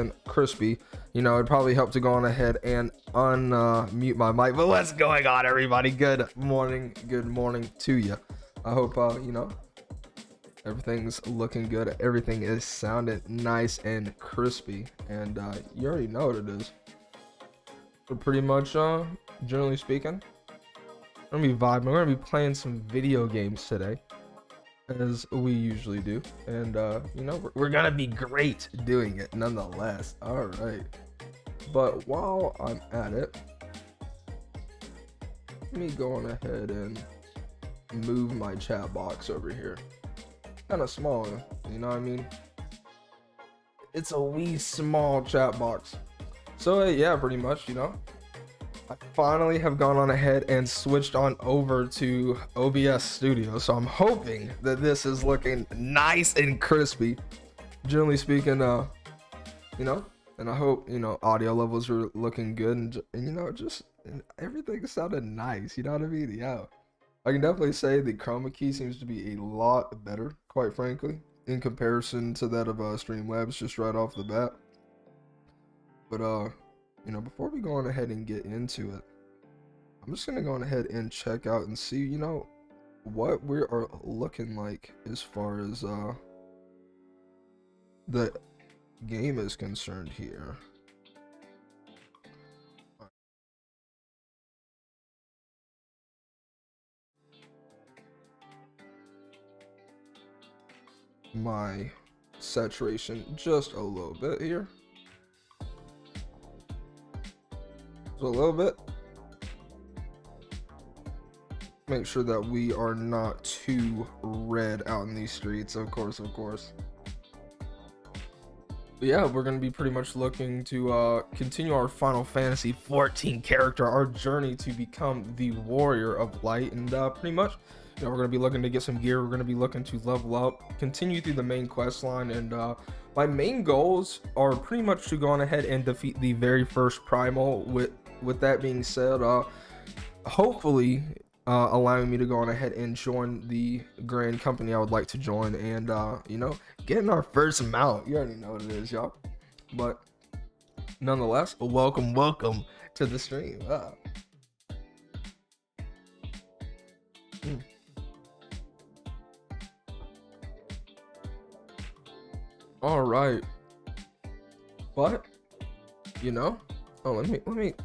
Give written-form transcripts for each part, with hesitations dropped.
and crispy, you know, it'd probably help to go on ahead and unmute my mic. But what's going on, everybody? Good morning to you. I hope you know, everything's looking good. Everything is sounding nice and crispy, and you already know what it is. But pretty much, generally speaking, we're gonna be vibing. We're gonna be playing some video games today, as we usually do, and you know, we're gonna be great doing it nonetheless. All right, but while I'm at it, let me go on ahead and move my chat box over here. Kind of small, you know what I mean? It's a wee small chat box. So yeah, pretty much, you know, I finally have gone on ahead and switched on over to OBS Studio. So I'm hoping that this is looking nice and crispy. Generally speaking, you know, and I hope, you know, audio levels are looking good, and you know, just everything sounded nice. You know what I mean? Yeah. I can definitely say the chroma key seems to be a lot better, quite frankly, in comparison to that of Streamlabs just right off the bat. But you know, before we go on ahead and get into it, I'm just gonna go on ahead and check out and see, you know, what we are looking like as far as the game is concerned here. My saturation just a little bit here. Just a little bit. Make sure that we are not too red out in these streets, of course. But yeah, we're going to be pretty much looking to continue our Final Fantasy 14 character, our journey to become the Warrior of Light, and pretty much, you know, we're going to be looking to get some gear. We're going to be looking to level up, continue through the main quest line, and my main goals are pretty much to go on ahead and defeat the very first primal. With that being said, hopefully allowing me to go on ahead and join the grand company I would like to join, and you know, getting our first mount. You already know what it is, y'all. But nonetheless, welcome to the stream. All right, but you know, oh, let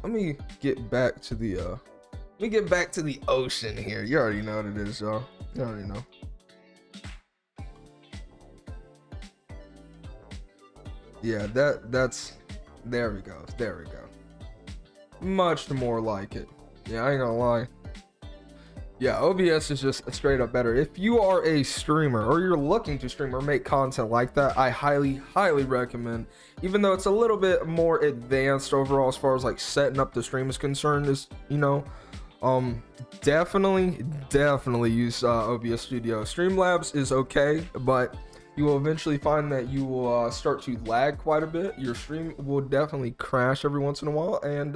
me get back to the let me get back to the ocean here. You already know what it is, y'all. You already know. Yeah, that's there we go. Much more like it. Yeah, I ain't gonna lie. Yeah, OBS is just straight up better. If you are a streamer or you're looking to stream or make content like that, I highly recommend, even though it's a little bit more advanced overall as far as like setting up the stream is concerned, is, you know, definitely use OBS Studio. Streamlabs is okay, but you will eventually find that you will start to lag quite a bit. Your stream will definitely crash every once in a while, and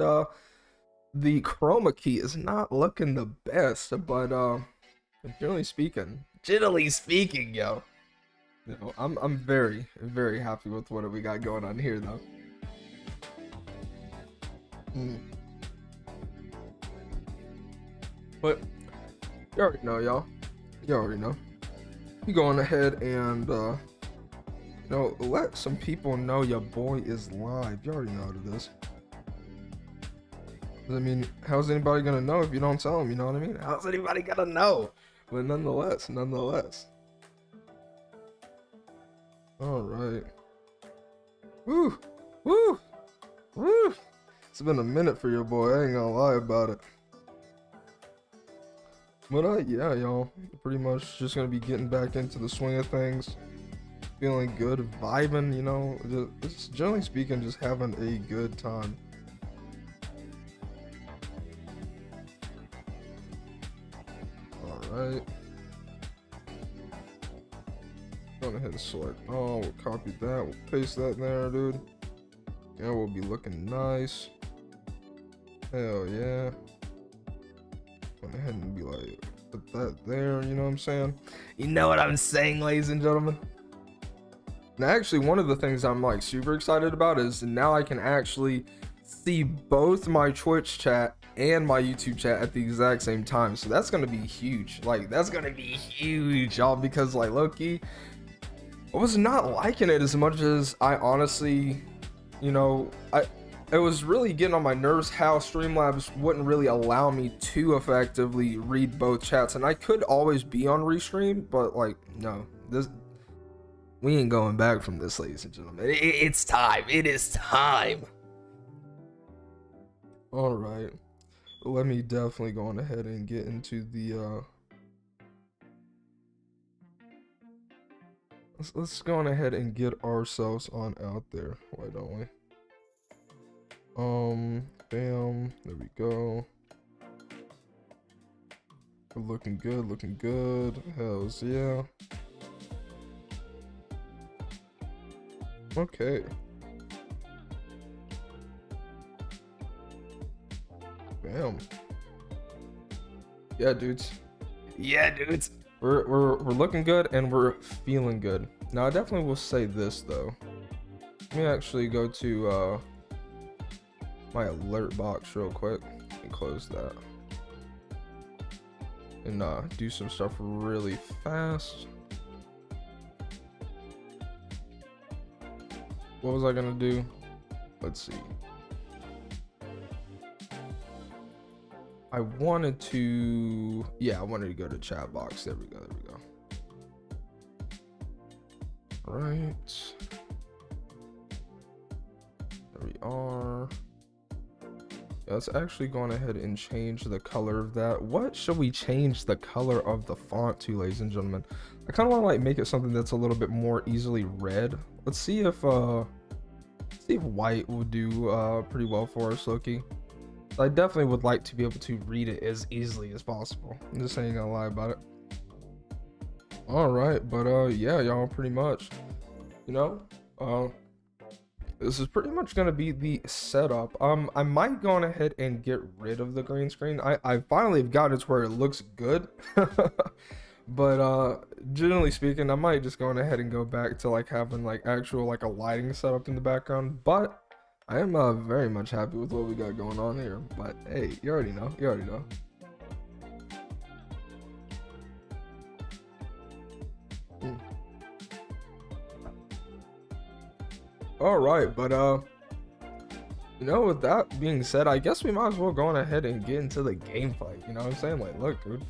the chroma key is not looking the best, but generally speaking, yo, you know, I'm very happy with what we got going on here, though. But you already know, y'all. You already know. You going ahead and you know, let some people know your boy is live. You already know what it is. I mean, how's anybody gonna know if you don't tell them? You know what I mean? How's anybody gonna know? But nonetheless. All right. Woo. It's been a minute for your boy. I ain't gonna lie about it. But yeah, y'all, pretty much just gonna be getting back into the swing of things, feeling good, vibing. You know, just generally speaking, just having a good time. Alright. Go ahead and select all. We'll copy that. We'll paste that there, dude. Yeah, we'll be looking nice. Hell yeah. Go ahead and be like, put that there, you know what I'm saying? You know what I'm saying, ladies and gentlemen? And actually, one of the things I'm like super excited about is now I can actually see both my Twitch chat and my YouTube chat at the exact same time. So that's gonna be huge. Like that's gonna be huge, y'all, because like low-key, I was not liking it as much as I honestly, you know, it was really getting on my nerves how Streamlabs wouldn't really allow me to effectively read both chats. And I could always be on restream, but like, no, this, we ain't going back from this, ladies and gentlemen. It's time. It is time. All right. Let me definitely go on ahead and get into the, let's go on ahead and get ourselves on out there. Why don't we? Bam, there we go. We're looking good, looking good. Hells yeah. Okay. Bam. Yeah, dudes. Yeah, dudes. We're looking good and we're feeling good. Now I definitely will say this though. Let me actually go to my alert box real quick and close that. And do some stuff really fast. What was I gonna do? Let's see. I wanted to, yeah, I wanted to go to chat box. There we go, there we go. All right. There we are. Yeah, let's actually go on ahead and change the color of that. What should we change the color of the font to, ladies and gentlemen? I kind of want to like make it something that's a little bit more easily read. Let's see if white will do pretty well for us, Loki. I definitely would like to be able to read it as easily as possible. I'm just ain't gonna lie about it. All right, but yeah, y'all, pretty much, you know, this is pretty much gonna be the setup. I might go on ahead and get rid of the green screen. I finally have gotten it to where it looks good. But generally speaking, I might just go on ahead and go back to like having like actual like a lighting setup in the background. But I am very much happy with what we got going on here. But hey, you already know. You already know. All right, but you know, with that being said, I guess we might as well go on ahead and get into the gameplay. You know what I'm saying? Like, look, dude,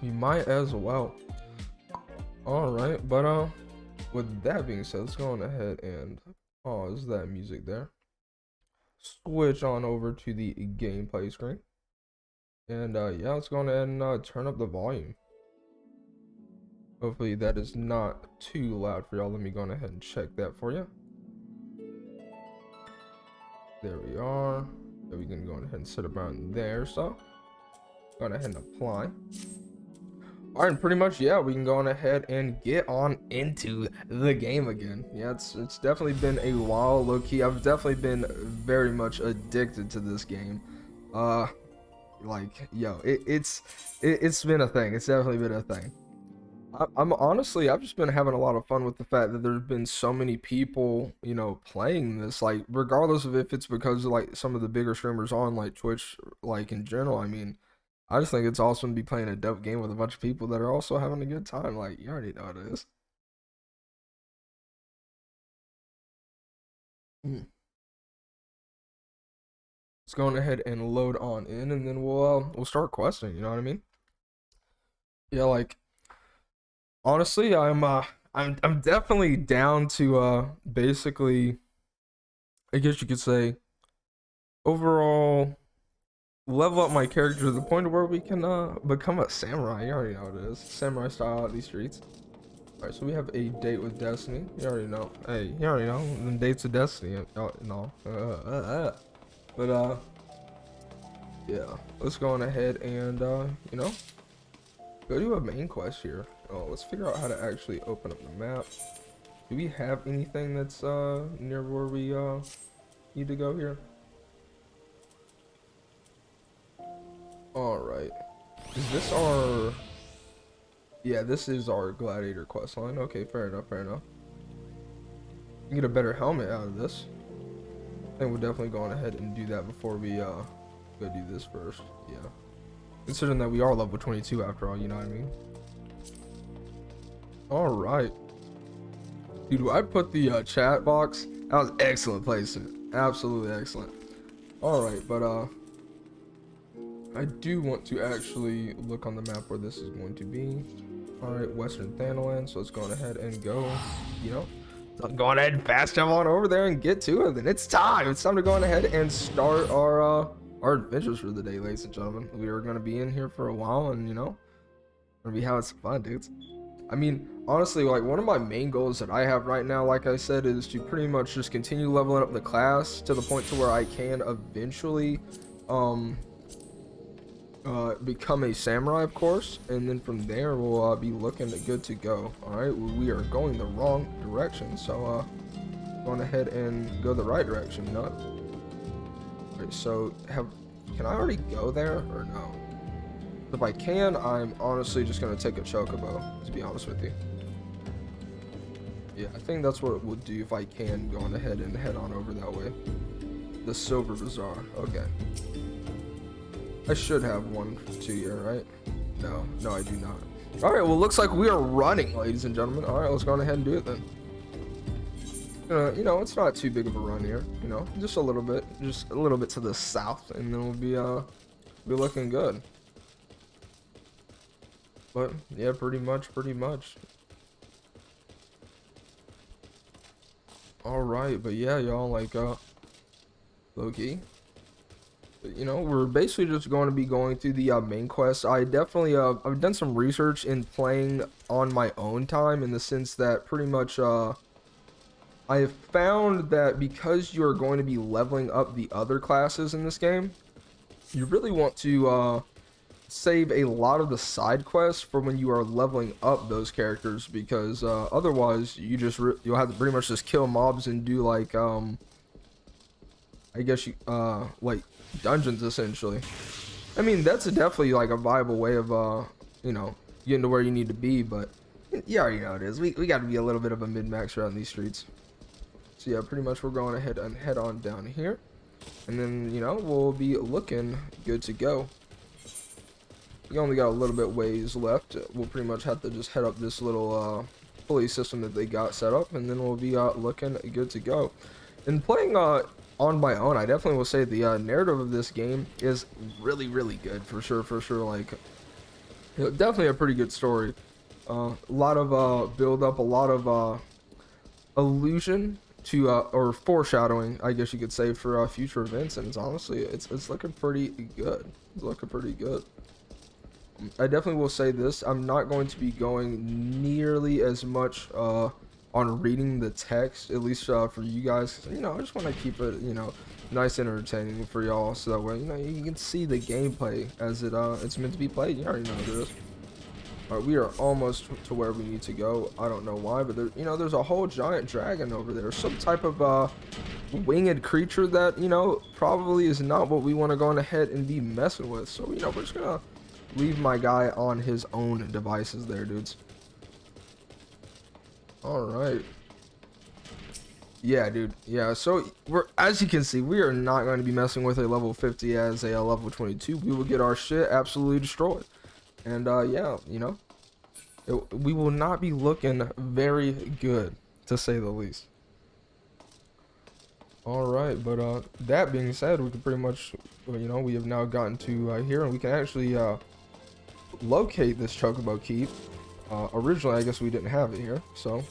we might as well. All right, but with that being said, let's go on ahead and pause that music there. Switch on over to the gameplay screen, and yeah, let's go on ahead and turn up the volume. Hopefully that is not too loud for y'all. Let me go on ahead and check that for you. There we are. So we can go ahead and set it around there. So go on ahead and apply. All right, and pretty much, yeah, we can go on ahead and get on into the game again. Yeah, it's definitely been a while, low-key. I've definitely been very much addicted to this game. Like, yo, it's been a thing. It's definitely been a thing. I'm honestly, I've just been having a lot of fun with the fact that there's been so many people, you know, playing this, like, regardless of if it's because of like some of the bigger streamers on like Twitch, like in general. I mean, I just think it's awesome to be playing a dope game with a bunch of people that are also having a good time. Like, you already know what it is. Let's go on ahead and load on in, and then we'll start questing. You know what I mean? Yeah, like honestly, I'm definitely down to basically, I guess you could say, overall level up my character to the point where we can become a samurai. You already know what it is. Samurai style out these streets. Alright, so we have a date with Destiny. You already know. Hey, you already know. The dates with Destiny and all. But yeah. Let's go on ahead and you know, go do a main quest here. Oh, let's figure out how to actually open up the map. Do we have anything that's near where we need to go here? Alright. Is this our... Yeah, this is our gladiator quest line. Okay, fair enough, fair enough. get a better helmet out of this. I think we're definitely going ahead and do that before we go do this first. Yeah. Considering that we are level 22 after all, you know what I mean? Alright. Dude, I put the chat box. That was excellent placement. Absolutely excellent. Alright, but I do want to actually look on the map where this is going to be. Alright, Western Thanaland, so let's go on ahead and go, you know. So I'm going ahead and fast jump on over there and get to it. Then it's time. It's time to go on ahead and start our adventures for the day, ladies and gentlemen. We are gonna be in here for a while, and you know, gonna be having some fun, dudes. I mean, honestly, like one of my main goals that I have right now, like I said, is to pretty much just continue leveling up the class to the point to where I can eventually become a samurai, of course, and then from there we'll be looking good to go. All right, we are going the wrong direction, so going ahead and go the right direction, you know. All right, so can I already go there or no? If I can, I'm honestly just gonna take a chocobo, to be honest with you. Yeah, I think that's what it would do if I can go on ahead and head on over that way. The Silver Bazaar. Okay. I should have one too here, right? No, I do not. All right, well, looks like we are running, ladies and gentlemen. All right, let's go on ahead and do it then. You know, it's not too big of a run here. You know, just a little bit to the south, and then we'll be looking good. But yeah, pretty much. All right, but yeah, y'all, like low-key. You know, we're basically just going to be going through the main quest. I definitely I've done some research in playing on my own time, in the sense that pretty much I have found that because you're going to be leveling up the other classes in this game, you really want to save a lot of the side quests for when you are leveling up those characters, because otherwise you'll have to pretty much just kill mobs and do like I guess you like dungeons essentially. I mean, that's definitely like a viable way of you know, getting to where you need to be, but you already know it is. We got to be a little bit of a mid-max around these streets. So yeah, pretty much we're going ahead and head on down here, and then you know, we'll be looking good to go. We only got a little bit ways left. We'll pretty much have to just head up this little pulley system that they got set up, and then we'll be looking good to go. And playing on my own, I definitely will say the narrative of this game is really good, for sure. Like, you know, definitely a pretty good story. A lot of build up, a lot of allusion to or foreshadowing, I guess you could say, for future events, and it's honestly it's looking pretty good. It's looking pretty good. I definitely will say this: I'm not going to be going nearly as much on reading the text, at least for you guys. You know, I just want to keep it, you know, nice and entertaining for y'all, so that way, you know, you can see the gameplay as it's meant to be played. You already know what it is. All right, we are almost to where we need to go. I don't know why, but there, you know, there's a whole giant dragon over there, some type of winged creature that, you know, probably is not what we want to go on ahead and be messing with. So, you know, we're just gonna leave my guy on his own devices there, dudes. All right. Yeah, dude. Yeah, so as you can see, we are not going to be messing with a level 50 as a level 22. We will get our shit absolutely destroyed. And yeah, you know, we will not be looking very good, to say the least. All right, but that being said, we can pretty much, you know, we have now gotten to here, and we can actually locate this chocobo keep. Originally, I guess we didn't have it here, so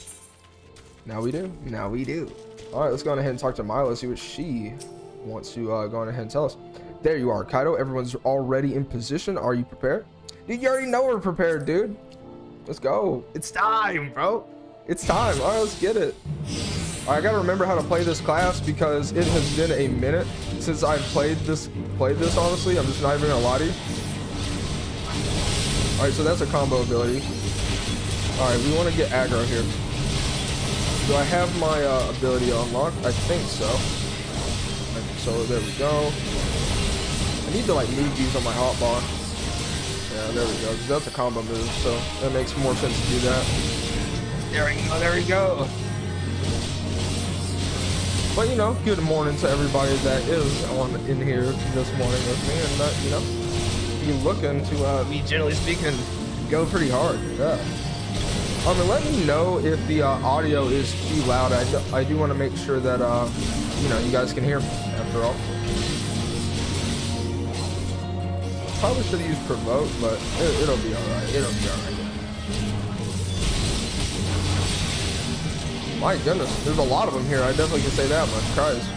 now we do. Now we do. All right, let's go on ahead and talk to Milo, see what she wants to go on ahead and tell us. There you are, Kaido. Everyone's already in position. Are you prepared? Dude, you already know we're prepared, dude. Let's go. It's time, bro. It's time. All right, let's get it. All right, I gotta remember how to play this class because it has been a minute since I've played this. Honestly, I'm just not even gonna lie to you. All right, so that's a combo ability. All right, we want to get aggro here. Do I have my ability unlocked? I think so. So there we go. I need to like move these on my hotbar. Yeah, there we go. That's a combo move, so that makes more sense to do that. There we go. There we go. But you know, good morning to everybody that is on in here this morning with me, and you know, be looking to be generally speaking go pretty hard. Yeah. And let me know if the audio is too loud. I do want to make sure that you know, you guys can hear me after all. Probably should use provoke, but it'll be alright. It'll be alright. My goodness, there's a lot of them here. I definitely can say that much. Christ.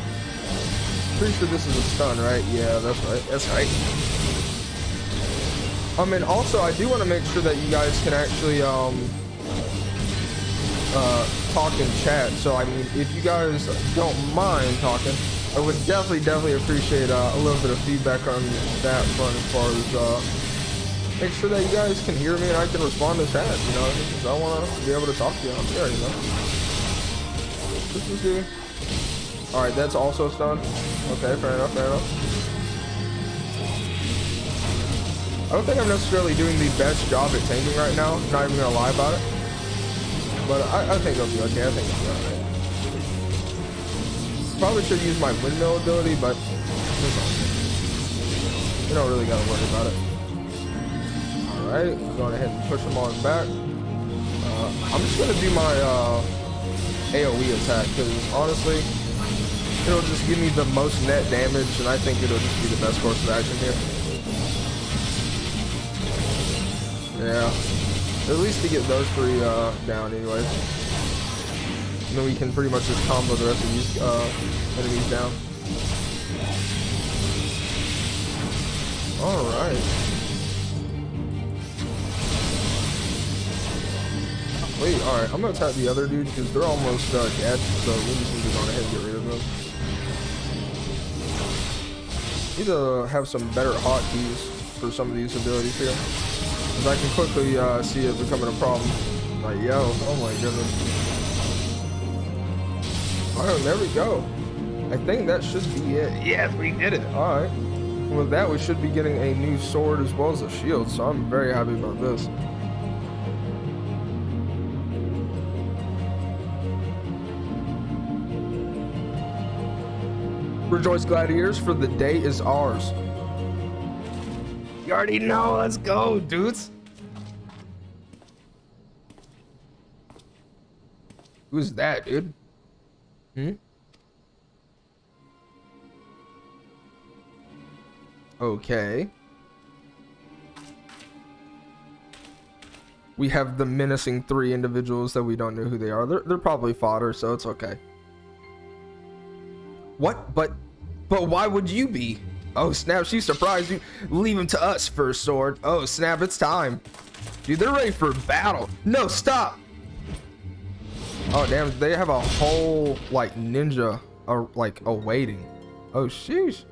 Pretty sure this is a stun, right? Yeah, that's right. That's right. And also, I do want to make sure that you guys can actually talk in chat. So, I mean, if you guys don't mind talking, I would definitely appreciate a little bit of feedback on that front as far as make sure that you guys can hear me and I can respond to chat, you know, because I want to be able to talk to you out there, you know. This is good. Alright, that's also stun. Okay, fair enough, fair enough. I don't think I'm necessarily doing the best job at tanking right now, not even gonna lie about it. But I think I'll be okay, I think I'll be alright. Probably should use my windmill ability, but you don't really gotta worry about it. Alright, going ahead and push them on back. I'm just gonna do my AoE attack, because honestly, it'll just give me the most net damage, and I think it'll just be the best course of action here. Yeah, at least to get those three down anyways. And then we can pretty much just combo the rest of these enemies down. Alright. Wait, alright, I'm gonna attack the other dude because they're almost dead, so we just need to go ahead and get rid of them. Need to have some better hotkeys for some of these abilities here, because I can quickly see it becoming a problem. Like, yo, oh my goodness. Alright, there we go. I think that should be it. Yes, we did it. Alright. With that, we should be getting a new sword as well as a shield, so I'm very happy about this. Rejoice, gladiators, for the day is ours. You already know. Let's go, dudes. Who's that, dude? Okay. We have the menacing three individuals that we don't know who they are. They're probably fodder, so it's okay. What? But why would you be? Oh snap, she surprised you. Leave him to us, first sword. Oh snap, it's time. Dude, they're ready for battle. No, stop. Oh damn, they have a whole like ninja like awaiting. Oh sheesh.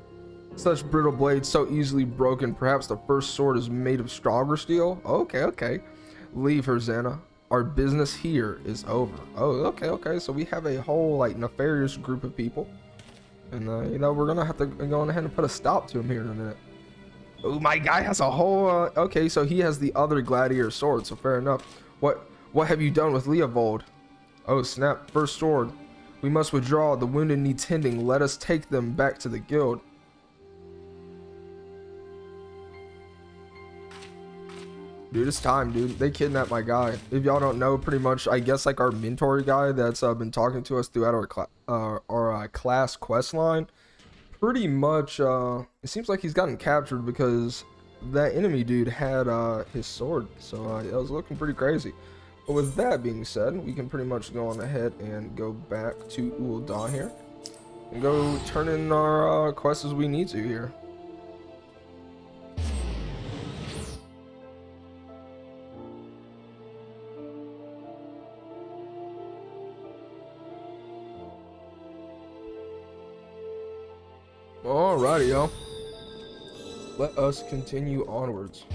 Such brittle blades, so easily broken. Perhaps the first sword is made of stronger steel. Okay, okay. Leave her, Xana. Our business here is over. Oh, okay, okay. So we have a whole like nefarious group of people. And you know, we're gonna have to go ahead and put a stop to him here in a minute. Oh, my guy has a whole okay, so he has the other gladiator sword, so fair enough. What have you done with Leovold? Oh snap, first sword. We must withdraw. The wounded need tending. Let us take them back to the guild. Dude, it's time, dude. They kidnapped my guy. If y'all don't know, pretty much, I guess like our mentor guy that's been talking to us throughout our class quest line. Pretty much, it seems like he's gotten captured because that enemy dude had his sword. So it was looking pretty crazy. But with that being said, we can pretty much go on ahead and go back to Ul'dah here and go turn in our quests as we need to here. Alrighty, y'all. Let us continue onwards.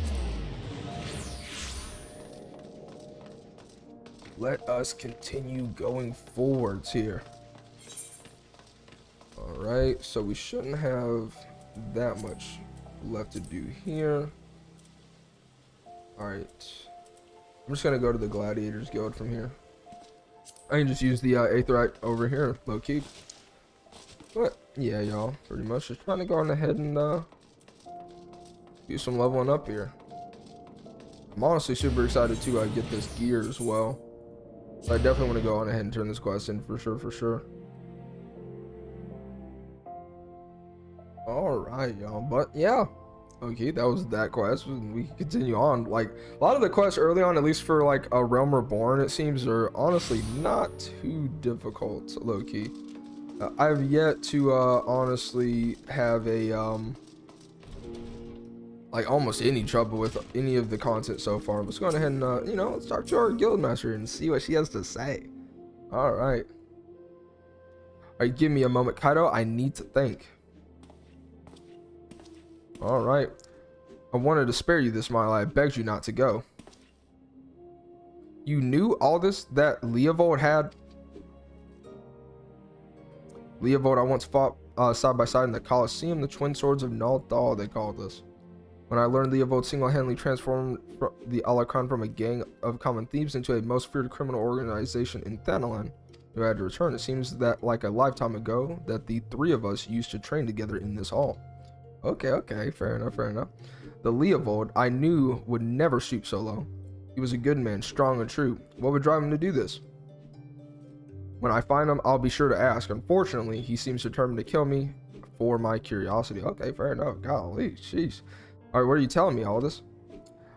Let us continue going forwards here. Alright, so we shouldn't have that much left to do here. Alright. I'm just gonna go to the Gladiators Guild from here. I can just use the Aetherite over here, low key. yeah, y'all, pretty much just trying to go on ahead and do some leveling up here. I'm honestly super excited to get this gear as well. So I definitely want to go on ahead and turn this quest in for sure, for sure. All right, y'all, but yeah. Okay, that was that quest. We can continue on. Like, a lot of the quests early on, at least for like a Realm Reborn, it seems are honestly not too difficult, low-key. I've yet to honestly have a like almost any trouble with any of the content so far. Let's go ahead and you know, let's talk to our guild master and see what she has to say. All right, give me a moment, Kaido. I need to think. All right, I wanted to spare you this, Milo. I begged you not to go. You knew all this that Leovold had? Leovold, I once fought side by side in the Colosseum, the twin swords of Naldal, they called us. When I learned Leovold single-handedly transformed the Alakhan from a gang of common thieves into a most feared criminal organization in Thanalan, who had to return, it seems that like a lifetime ago that the three of us used to train together in this hall. Okay, fair enough, fair enough. The Leovold I knew would never stoop so low. He was a good man, strong and true. What would drive him to do this? When I find him, I'll be sure to ask. Unfortunately, he seems determined to kill me for my curiosity. Okay, fair enough. Golly, jeez. Alright, what are you telling me, Aldous?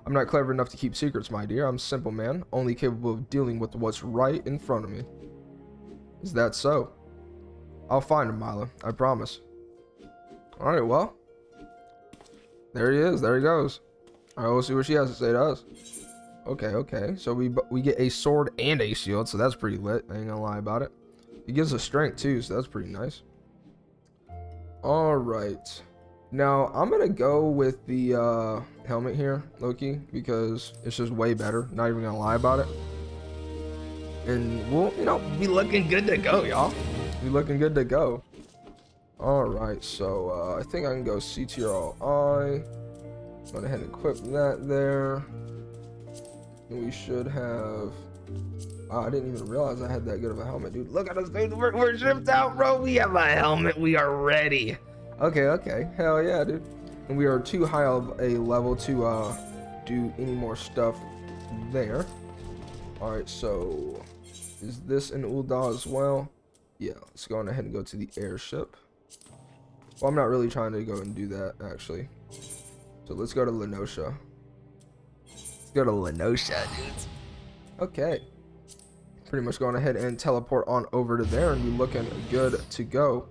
I'm not clever enough to keep secrets, my dear. I'm a simple man, only capable of dealing with what's right in front of me. Is that so? I'll find him, Milo. I promise. Alright, well. There he is. There he goes. Alright, we'll see what she has to say to us. Okay. So we get a sword and a shield, so that's pretty lit. I ain't gonna lie about it. It gives us strength too, so that's pretty nice. Alright. Now, I'm gonna go with the helmet here, Loki, because it's just way better. Not even gonna lie about it. And we'll, you know, be looking good to go, y'all. Be looking good to go. Alright, so I think I can go CTRL-I. Go ahead and equip that there. And we should have... Wow, I didn't even realize I had that good of a helmet, dude. Look at us, dude. We're shipped out, bro. We have a helmet. We are ready. Okay. Hell yeah, dude. And we are too high of a level to do any more stuff there. Alright, so... Is this in Ul'dah as well? Yeah, let's go on ahead and go to the airship. Well, I'm not really trying to go and do that, actually. So let's go to Lenosha. Let's go to Lenosha, dudes. Okay. Pretty much going ahead and teleport on over to there and be looking good to go.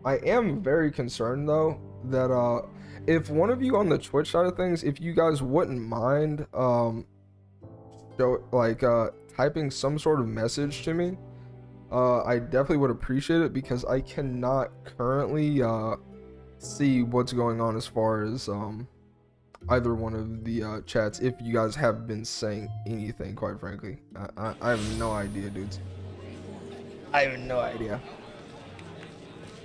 I am very concerned, though, that if one of you on the Twitch side of things, if you guys wouldn't mind typing some sort of message to me, I definitely would appreciate it, because I cannot currently see what's going on as far as either one of the chats, if you guys have been saying anything, quite frankly. I have no idea, dudes. I have no idea.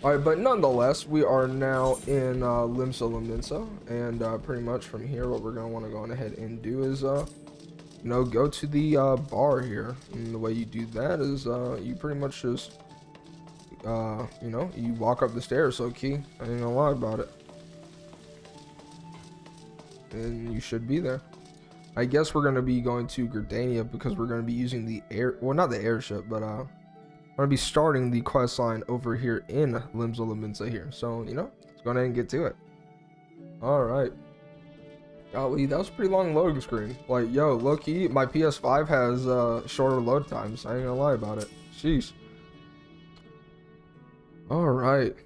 Alright, but nonetheless, we are now in Limsa Lominsa, and pretty much from here, what we're going to want to go on ahead and do is you know, go to the bar here. And the way you do that is you pretty much just you know, you walk up the stairs, low-key. I ain't gonna lie about it. And you should be there. I guess we're gonna be going to Gridania, because we're gonna be using the not the airship, but I'm gonna be starting the quest line over here in Limsa Lominsa here. So, you know, let's go ahead and get to it. Alright. Golly, that was a pretty long loading screen. Like, yo, low-key, my PS5 has shorter load times. I ain't gonna lie about it. Sheesh. Alright.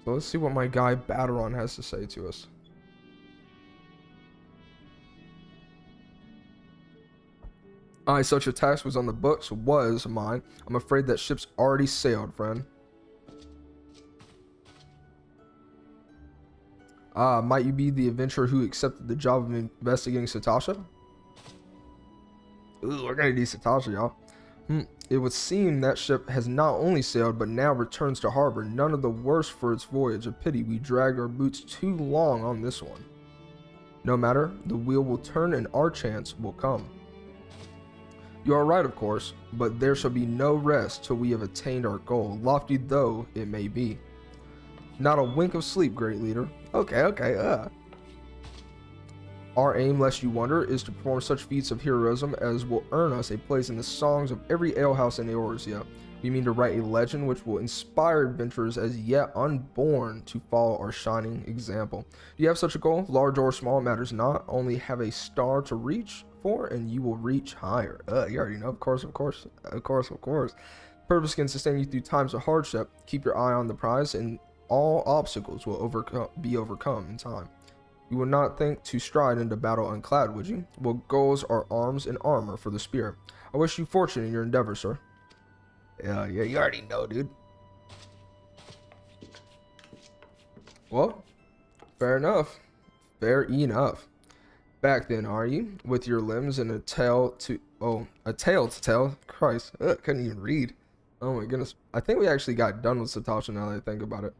So let's see what my guy Battaron has to say to us. Such a task was on the books. Was mine. I'm afraid that ship's already sailed, friend. Might you be the adventurer who accepted the job of investigating Satasha? Ooh, we're gonna do Satasha, y'all. It would seem that ship has not only sailed, but now returns to harbor. None of the worse for its voyage. A pity we dragged our boots too long on this one. No matter, the wheel will turn and our chance will come. You are right, of course, but there shall be no rest till we have attained our goal, lofty though it may be. Not a wink of sleep, great leader. Okay. Our aim, lest you wonder, is to perform such feats of heroism as will earn us a place in the songs of every alehouse in Eorzea. We mean to write a legend which will inspire adventurers as yet unborn to follow our shining example. Do you have such a goal? Large or small, matters not. Only have a star to reach for, and you will reach higher. You already know. Of course. Purpose can sustain you through times of hardship. Keep your eye on the prize, and all obstacles will be overcome in time. You would not think to stride into battle unclad, would you? Well, goals are arms and armor for the spirit. I wish you fortune in your endeavor, sir. Yeah, you already know, dude. Well, fair enough. Back then, are you? With your limbs and a tail to tell? Christ, couldn't even read. Oh my goodness. I think we actually got done with Satasha now that I think about it.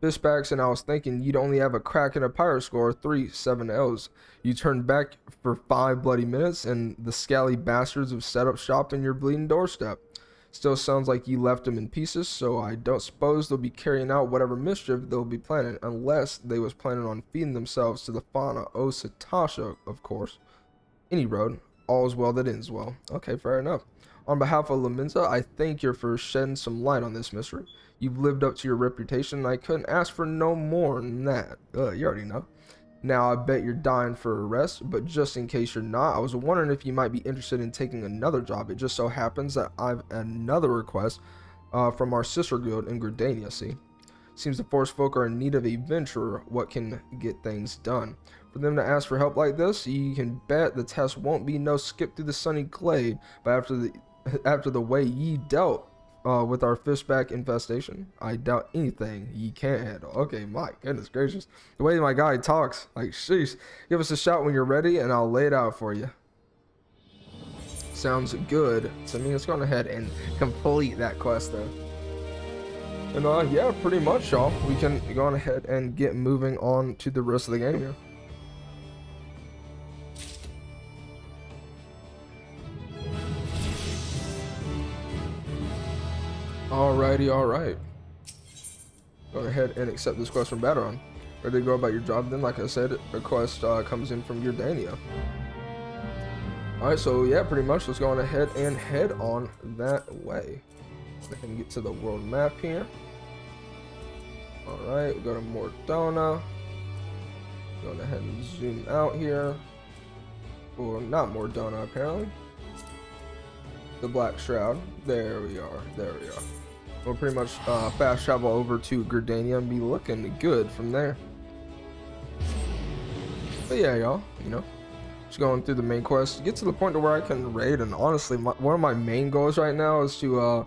Fishbacks, and I was thinking you'd only have a crack and a pirate score of 3-7 L's. You turned back for 5 bloody minutes, and the scally bastards have set up shop in your bleeding doorstep. Still sounds like you left them in pieces, so I don't suppose they'll be carrying out whatever mischief they'll be planning, unless they was planning on feeding themselves to the fauna. Oh, Satasha, of course. Any road, all's well that ends well. Okay, fair enough. On behalf of Laminza, I thank you for shedding some light on this mystery. You've lived up to your reputation, and I couldn't ask for no more than that. You already know. Now, I bet you're dying for a rest, but just in case you're not, I was wondering if you might be interested in taking another job. It just so happens that I've another request from our sister guild in Gridania, see? Seems the forest folk are in need of a venturer what can get things done. For them to ask for help like this, you can bet the test won't be no skip through the sunny glade, but after the way ye dealt with our fishback infestation, I doubt anything ye can't handle. Okay, my goodness gracious. The way my guy talks, like, sheesh. Give us a shout when you're ready, and I'll lay it out for you. Sounds good to me. Let's go ahead and complete that quest, though. And, yeah, pretty much, y'all. We can go on ahead and get moving on to the rest of the game here. Alright. Go ahead and accept this quest from Baderon. Ready to go about your job then? Like I said, a quest comes in from Gridania. Alright, so yeah, pretty much let's go on ahead and head on that way. Go ahead and get to the world map here. Alright, we go to Mordona. Go ahead and zoom out here. Or not Mordona, apparently. The Black Shroud. There we are. We'll pretty much fast travel over to Gridania and be looking good from there. But yeah, y'all, you know, just going through the main quest, get to the point to where I can raid. And honestly, one of my main goals right now is to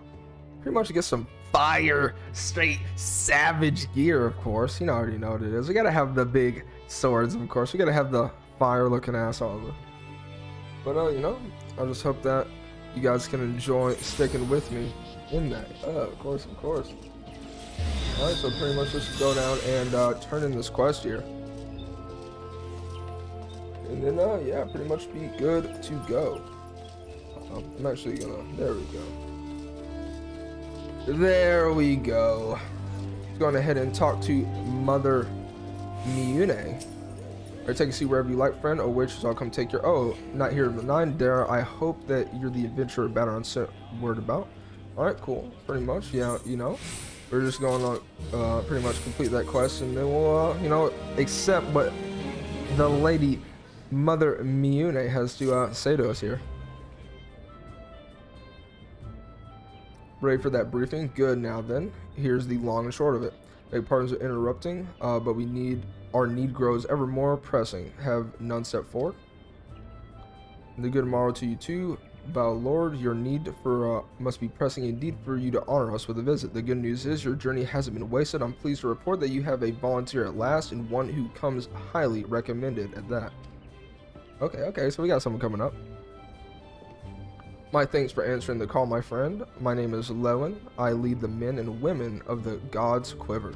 pretty much get some fire, straight savage gear. Of course, you already know what it is. We gotta have the big swords, of course. We gotta have the fire looking ass all over. But you know, I just hope that you guys can enjoy sticking with me in that. Of course. Alright, so pretty much just go down and turn in this quest here. And then, yeah, pretty much be good to go. I'm actually gonna, there we go. Going ahead and talk to Mother Miune. Or take a seat wherever you like, friend, or witches, I'll come take your, not here in the 9, Dare. I hope that you're the adventurer Baderon sent word about. Alright, cool, pretty much, yeah, you know, we're just going to, pretty much complete that quest, and then we'll, you know, accept what the lady Mother Miune has to, say to us here. Ready for that briefing? Good, now then, here's the long and short of it. Beg pardons for interrupting, but our need grows ever more pressing. Have none step forward. And the good morrow to you too, Bow Lord. Your need for must be pressing indeed for you to honor us with a visit. The good news is your journey hasn't been wasted. I'm pleased to report that you have a volunteer at last, and one who comes highly recommended at that. Okay, so we got someone coming up. My thanks for answering the call, my friend. My name is Lewin. I lead the men and women of the God's Quiver.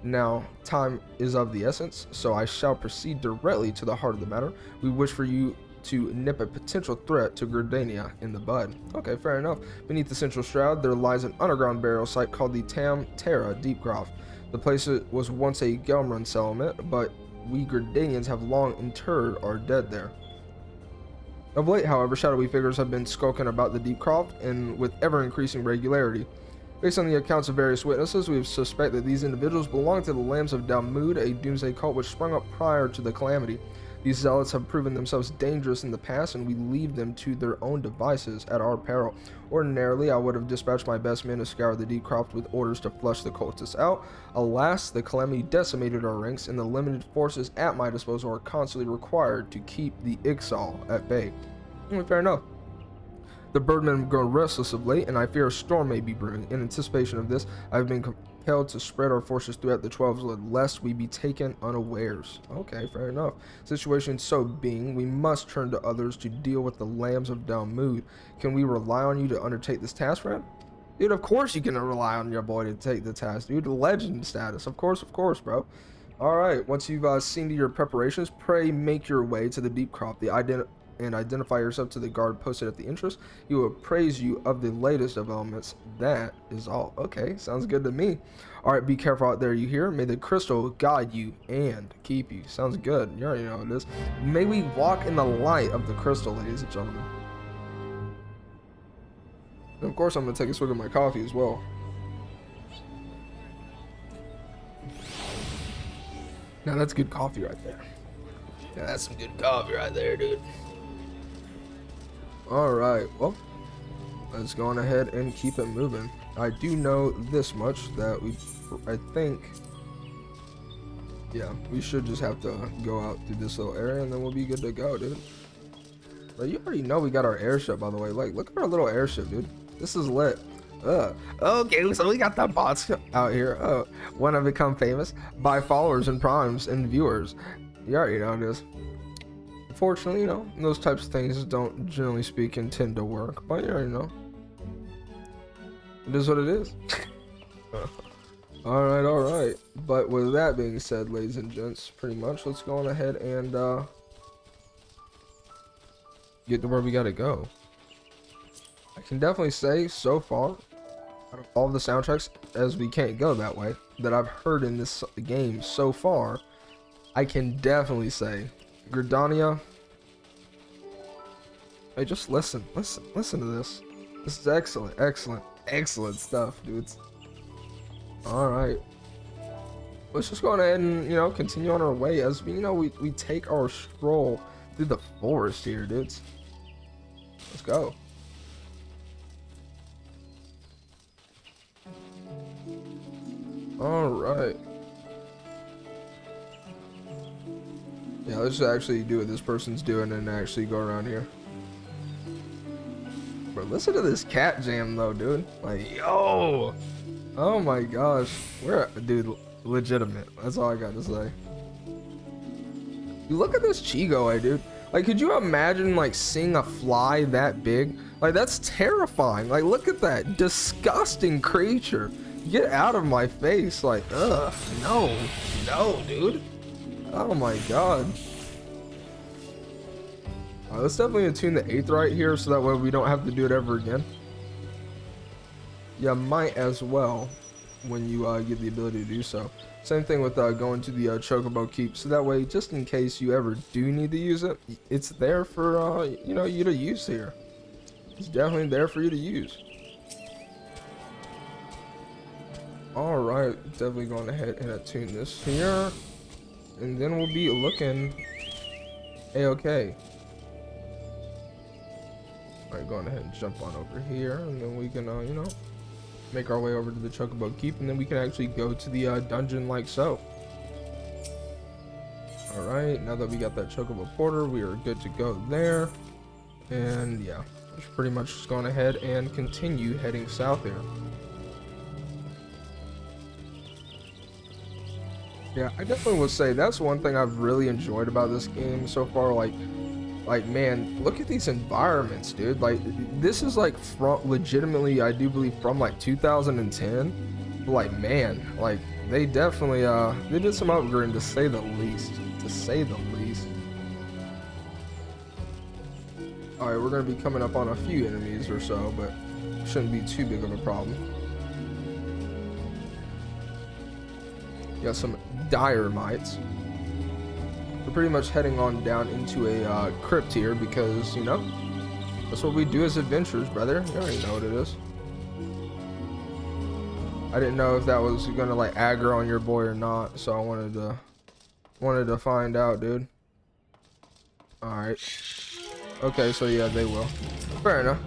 Now, time is of the essence, so I shall proceed directly to the heart of the matter. We wish for you to nip a potential threat to Gardania in the bud. Okay, fair enough. Beneath the central shroud, there lies an underground burial site called the Tam Terra Deep Croft. The place was once a Gelmrun settlement, but we Gardanians have long interred our dead there. Of late, however, shadowy figures have been skulking about the Deep Croft, and with ever-increasing regularity. Based on the accounts of various witnesses, we suspect that these individuals belong to the Lambs of Dalmud, a doomsday cult which sprung up prior to the calamity. These zealots have proven themselves dangerous in the past, and we leave them to their own devices at our peril. Ordinarily, I would have dispatched my best men to scour the Deep Croft with orders to flush the cultists out. Alas, the calamity decimated our ranks, and the limited forces at my disposal are constantly required to keep the Ixal at bay. Fair enough. The birdmen have grown restless of late, and I fear a storm may be brewing. In anticipation of this, I have been compelled to spread our forces throughout the 12's lest we be taken unawares. Okay, fair enough. Situation so being, we must turn to others to deal with the Lambs of Dalmud. Can we rely on you to undertake this task, friend? Dude, of course you can rely on your boy to take the task, dude. Legend status. Of course, bro. Alright, once you've seen to your preparations, pray make your way to the Deep Croft. And identify yourself to the guard posted at the entrance. He will appraise you of the latest developments. That is all. Okay, sounds good to me. All right, be careful out there, you hear? May the crystal guide you and keep you. Sounds good. You already know what it is. May we walk in the light of the crystal, ladies and gentlemen. And of course, I'm going to take a swig of my coffee as well. Now, that's good coffee right there. Yeah, that's some good coffee right there, dude. Alright, well, let's go on ahead and keep it moving. I do know this much, that I think, yeah, we should just have to go out through this little area and then we'll be good to go, dude. But you already know we got our airship, by the way. Like, look at our little airship, dude. This is lit. Okay, so we got the bots out here. Want to become famous? By followers and primes and viewers. You already know this. Unfortunately, you know, those types of things don't, generally speaking, tend to work, but you already know. It is what it is. Alright. But with that being said, ladies and gents, pretty much, let's go on ahead and get to where we gotta go. I can definitely say, so far, out of all the soundtracks, as we can't go that way, that I've heard in this game so far, I can definitely say Gardania. Hey, just listen to this. This is excellent stuff, dudes. All right, let's just go ahead and, you know, continue on our way as we, you know, we take our stroll through the forest here, dudes. Let's go. All right. Yeah, let's actually do what this person's doing and actually go around here. Bro, listen to this cat jam though, dude. Like, yo! Oh my gosh. Dude, legitimate. That's all I got to say. Look at this Chigo, dude. Like, could you imagine, like, seeing a fly that big? Like, that's terrifying. Like, look at that disgusting creature. Get out of my face. Like, ugh. No, dude. Oh my god. Let's definitely attune the 8th right here so that way we don't have to do it ever again. Yeah, might as well when you get the ability to do so. Same thing with going to the Chocobo Keep, so that way just in case you ever do need to use it, it's there for you know, you to use here. It's definitely there for you to use. Alright, definitely going ahead and attune this here. And then we'll be looking a-okay. Alright, going ahead and jump on over here, and then we can, you know, make our way over to the Chocobo Keep, and then we can actually go to the dungeon like so. Alright, now that we got that Chocobo Porter, we are good to go there. And yeah, we're pretty much just going ahead and continue heading south here. Yeah, I definitely would say that's one thing I've really enjoyed about this game so far. Like man, look at these environments, dude. Like, this is like from legitimately, I do believe, from like 2010. But like, man, like they definitely they did some upgrading, to say the least. All right, we're gonna be coming up on a few enemies or so, but shouldn't be too big of a problem. Got some dire mites. We're pretty much heading on down into a crypt here because, you know, that's what we do as adventurers, brother. You already know what it is. I didn't know if that was gonna like aggro on your boy or not, so I wanted to find out, dude. All right. Okay, so yeah, they will. Fair enough.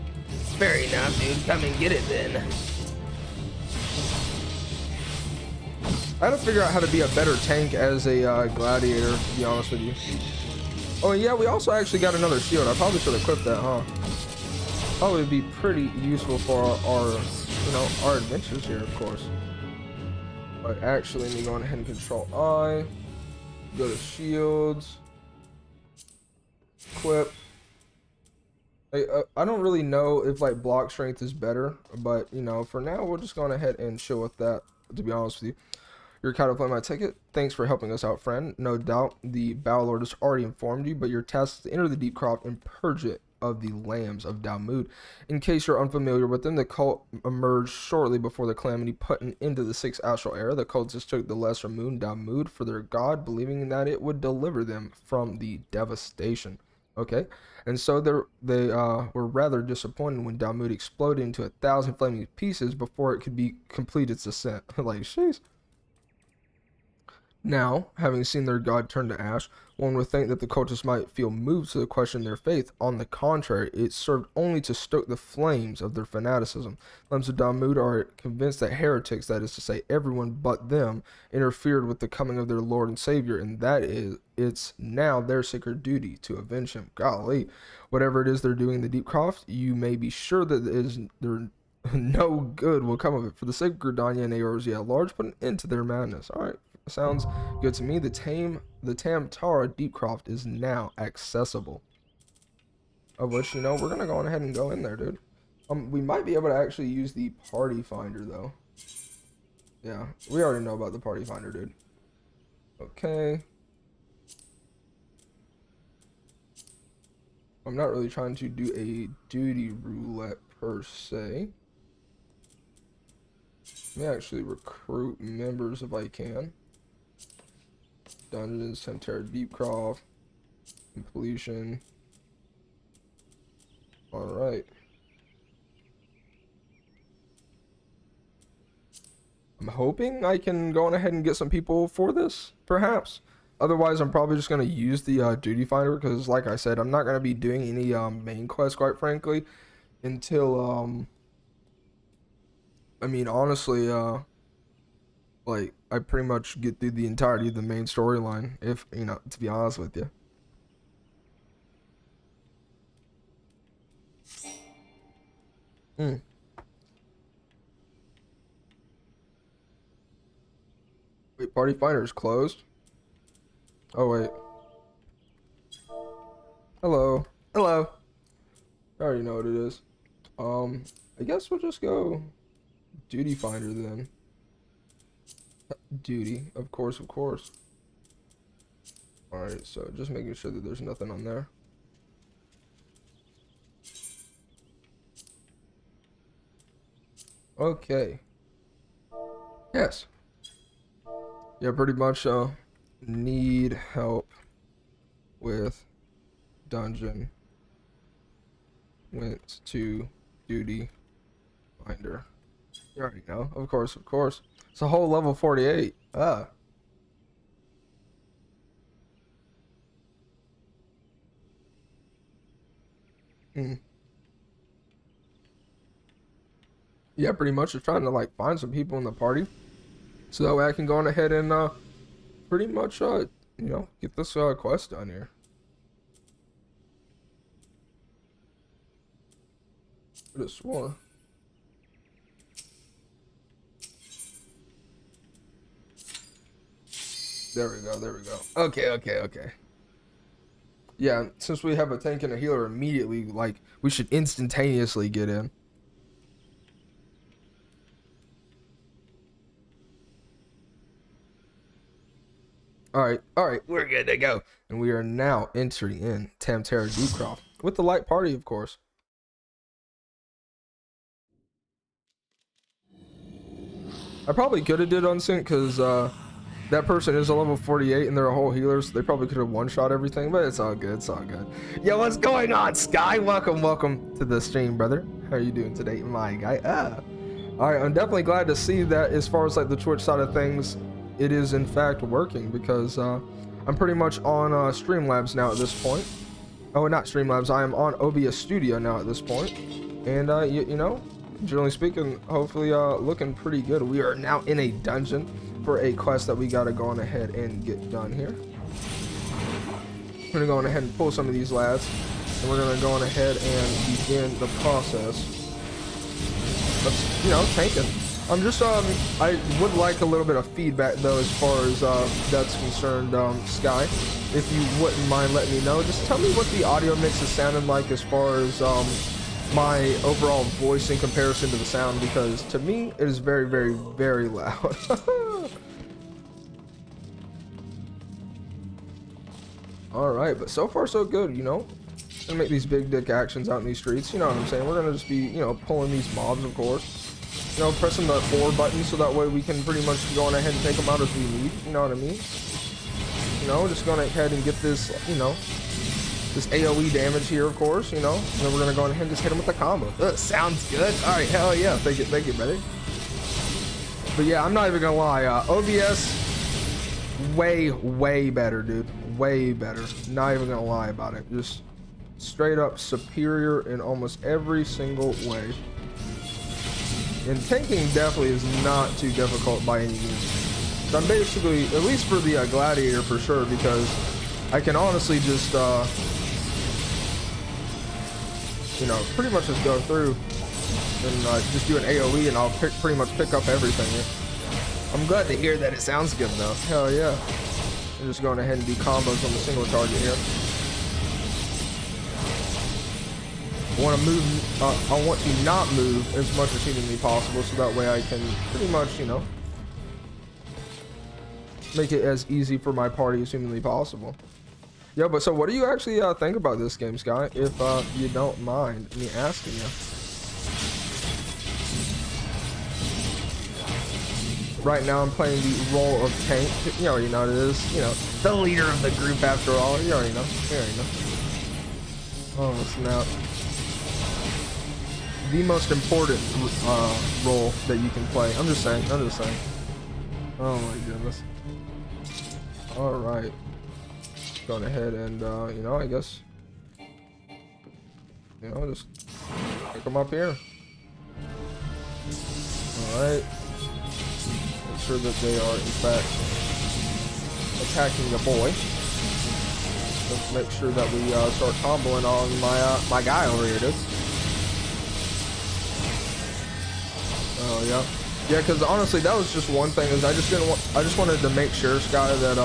Fair enough, dude. Come and get it then. I had to figure out how to be a better tank as a gladiator, to be honest with you. Oh yeah, we also actually got another shield. I probably should equip that, huh? Probably be pretty useful for our you know, our adventures here, of course. But actually, let me go ahead and control I. Go to shields. Equip. I don't really know if like block strength is better, but you know, for now, we're just going ahead and chill with that, to be honest with you. Your counterplay my ticket. Thanks for helping us out, friend. No doubt the Battle Lord has already informed you, but your task is to enter the Deep Croft and purge it of the Lambs of Dalmud. In case you're unfamiliar with them, the cult emerged shortly before the calamity put an end to the 6th astral era. The cultists took the lesser moon Dalmud for their god, believing that it would deliver them from the devastation. Okay, and so they were rather disappointed when Dalmud exploded into 1,000 flaming pieces before it could be complete its ascent. Like, jeez. Now, having seen their god turn to ash, one would think that the cultists might feel moved to question their faith. On the contrary, it served only to stoke the flames of their fanaticism. Lambs of Dalmud are convinced that heretics, that is to say everyone but them, interfered with the coming of their Lord and Savior, and that is, it's now their sacred duty to avenge him. Golly, whatever it is they're doing in the Deep Croft, you may be sure that there no good will come of it. For the sake of Gridania and Eorzea at large, put an end to their madness. All right. Sounds good to me. The Tamtara Deep Croft is now accessible. Of which, you know, we're gonna go on ahead and go in there, dude. We might be able to actually use the party finder though. Yeah, we already know about the party finder, dude. Okay. I'm not really trying to do a duty roulette per se. Let me actually recruit members if I can. Dungeons, Tamtara Deep Croft, completion. Alright. I'm hoping I can go on ahead and get some people for this, perhaps. Otherwise, I'm probably just going to use the duty finder, because like I said, I'm not going to be doing any main quests, quite frankly, until, I mean, honestly, like, I pretty much get through the entirety of the main storyline, if, you know, to be honest with you. Wait, party finder is closed? Oh, wait. Hello. Hello. I already know what it is. I guess we'll just go duty finder then. Duty, of course, of course. Alright, so just making sure that there's nothing on there. Okay. Yes. Yeah, pretty much need help with dungeon. Went to duty finder. You already know. Of course, of course. It's a whole level 48. Ah. Yeah, pretty much just trying to like find some people in the party, so that way I can go on ahead and pretty much you know, get this quest done here. Could have swore. There we go, there we go. Okay. Yeah, since we have a tank and a healer immediately, like, we should instantaneously get in. All right, we're good to go. And we are now entering in Tamtara Deepcroft with the light party, of course. I probably could have did unsync because that person is a level 48 and they're a whole healer, so they probably could have one-shot everything, but it's all good, it's all good. Yo, what's going on, Sky? Welcome to the stream, brother. How are you doing today, my guy? All right, I'm definitely glad to see that as far as like the Twitch side of things, it is in fact working, because I'm pretty much on Streamlabs now at this point. Oh, not Streamlabs, I am on OBS Studio now at this point. And you know, generally speaking, hopefully looking pretty good. We are now in a dungeon for a quest that we gotta go on ahead and get done here. We're gonna go on ahead and pull some of these lads, and we're gonna go on ahead and begin the process. Let's, you know, tanking. I'm just I would like a little bit of feedback though, as far as that's concerned, Sky. If you wouldn't mind letting me know, just tell me what the audio mix is sounding like as far as my overall voice in comparison to the sound, because to me it is very, very, very loud. All right, but so far so good, you know. Gonna make these big dick actions out in these streets, you know what I'm saying? We're gonna just be, you know, pulling these mobs, of course. You know, pressing the 4 button so that way we can pretty much go on ahead and take them out as we need, you know what I mean? You know, just going ahead and get this, you know, this AoE damage here, of course, you know. And then we're gonna go ahead and just hit him with the combo. Sounds good. All right, hell yeah, thank you, brother. But yeah, I'm not even gonna lie, OBS, way better, dude. Way better. Not even gonna lie about it. Just straight up superior in almost every single way. And tanking definitely is not too difficult by any means. So I'm basically, at least for the gladiator for sure, because I can honestly just, you know, pretty much just go through and just do an AoE and I'll pretty much pick up everything. I'm glad to hear that it sounds good though. Hell yeah. I'm just going ahead and do combos on the single target here. I want to move, I want to not move as much as humanly possible, so that way I can pretty much, you know, make it as easy for my party as humanly possible. Yeah, but so what do you actually think about this game, Sky, if you don't mind me asking you? Right now I'm playing the role of tank. You already know what it is, you know, the leader of the group after all. You already know, you already know. Oh, snap. The most important role that you can play. I'm just saying. Oh my goodness. All right. Going ahead and you know, I guess, you know, just pick them up here. All right. Make sure that they are in fact attacking the boy. Let's make sure that we start comboing on my guy over here, dude. Oh yeah, yeah. Because honestly, that was just one thing. Is I just wanted to make sure, Sky, that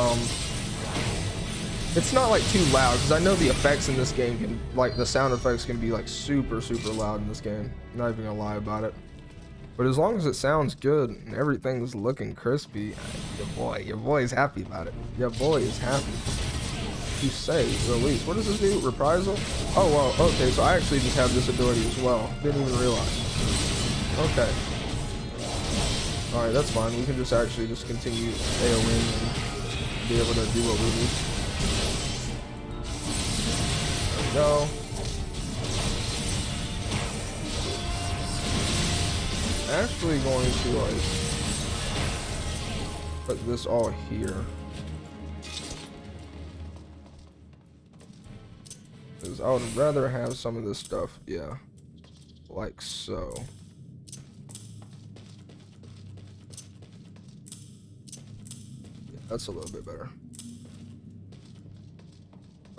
it's not like too loud. Because I know the effects in this game can, like, the sound effects can be like super loud in this game. I'm not even gonna lie about it. But as long as it sounds good and everything's looking crispy, your boy's happy about it. Your boy is happy. To say the least. What does this do? Reprisal? Oh well. Okay, so I actually just have this ability as well. Didn't even realize. Okay. Alright, that's fine. We can just actually just continue AoEing and be able to do what we need. There we go. I'm actually going to like put this all here. Because I would rather have some of this stuff, yeah, like so. That's a little bit better.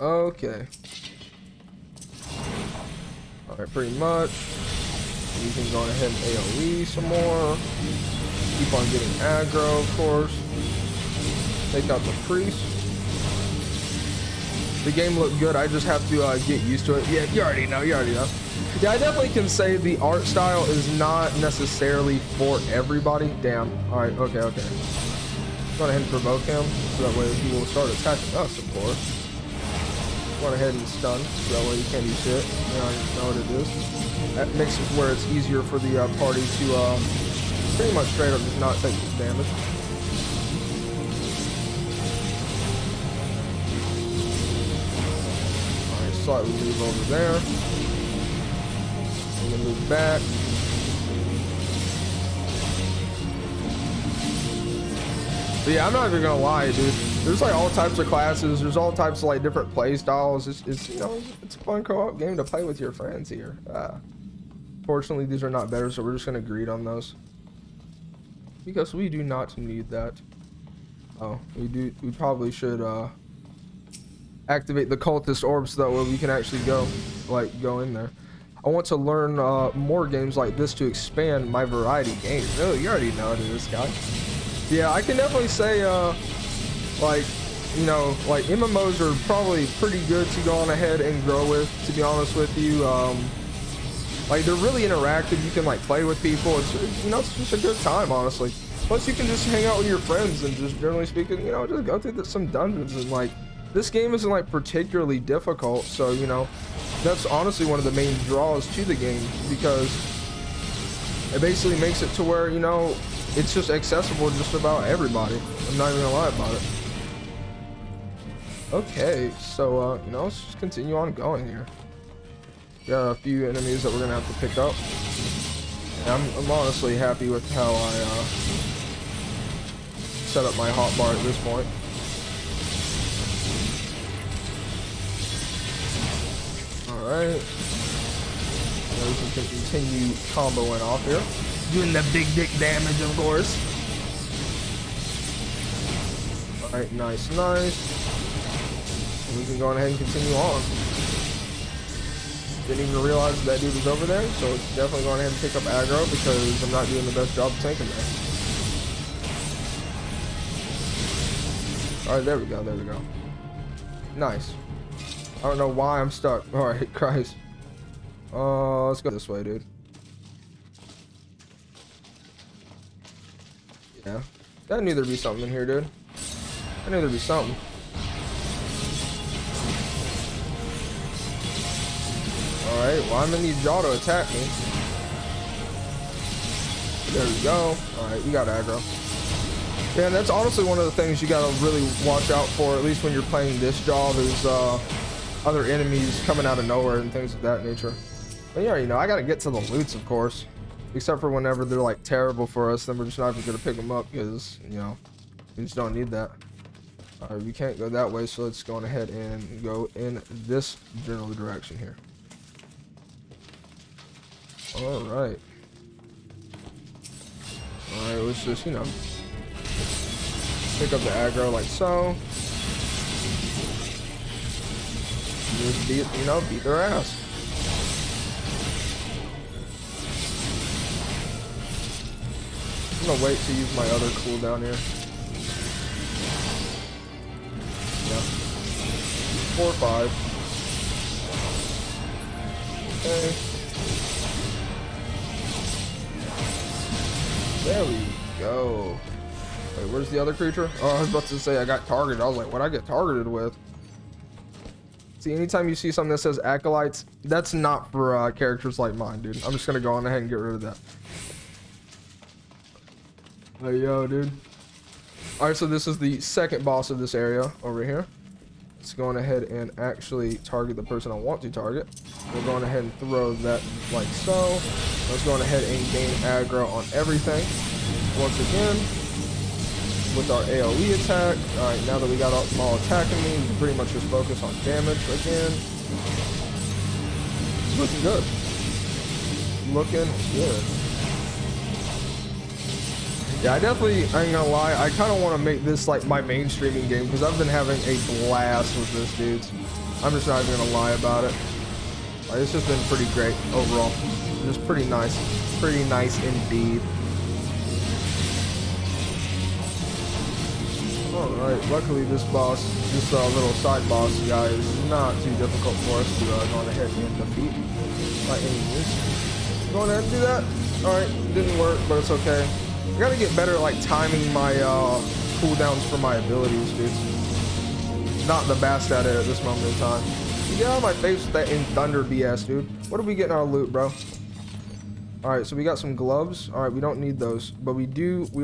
Okay. Alright, pretty much. You can go ahead and AoE some more. Keep on getting aggro, of course. Take out the priest. The game looked good. I just have to get used to it. Yeah, you already know. Yeah, I definitely can say the art style is not necessarily for everybody. Damn. Alright, okay. Go ahead and provoke him, so that way he will start attacking us, of course. Go ahead and stun, so that way he can't do shit. You know what it is. That makes it where it's easier for the party to pretty much straight up just not take this damage. Alright, slightly move over there. And then move back. But yeah, I'm not even gonna lie, dude. There's like all types of classes. There's all types of like different play styles. It's you know, it's a fun co-op game to play with your friends here. Fortunately, these are not better, so we're just gonna greed on those because we do not need that. Oh, we probably should activate the cultist orb so that way we can actually go in there. I want to learn more games like this to expand my variety of games. Oh, you already know this guy. Yeah, I can definitely say like, you know, like MMOs are probably pretty good to go on ahead and grow with, to be honest with you. Like they're really interactive. You can like play with people. It's you know, it's just a good time, honestly. Plus you can just hang out with your friends and just generally speaking, you know, just go through some dungeons. And like this game isn't like particularly difficult, so you know, that's honestly one of the main draws to the game, because it basically makes it to where, you know, it's just accessible to just about everybody. I'm not even gonna lie about it. Okay, so you know, let's just continue on going here. Got a few enemies that we're gonna have to pick up. And I'm honestly happy with how I set up my hotbar at this point. All right, now we can continue comboing off here, doing the big dick damage, of course. All right, nice. And we can go ahead and continue on. Didn't even realize that dude was over there, so it's definitely going ahead and pick up aggro because I'm not doing the best job of tanking there. All right, there we go. Nice. I don't know why I'm stuck. All right, Christ. Let's go this way, dude. Yeah, I knew there'd be something in here, dude. I knew there'd be something. Alright, well, I'm gonna need y'all to attack me. There we go. Alright, you got aggro. Yeah, and that's honestly one of the things you gotta really watch out for, at least when you're playing this job, is other enemies coming out of nowhere and things of that nature. But yeah, you know, I gotta get to the loots, of course. Except for whenever they're like terrible for us, then we're just not even gonna pick them up because, you know, we just don't need that. Alright, we can't go that way, so let's go on ahead and go in this general direction here. Alright, let's just, you know, pick up the aggro like so. Just beat their ass. I'm gonna wait to use my other cooldown here. Yeah. 4 or 5. Okay. There we go. Wait, where's the other creature? Oh, I was about to say I got targeted. I was like, what I get targeted with? See, anytime you see something that says acolytes, that's not for characters like mine, dude. I'm just gonna go on ahead and get rid of that. Hey, yo, dude. All right, so this is the second boss of this area over here. Let's go on ahead and actually target the person I want to target. We're going ahead and throw that like so. Let's go on ahead and gain aggro on everything. Once again, with our AoE attack. All right, now that we got them all attacking me, we can pretty much just focus on damage again. Looking good. Looking good. Yeah, I ain't gonna lie, I kind of want to make this like my main streaming game because I've been having a blast with this, dudes. I'm just not even gonna lie about it. Like, it's just been pretty great overall. Just pretty nice indeed. Alright, luckily this boss, this little side boss guy is not too difficult for us to go on ahead and defeat by any means. Go ahead and do that. Alright, didn't work, but it's okay. I gotta get better at like timing my cooldowns for my abilities, dude. Not the best at it at this moment in time. You get out of my face with that in thunder BS, dude. What are we getting our loot, bro? All right, so we got some gloves. All right, we don't need those, but we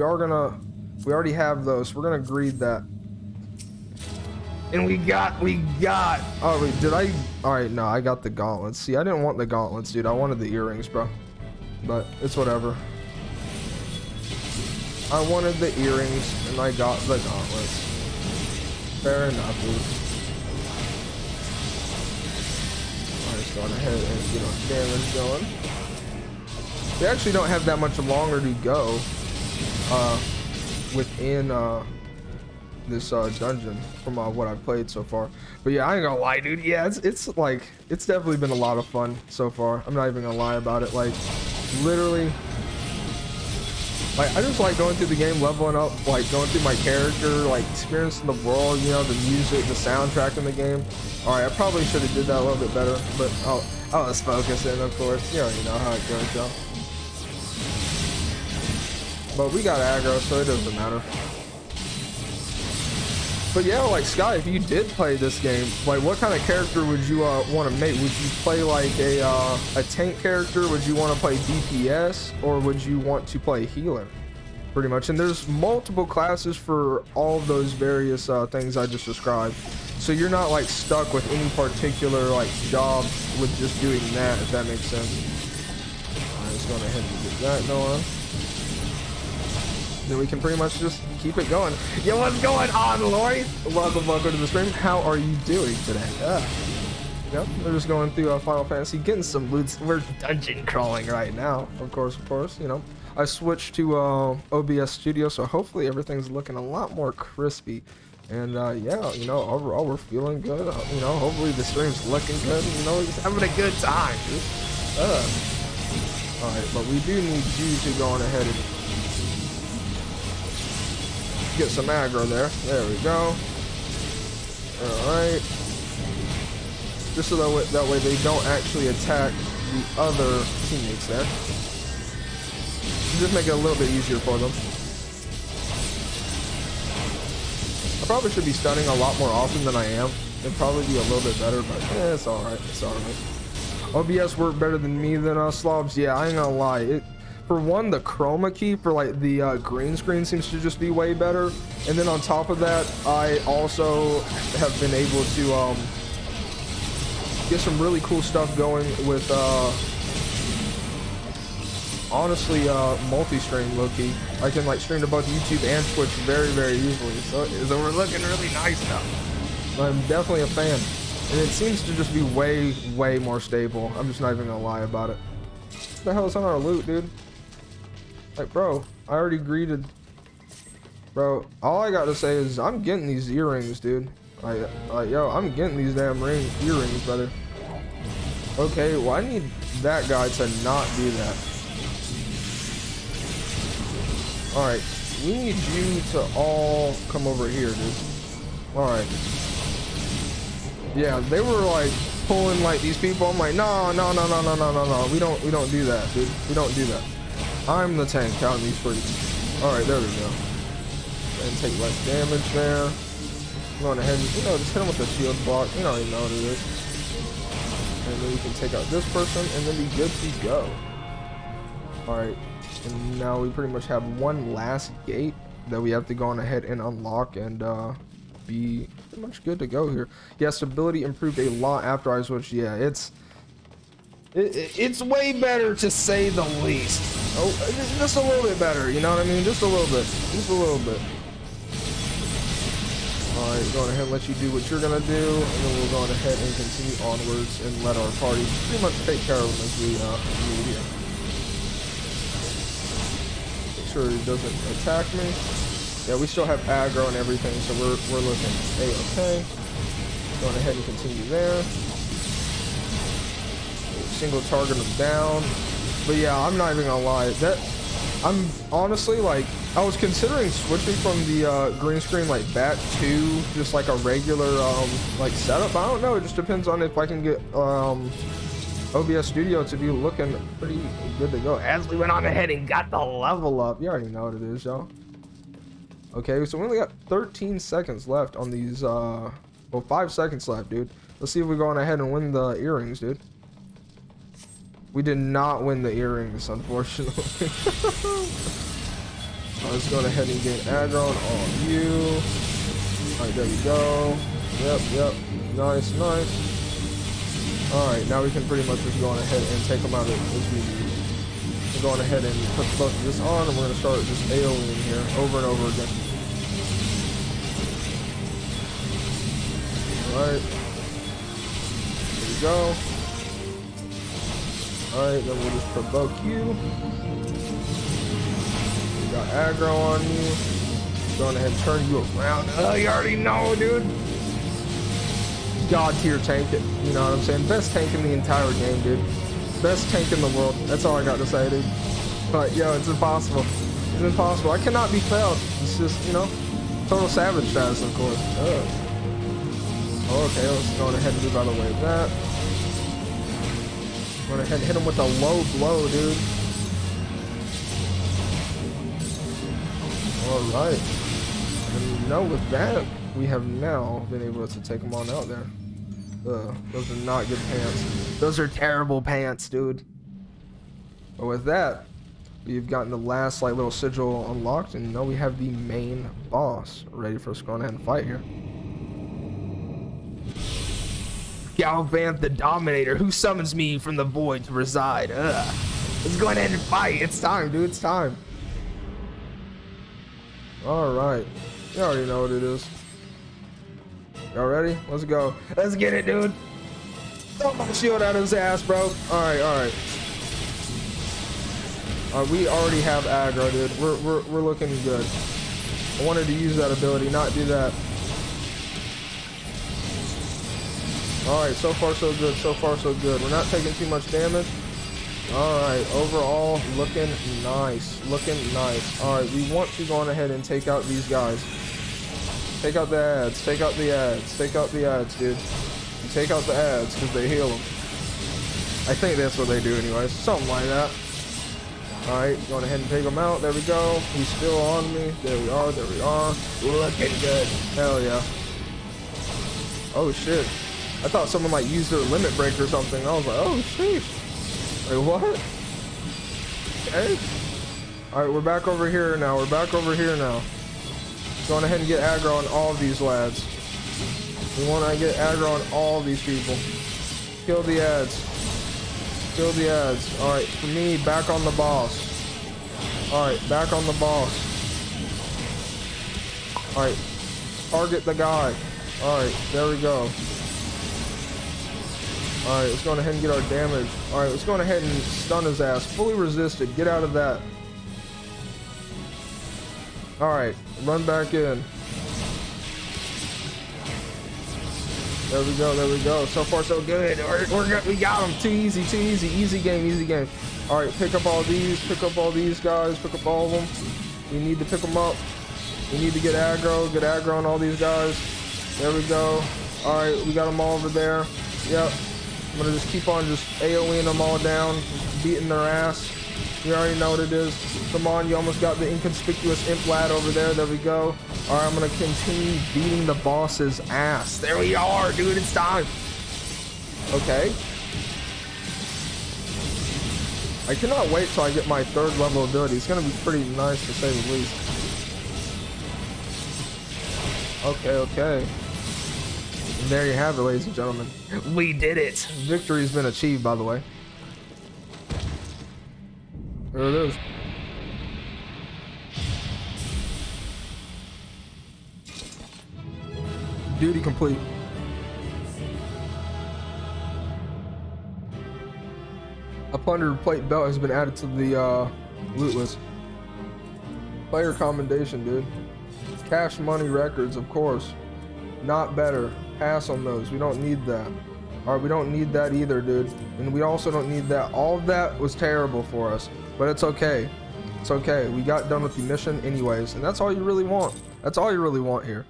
already have those. So we're gonna greed that. And we got, oh wait, all right, no, I got the gauntlets. See, I didn't want the gauntlets, dude. I wanted the earrings, bro. But it's whatever. I wanted the earrings, and I got the gauntlets. Fair enough, dude. Alright, let's go on ahead and get our damage going. We actually don't have that much longer to go within this dungeon from what I've played so far. But yeah, I ain't gonna lie, dude. Yeah, it's definitely been a lot of fun so far. I'm not even gonna lie about it. Like, literally, like, I just like going through the game, leveling up, like going through my character, like experiencing the world, you know, the music, the soundtrack in the game. All right, I probably should have did that a little bit better, but I was focusing, of course. You already know how it goes, y'all. But we got aggro, so it doesn't matter. But yeah, like, Sky, if you did play this game, like, what kind of character would you want to make? Would you play like a tank character? Would you want to play DPS, or would you want to play healer? Pretty much. And there's multiple classes for all of those various things I just described. So you're not like stuck with any particular like job with just doing that, if that makes sense. Alright, let's go ahead and get that going. Then we can pretty much just keep it going. Yo, what's going on, Lori? Welcome to the stream. How are you doing today? Yep, we're just going through Final Fantasy, getting some loots. We're dungeon crawling right now, of course, you know. I switched to OBS Studio, so hopefully everything's looking a lot more crispy. And yeah, you know, overall we're feeling good. You know, hopefully the stream's looking good. You know, we're just having a good time, dude. All right, but we do need you to go on ahead and get some aggro there. There we go. Alright. Just so that way they don't actually attack the other teammates there. Just make it a little bit easier for them. I probably should be stunning a lot more often than I am. It'd probably be a little bit better, but it's alright. It's alright. OBS worked better than me than Slobs. Yeah, I ain't gonna lie. For one, the chroma key for like the green screen seems to just be way better, and then on top of that, I also have been able to get some really cool stuff going with honestly multi-stream low-key. I can like stream to both YouTube and Twitch very easily, so we're looking really nice now. I'm definitely a fan, and it seems to just be way more stable. I'm just not even gonna lie about it. What the hell is on our loot, dude? Like, bro, I already greeted. Bro, all I got to say is I'm getting these earrings, dude. Like, yo, I'm getting these damn earrings, brother. Okay, well, I need that guy to not do that. All right, we need you to all come over here, dude. All right. Yeah, they were like pulling like these people. I'm like, no. We don't do that, dude. We don't do that. I'm the tank counting these freaks. All right, there we go. And take less damage there. Going ahead and, you know, just hit him with the shield block. You already know what it is. And then we can take out this person and then be good to go. All right, and now we pretty much have one last gate that we have to go on ahead and unlock and be pretty much good to go here. Yeah, stability improved a lot after I switched. Yeah, it's way better, to say the least. Oh, just a little bit better, you know what I mean? Just a little bit. Alright, going ahead and let you do what you're gonna do, and then we'll go on ahead and continue onwards and let our party pretty much take care of them as we move here. Make sure he doesn't attack me. Yeah, we still have aggro and everything, so we're looking A-okay. Going ahead and continue there. Single target him down. But yeah, I'm not even gonna lie. I'm honestly, like, I was considering switching from the green screen like back to just like a regular like setup. I don't know. It just depends on if I can get OBS Studio to be looking pretty good to go. As we went on ahead and got the level up. You already know what it is, y'all. Okay, so we only got 13 seconds left on these, well, 5 seconds left, dude. Let's see if we go on ahead and win the earrings, dude. We did not win the earrings, unfortunately. Let's go ahead and get aggro on all of you. Alright, there we go. Yep. Nice. Alright, now we can pretty much just go on ahead and take them out as we need. We're going ahead and put both of this on, and we're going to start just AoEing here over and over again. Alright. There we go. Alright, then we'll just provoke you. We got aggro on you. Going ahead and turn you around. You already know, dude. God tier tank it. You know what I'm saying? Best tank in the entire game, dude. Best tank in the world. That's all I got to say, dude. But, yo, it's impossible. It's impossible. I cannot be failed. It's just, you know, total savage status, of course. Okay, let's go ahead and move out of the way of that. Go ahead and hit him with a low blow, dude. Alright. And you know, with that, we have now been able to take them on out there. Those are not good pants. Those are terrible pants, dude. But with that, we've gotten the last like little sigil unlocked, and now we have the main boss ready for us to go ahead and fight here. Galvant the Dominator, who summons me from the void to reside. Let's go ahead and fight. It's time, dude. It's time. Alright. You already know what it is. Y'all ready? Let's go. Let's get it, dude. Throw my shield out of his ass, bro. Alright. We already have aggro, dude. We're looking good. I wanted to use that ability, not do that. Alright, so far so good. So far so good. We're not taking too much damage. Alright, overall, looking nice. Looking nice. Alright, we want to go on ahead and take out these guys. Take out the ads. Take out the ads. Take out the ads, dude. And take out the ads because they heal them. I think that's what they do anyways. Something like that. Alright, going ahead and take them out. There we go. He's still on me. There we are. There we are. Looking good. Hell yeah. Oh shit. I thought someone like used their limit break or something. I was like, oh sheesh. Wait, what? Okay. Alright, we're back over here now. We're back over here now. Going ahead and get aggro on all of these lads. We want to get aggro on all these people. Kill the ads. Kill the ads. Alright, for me, back on the boss. Alright, back on the boss. Alright, target the guy. Alright, there we go. Alright, let's go ahead and get our damage. Alright, let's go ahead and stun his ass. Fully resisted. Get out of that. Alright, run back in. There we go, there we go. So far so good. We got him. Too easy, too easy. Easy game, easy game. Alright, pick up all these guys, pick up all of them. We need to pick them up. We need to get aggro on all these guys. There we go. Alright, we got them all over there. Yep. I'm gonna just keep on just AoEing them all down, beating their ass. You already know what it is. Come on, you almost got the inconspicuous imp lad over there. There we go. Alright, I'm gonna continue beating the boss's ass. There we are, dude. It's time. Okay. I cannot wait till I get my 3rd level ability. It's gonna be pretty nice to say the least. Okay. And there you have it, ladies and gentlemen. We did it. Victory's been achieved, by the way. There it is. Duty complete. A plundered plate belt has been added to the loot list. Player commendation, dude. Cash money records, of course. Not better. Pass on those. We don't need that. Alright, we don't need that either, dude. And we also don't need that. All of that was terrible for us. But it's okay. It's okay. We got done with the mission anyways. And that's all you really want. That's all you really want here.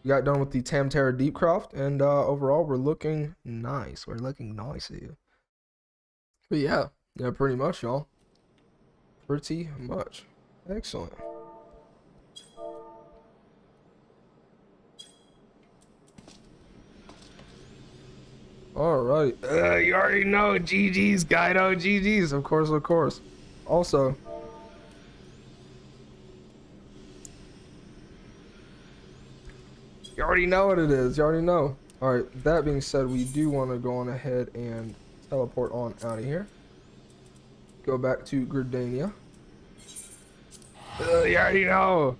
We got done with the Tamtara Deepcroft. And overall, we're looking nice. We're looking nice here. But yeah. Yeah, pretty much, y'all. Pretty much. Excellent. All right. You already know. GG's, Kaido. GG's. Of course, of course. Also, you already know what it is. You already know. All right. That being said, we do want to go on ahead and teleport on out of here. Go back to Gridania. You already know.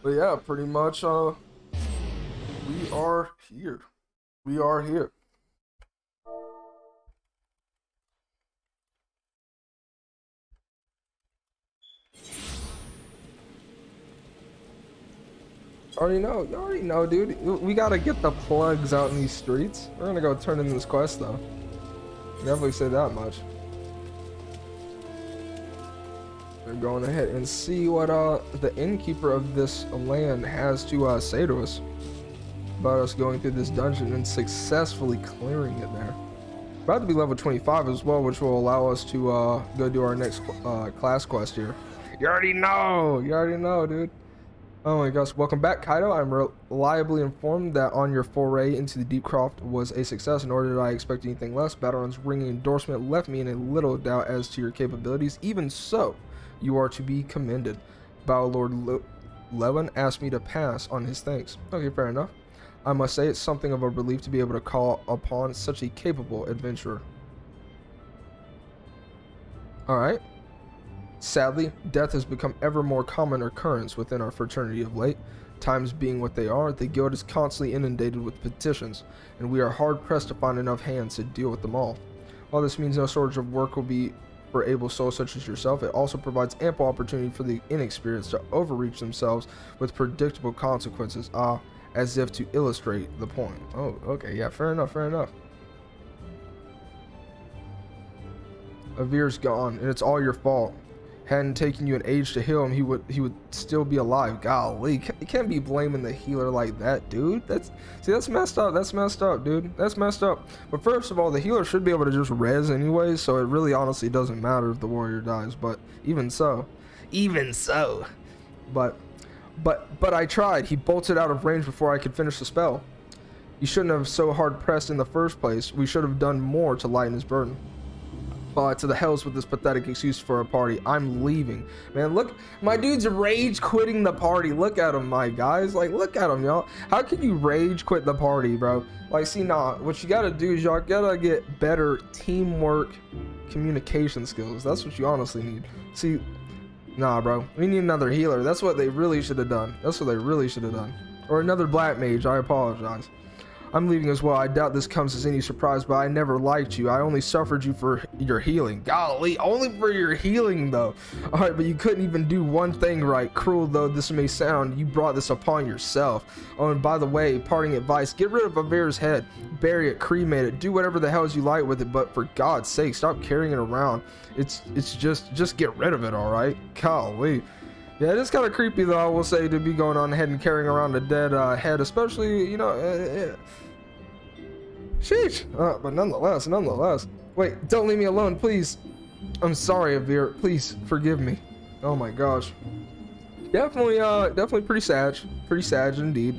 But yeah, pretty much. We are here. We are here. You already know, dude. We gotta get the plugs out in these streets. We're gonna go turn in this quest, though. Definitely say that much. We're going ahead and see what the innkeeper of this land has to say to us about us going through this dungeon and successfully clearing it there. About to be level 25 as well, which will allow us to go do our next class quest here. You already know, dude. Oh my gosh, welcome back, Kaido. I'm reliably informed that on your foray into the Deepcroft was a success, nor did I expect anything less. Battleron's ringing endorsement left me in a little doubt as to your capabilities. Even so, you are to be commended. Battle Lord Levin asked me to pass on his thanks. Okay, fair enough. I must say it's something of a relief to be able to call upon such a capable adventurer. Alright. Sadly, death has become ever more common occurrence within our fraternity of late. Times being what they are, the guild is constantly inundated with petitions, and we are hard-pressed to find enough hands to deal with them all. While this means no shortage of work will be for able souls such as yourself, it also provides ample opportunity for the inexperienced to overreach themselves with predictable consequences, as if to illustrate the point. Oh, okay, yeah, fair enough, fair enough. Avir's gone, and it's all your fault. Hadn't taken you an age to heal him, he would still be alive. Golly, you can't be blaming the healer like that, dude. That's messed up. That's messed up, dude. That's messed up. But first of all, the healer should be able to just res anyways, so it really honestly doesn't matter if the warrior dies. But even so. But I tried. He bolted out of range before I could finish the spell. You shouldn't have so hard pressed in the first place. We should have done more to lighten his burden. To the hells with this pathetic excuse for a party. I'm leaving. Man, look, my dude's rage quitting the party. Look at him, my guys. Like, look at him, y'all. How can you rage quit the party, bro? Like, see, nah, what you gotta do is y'all gotta get better teamwork communication skills. That's what you honestly need. See, nah, bro, we need another healer. That's what they really should have done. That's what they really should have done. Or another black mage. I apologize. I'm leaving as well. I doubt this comes as any surprise, but I never liked you. I only suffered you for your healing. Golly, only for your healing, though. All right, but you couldn't even do one thing right. Cruel though this may sound, you brought this upon yourself. Oh, and by the way, parting advice, get rid of Avir's head. Bury it, cremate it, do whatever the hells you like with it, but for God's sake, stop carrying it around. It's just get rid of it, all right? Golly. Yeah, it is kind of creepy, though, I will say, to be going on ahead and carrying around a dead head, especially, you know, sheesh. But nonetheless. Wait, don't leave me alone, please. I'm sorry, Ifrit. Please forgive me. Oh my gosh. Definitely pretty sad. Pretty sad indeed.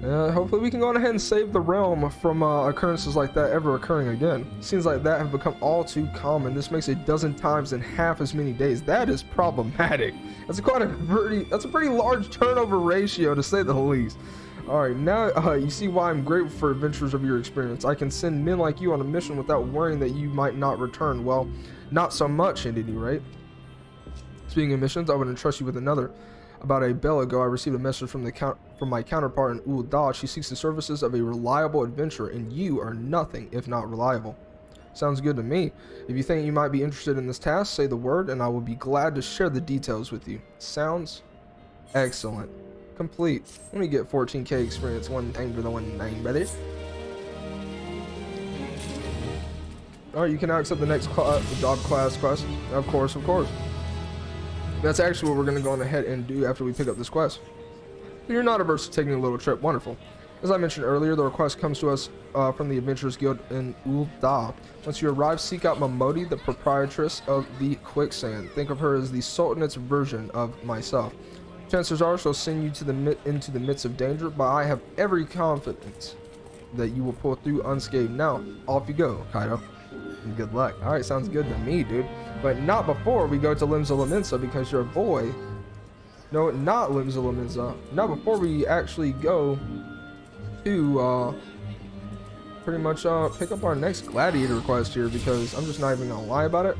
Hopefully we can go on ahead and save the realm from occurrences like that ever occurring again. Seems like that have become all too common. This makes 12 times in half as many days. That is problematic. That's a pretty large turnover ratio, to say the least. Alright, now you see why I'm grateful for adventures of your experience. I can send men like you on a mission without worrying that you might not return. Well, not so much at any rate. Speaking of missions, I would entrust you with another. About a bell ago, I received a message from my counterpart in Ul'dah. She seeks the services of a reliable adventurer, and you are nothing if not reliable. Sounds good to me. If you think you might be interested in this task, say the word, and I will be glad to share the details with you. Sounds excellent. Complete. Let me get 14k experience. One thing for the one name, brother. Alright, you can now accept the next job class quest. Of course. That's actually what we're going to go on ahead and do after we pick up this quest. If you're not averse to taking a little trip, wonderful. As I mentioned earlier, the request comes to us from the Adventurers Guild in Ul'dah. Once you arrive, seek out Mamodi, the proprietress of the Quicksand. Think of her as the Sultanate's version of myself. Chances are she'll send you into the midst of danger, but I have every confidence that you will pull through unscathed. Now, off you go, Kaido. And good luck. Alright, sounds good to me, dude. But not before we go to Limsa Lominsa, because your boy... No, not Limsa Lominsa. Not before we actually go to, pretty much, pick up our next gladiator quest here, because I'm just not even gonna lie about it.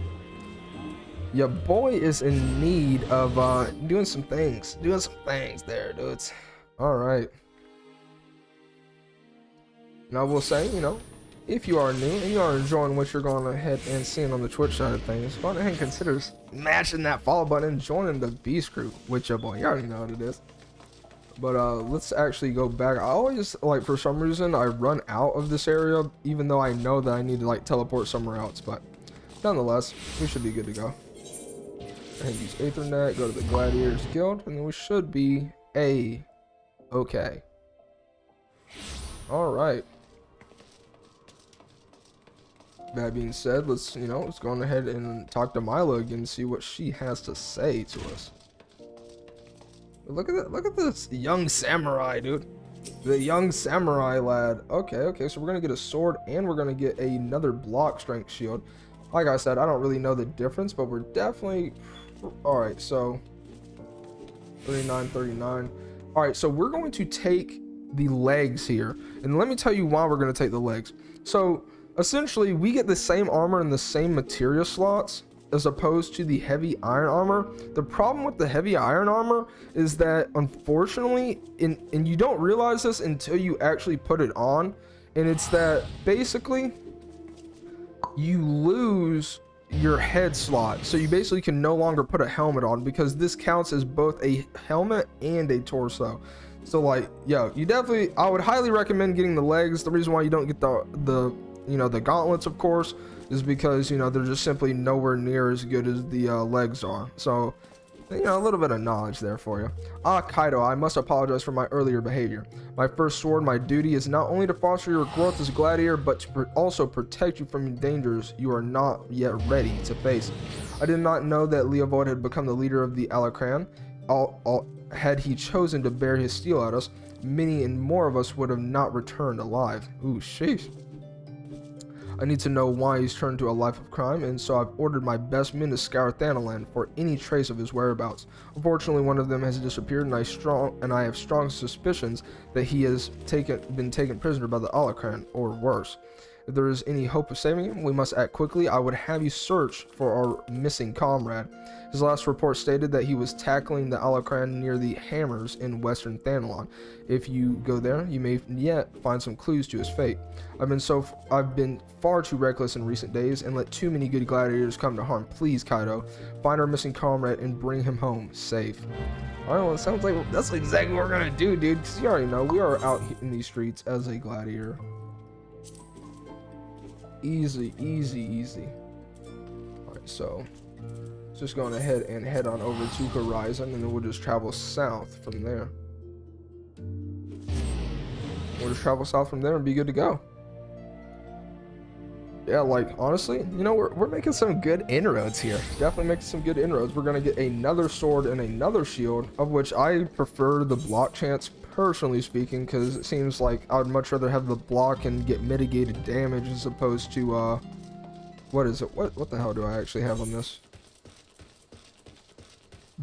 Your boy is in need of, doing some things. Doing some things there, dudes. Alright. And I will say, you know, if you are new and you are enjoying what you're going ahead and seeing on the Twitch side of things, go ahead and consider smashing that follow button and joining the Beast Crew with your boy. You already know what it is. But let's actually go back. I always, like, for some reason, I run out of this area, even though I know that I need to, like, teleport somewhere else. But nonetheless, we should be good to go. And use Aethernet, go to the Gladiators Guild, and then we should be okay. All right. That being said, let's go ahead and talk to Milo again and see what she has to say to us. Look at that! Look at this young samurai, dude. The young samurai lad. Okay. So we're gonna get a sword and we're gonna get another block strength shield. Like I said, I don't really know the difference, but we're definitely all right. So 39. All right, so we're going to take the legs here, and let me tell you why we're going to take the legs. So essentially, we get the same armor and the same material slots as opposed to the heavy iron armor. The problem with the heavy iron armor is that, unfortunately, and you don't realize this until you actually put it on, and it's that basically you lose your head slot, so you basically can no longer put a helmet on, because this counts as both a helmet and a torso. So like, yo, you definitely, I would highly recommend getting the legs. The reason why you don't get the gauntlets, of course, is because, they're just simply nowhere near as good as the legs are. So, a little bit of knowledge there for you. Kaido, I must apologize for my earlier behavior. My first sword, my duty is not only to foster your growth as a gladiator, but to also protect you from dangers you are not yet ready to face. I did not know that Leovold had become the leader of the Alacran. Had he chosen to bear his steel at us, many and more of us would have not returned alive. Ooh, sheesh. I need to know why he's turned to a life of crime, and so I've ordered my best men to scour Thanalan for any trace of his whereabouts. Unfortunately, one of them has disappeared, and I have strong suspicions that he has been taken prisoner by the Alacran, or worse. If there is any hope of saving him, we must act quickly. I would have you search for our missing comrade. His last report stated that he was tackling the Alacran near the Hammers in western Thanalan. If you go there, you may yet find some clues to his fate. I've been far too reckless in recent days and let too many good gladiators come to harm. Please, Kaido, find our missing comrade and bring him home safe. Alright, well, it sounds like that's exactly what we're gonna do, dude, because you already know we are out in these streets as a gladiator. Easy. Alright, so just going ahead and head on over to Horizon, and then we'll just travel south from there. We'll just travel south from there and be good to go. Yeah, like, honestly, we're making some good inroads here. Definitely making some good inroads. We're gonna get another sword and another shield, of which I prefer the block chance, personally speaking, because it seems like I would much rather have the block and get mitigated damage as opposed to what is it? What the hell do I actually have on this?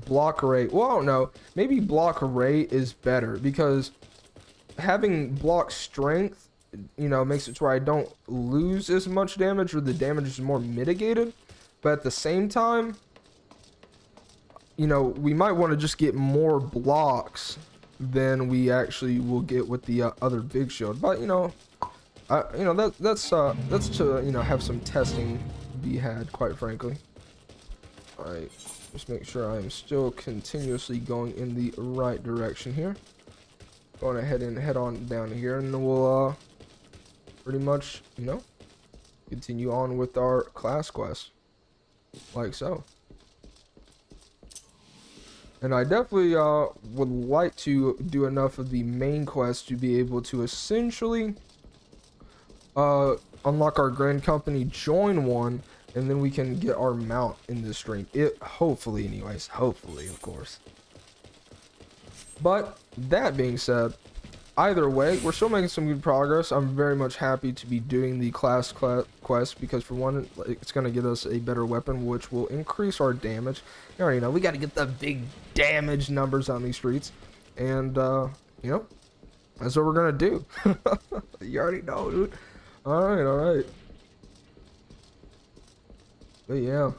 Block rate. Well, I don't know. Maybe block rate is better, because having block strength, makes it to where I don't lose as much damage, or the damage is more mitigated. But at the same time, we might want to just get more blocks than we actually will get with the other big shield. But that's to have some testing be had, quite frankly. All right, just make sure I am still continuously going in the right direction here. Going ahead and head on down here, and we'll pretty much continue on with our class quest, like so. And I definitely would like to do enough of the main quest to be able to essentially unlock our Grand Company, join one, and then we can get our mount in this stream. Hopefully, anyways. Hopefully, of course. But that being said, either way, we're still making some good progress. I'm very much happy to be doing the class quest because for one, it's going to get us a better weapon, which will increase our damage. You already know, we got to get the big damage numbers on these streets. And, you know, that's what we're going to do. You already know, dude. Alright. But yeah.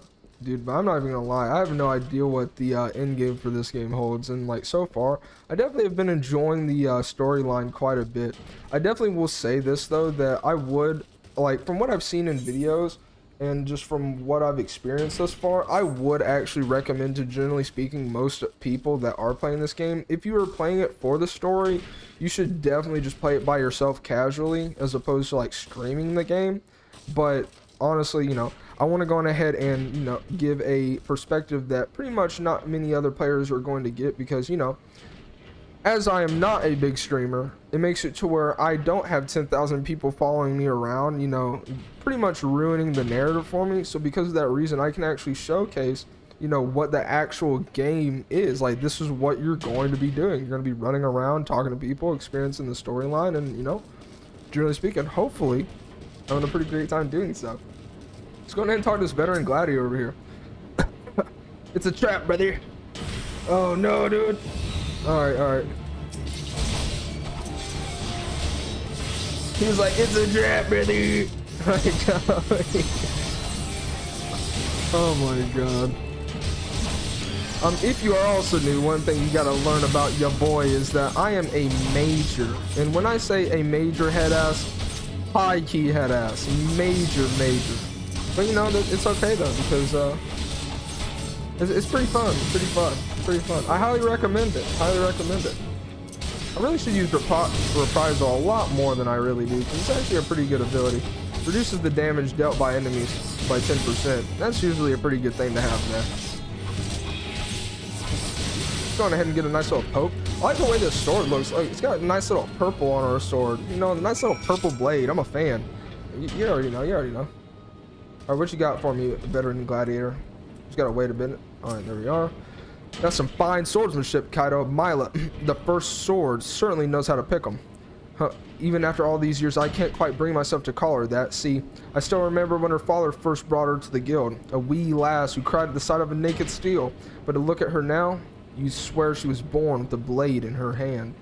Dude, but I'm not even gonna lie, I have no idea what the end game for this game holds, and like so far I definitely have been enjoying the storyline quite a bit. I definitely will say this though, that I would, like, from what I've seen in videos and just from what I've experienced thus far, I would actually recommend to, generally speaking, most people that are playing this game, if you are playing it for the story, you should definitely just play it by yourself casually as opposed to like streaming the game. But honestly, you know, I want to go on ahead and, you know, give a perspective that pretty much not many other players are going to get, because, you know, as I am not a big streamer, it makes it to where I don't have 10,000 people following me around, you know, pretty much ruining the narrative for me. So because of that reason, I can actually showcase, you know, what the actual game is. Like, this is what you're going to be doing. You're going to be running around, talking to people, experiencing the storyline, and, you know, generally speaking, hopefully having a pretty great time doing so. Let's go ahead and talk to this veteran gladiator over here. It's a trap, brother. Oh no, dude. Alright. He was like, it's a trap, brother. Oh my god. If you are also new, one thing you gotta learn about your boy is that I am a major. And when I say a major head ass, high key head ass. Major. But you know, it's okay though, because it's pretty fun. Pretty fun. I highly recommend it. I really should use reprisal a lot more than I really do, because it's actually a pretty good ability. Reduces the damage dealt by enemies by 10%. That's usually a pretty good thing to have, man. Let's go ahead and get a nice little poke. I like the way this sword looks. Like, it's got a nice little purple on our sword. You know, a nice little purple blade. I'm a fan. You already know. Alright, what you got for me, veteran gladiator? Just gotta wait a minute. Alright, there we are. That's some fine swordsmanship, Kaido. Mila, the first sword, certainly knows how to pick them. Huh. Even after all these years, I can't quite bring myself to call her that. See, I still remember when her father first brought her to the guild. A wee lass who cried at the sight of a naked steel. But to look at her now, you swear she was born with a blade in her hand.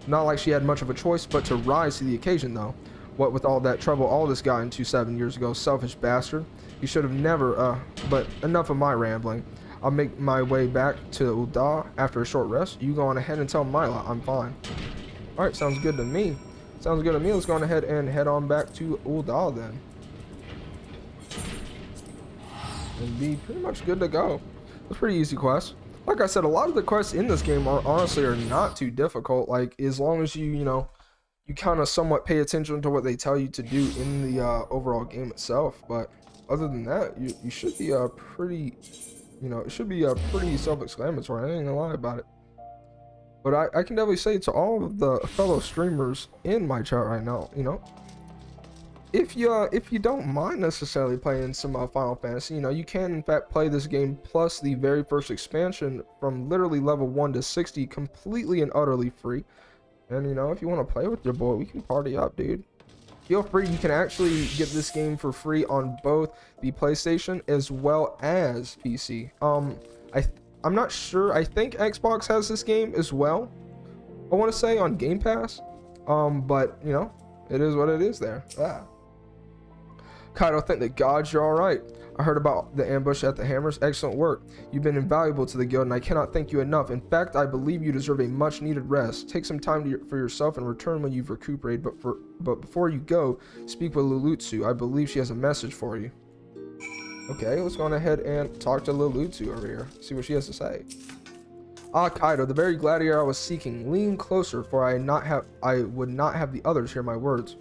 Not like she had much of a choice but to rise to the occasion, though. What with all that trouble Aldous got into 7 years ago, selfish bastard. You should have never, but enough of my rambling. I'll make my way back to Ul'dah after a short rest. You go on ahead and tell Mila I'm fine. Alright, sounds good to me. Let's go on ahead and head on back to Ul'dah then. And be pretty much good to go. It's a pretty easy quest. Like I said, a lot of the quests in this game are not too difficult. Like, as long as you know, you kind of somewhat pay attention to what they tell you to do in the overall game itself. But other than that, you should be pretty, you know, it should be pretty self-explanatory. I ain't gonna lie about it. But I can definitely say to all of the fellow streamers in my chat right now, you know, if you don't mind necessarily playing some Final Fantasy, you know, you can in fact play this game plus the very first expansion from literally level 1 to 60 completely and utterly free. And you know, if you want to play with your boy, we can party up, dude. Feel free. You can actually get this game for free on both the PlayStation as well as PC. I'm not sure. I think Xbox has this game as well, I want to say, on Game Pass. But you know, it is what it is there. Kaido, thank the gods you're all right. I heard about the ambush at the Hammers. Excellent work. You've been invaluable to the guild, and I cannot thank you enough. In fact, I believe you deserve a much-needed rest. Take some time for yourself and return when you've recuperated. But before you go, speak with Lulutsu. I believe she has a message for you. Okay, let's go on ahead and talk to Lulutsu over here. See what she has to say. Ah, Kaido, the very gladiator I was seeking. Lean closer, for I would not have the others hear my words.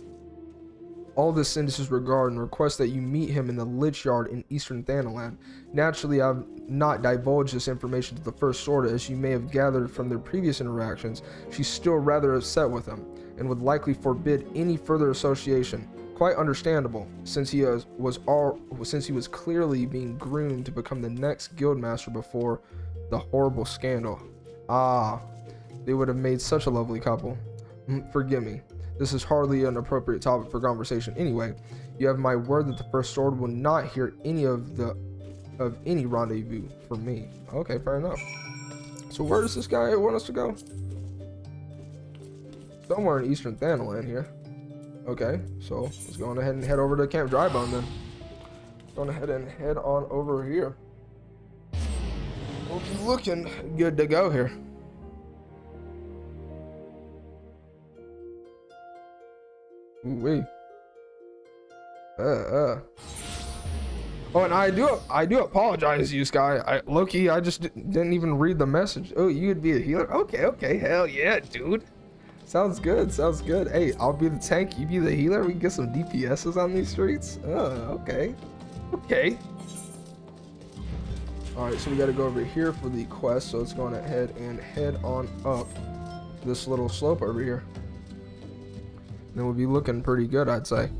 All this send his regard and request that you meet him in the Lich Yard in Eastern Thanalan. Naturally, I've not divulged this information to the First Sword, as you may have gathered from their previous interactions. She's still rather upset with him, and would likely forbid any further association. Quite understandable, since he was clearly being groomed to become the next guildmaster before the horrible scandal. Ah, they would have made such a lovely couple. Forgive me. This is hardly an appropriate topic for conversation anyway. You have my word that the first sword will not hear any of any rendezvous from me. Okay, fair enough. So where does this guy want us to go? Somewhere in Eastern Thanalan here. Okay, so let's go on ahead and head over to Camp Drybone then. Go ahead and head on over here. We'll be looking good to go here. Ooh-wee. Oh, and I do apologize, you Sky. Loki, I just didn't even read the message. Oh, you'd be a healer? Okay, hell yeah, dude. Sounds good. Hey, I'll be the tank, you be the healer. We can get some DPSs on these streets. Okay. All right, so we got to go over here for the quest. So let's go on ahead and head on up this little slope over here. Then we'll be looking pretty good, I'd say.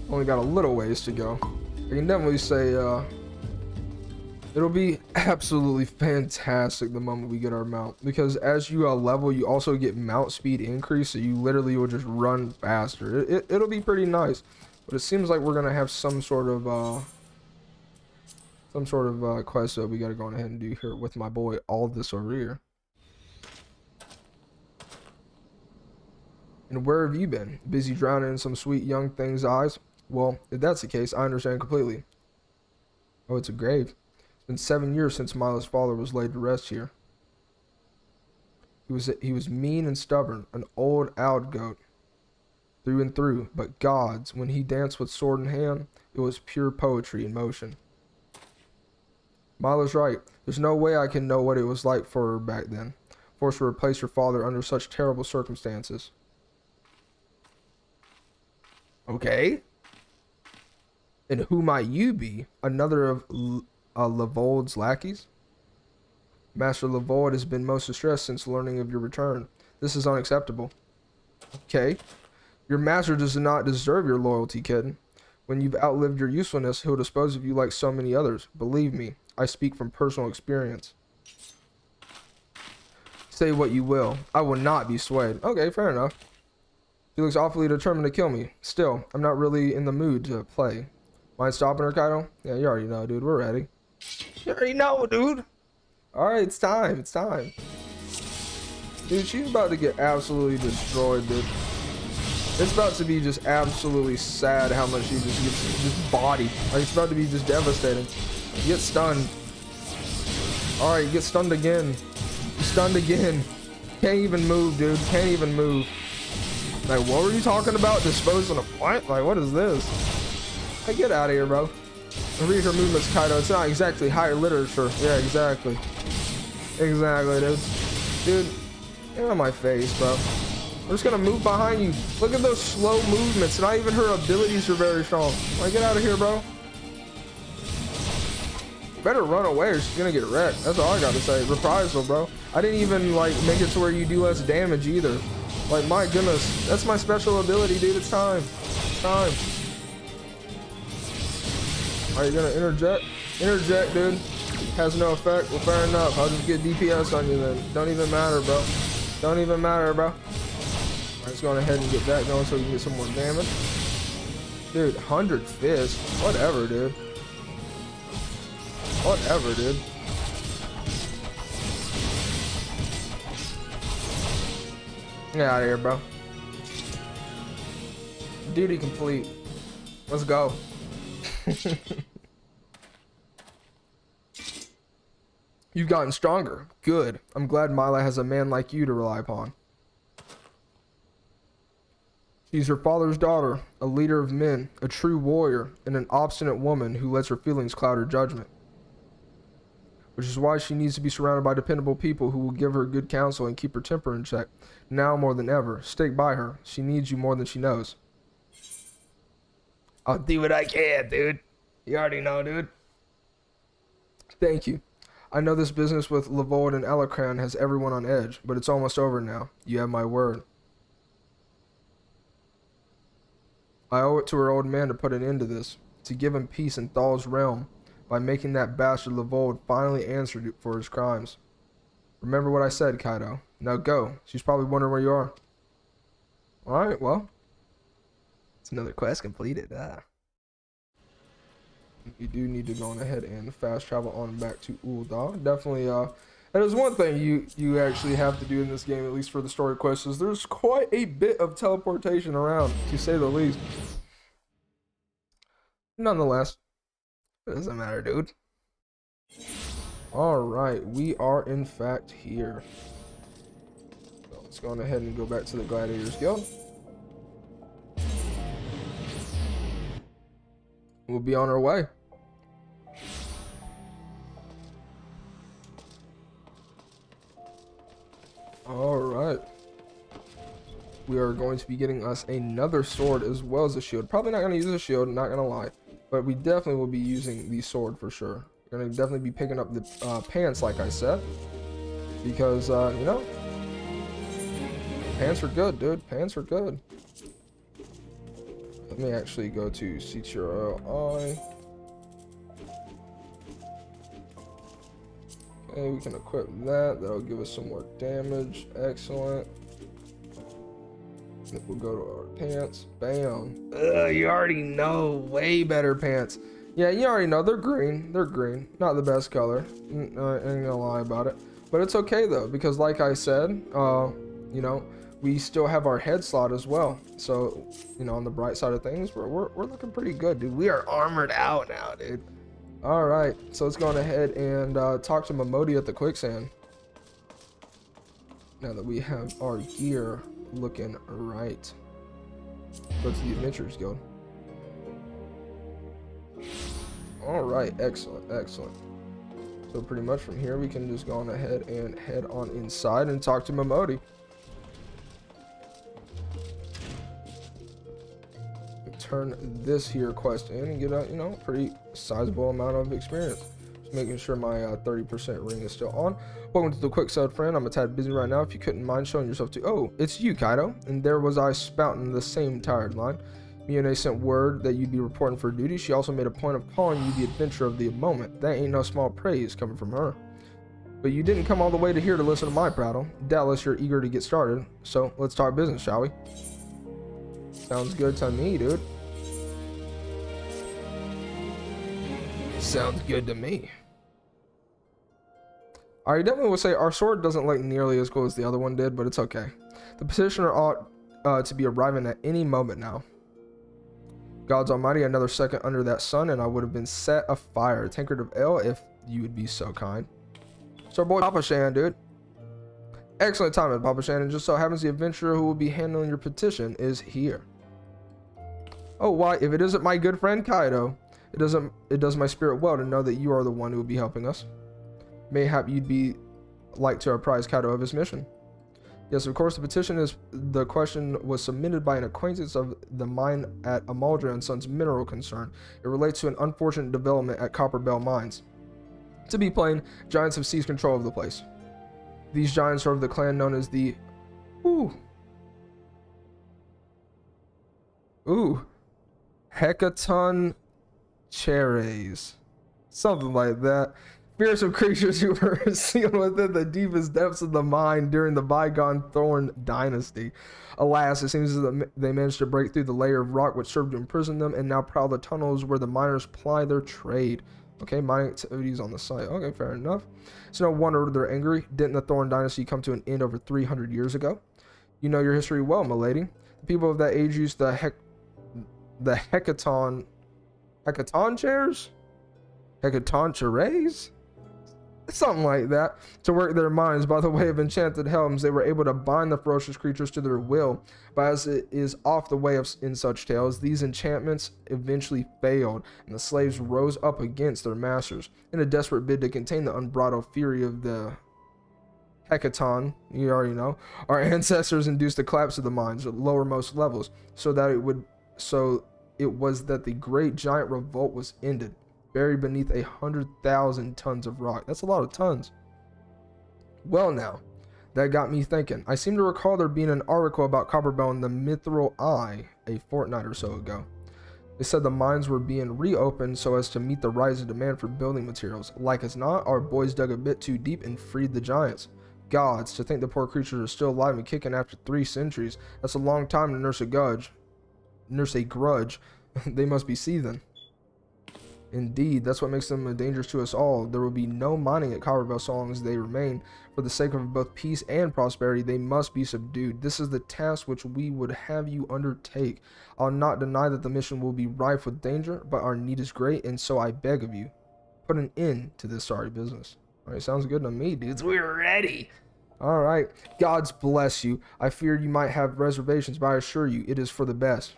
Only got a little ways to go. I can definitely say it'll be absolutely fantastic the moment we get our mount, because as you level, you also get mount speed increase, so you literally will just run faster. It'll be pretty nice, but it seems like we're gonna have some sort of quest that we gotta go on ahead and do here with my boy Aldous over here. And where have you been? Busy drowning in some sweet young thing's eyes? Well, if that's the case, I understand completely. Oh, it's a grave. It's been 7 years since Milo's father was laid to rest here. He was mean and stubborn, an old owl goat, through and through. But gods, when he danced with sword in hand, it was pure poetry in motion. Milo's right. There's no way I can know what it was like for her back then, forced to replace her father under such terrible circumstances. Okay. And who might you be? Another of Levold's lackeys? Master Levold has been most distressed since learning of your return. This is unacceptable. Okay. Your master does not deserve your loyalty, kid. When you've outlived your usefulness, he'll dispose of you like so many others. Believe me, I speak from personal experience. Say what you will. I will not be swayed. Okay, fair enough. He looks awfully determined to kill me. Still, I'm not really in the mood to play. Mind stopping her, Kaido? Yeah, you already know, dude. We're ready. You already know, dude. Alright, it's time. Dude, she's about to get absolutely destroyed, dude. It's about to be just absolutely sad how much she just gets just bodied. Like, it's about to be just devastating. You get stunned. Alright, you get stunned again. You're stunned again. Can't even move, dude. Can't even move. Like, what were you talking about? Disposing of what? Like, what is this? Hey, get out of here, bro. Read her movements, Kaido. It's not exactly higher literature. Yeah, exactly. Exactly, dude. Dude, get out of my face, bro. I'm just gonna move behind you. Look at those slow movements. Not even her abilities are very strong. Like, get out of here, bro. Better run away or she's gonna get wrecked. That's all I gotta say. Reprisal, bro. I didn't even, like, make it to where you do less damage either. Like, my goodness. That's my special ability, dude. It's time. It's time. Are you gonna interject? Interject, dude. Has no effect. Well, fair enough. I'll just get DPS on you then. Don't even matter, bro. Don't even matter, bro. Let's go ahead and get that going so we can get some more damage. Dude, 100 fist. Whatever, dude. Whatever, dude. Get out of here, bro. Duty complete. Let's go. You've gotten stronger. Good. I'm glad Mila has a man like you to rely upon. She's her father's daughter, a leader of men, a true warrior, and an obstinate woman who lets her feelings cloud her judgment. Which is why she needs to be surrounded by dependable people who will give her good counsel and keep her temper in check. Now more than ever, stick by her. She needs you more than she knows. I'll do what I can, dude. You already know, dude. Thank you. I know this business with Levold and Alakran has everyone on edge, but it's almost over now. You have my word. I owe it to her old man to put an end to this, to give him peace in Thal's realm. by making that bastard Levold finally answer for his crimes. Remember what I said, Kaido. Now go. She's probably wondering where you are. Alright, well. It's another quest completed. You do need to go on ahead and fast travel on back to Ul'dah. Definitely, that is one thing you actually have to do in this game, at least for the story quests, is there's quite a bit of teleportation around, to say the least. Nonetheless, it doesn't matter, dude. Alright, we are in fact here. So let's go on ahead and go back to the Gladiators Guild. We'll be on our way. Alright. We are going to be getting us another sword as well as a shield. Probably not going to use a shield, not going to lie. But we definitely will be using the sword for sure. We're going to definitely be picking up the pants, like I said. Because, you know, pants are good, dude. Pants are good. Let me actually go to CTRLI. Okay, we can equip that. That'll give us some more damage. Excellent. We'll go to our pants. Bam. You already know. Way better pants. Yeah, you already know. They're green. They're green. Not the best color. I ain't gonna lie about it. But it's okay, though. Because like I said, you know, we still have our head slot as well. So, you know, on the bright side of things, we're looking pretty good, dude. We are armored out now, dude. Alright, so let's go on ahead and talk to Momodi at the quicksand. Now that we have our gear looking right. Go to the Adventurers Guild. Alright, excellent, excellent. So pretty much from here we can just go on ahead and head on inside and talk to Momodi. Turn this here quest in and get a, you know, pretty sizable amount of experience. Just making sure my 30% ring is still on. Welcome to the quick side, friend. I'm a tad busy right now. If you couldn't mind showing yourself to... Oh, it's you, Kaido. And there was I spouting the same tired line. Miyune sent word that you'd be reporting for duty. She also made a point of calling you the adventurer of the moment. That ain't no small praise coming from her. But you didn't come all the way to here to listen to my prattle. Doubtless you're eager to get started. So let's talk business, shall we? Sounds good to me, dude. Sounds good to me. I definitely would say our sword doesn't look nearly as cool as the other one did, but it's okay. The petitioner ought to be arriving at any moment now. God's almighty, another second under that sun and I would have been set afire. A tankard of ale if you would be so kind. So our boy Papa Shan, dude. Excellent timing, Papa Shan. And just so happens the adventurer who will be handling your petition is here. Oh, why? If it isn't my good friend Kaido, it does my spirit well to know that you are the one who will be helping us. Mayhap you'd be like to apprise Kaido of his mission. Yes, of course, the question was submitted by an acquaintance of the mine at Amaldra & Sons mineral concern. It relates to an unfortunate development at Copper Bell Mines. To be plain, giants have seized control of the place. These giants are of the clan known as the... Hecaton Cheres. Something like that. Fearsome creatures who were sealed within the deepest depths of the mine during the bygone Thorn Dynasty. Alas, it seems that they managed to break through the layer of rock which served to imprison them and now prowl the tunnels where the miners ply their trade. Okay, mining activities on the site. Okay, fair enough. It's no wonder they're angry. Didn't the Thorn Dynasty come to an end over 300 years ago? You know your history well, milady. The people of that age used the Hecaton chairs? Hecaton chairs? Something like that, to work their minds. By the way of enchanted helms, they were able to bind the ferocious creatures to their will. But as it is off the way in such tales, these enchantments eventually failed, and the slaves rose up against their masters. In a desperate bid to contain the unbridled fury of the Hecaton, you already know, our ancestors induced the collapse of the mines at the lowermost levels, so it was that the great giant revolt was ended. Buried beneath 100,000 tons of rock. That's a lot of tons. Well now, that got me thinking. I seem to recall there being an article about Copperbell in the Mithril Eye a fortnight or so ago. They said the mines were being reopened so as to meet the rising demand for building materials. Like as not, our boys dug a bit too deep and freed the giants. Gods, to think the poor creatures are still alive and kicking after 3 centuries. That's a long time to nurse a grudge. They must be seething. Indeed, that's what makes them dangerous to us all. There will be no mining at Copperbell so long as they remain. For the sake of both peace and prosperity, they must be subdued. This is the task which we would have you undertake. I'll not deny that the mission will be rife with danger, but our need is great, and so I beg of you, put an end to this sorry business. Alright, sounds good to me, dudes. We're ready! Alright, gods bless you. I fear you might have reservations, but I assure you, it is for the best.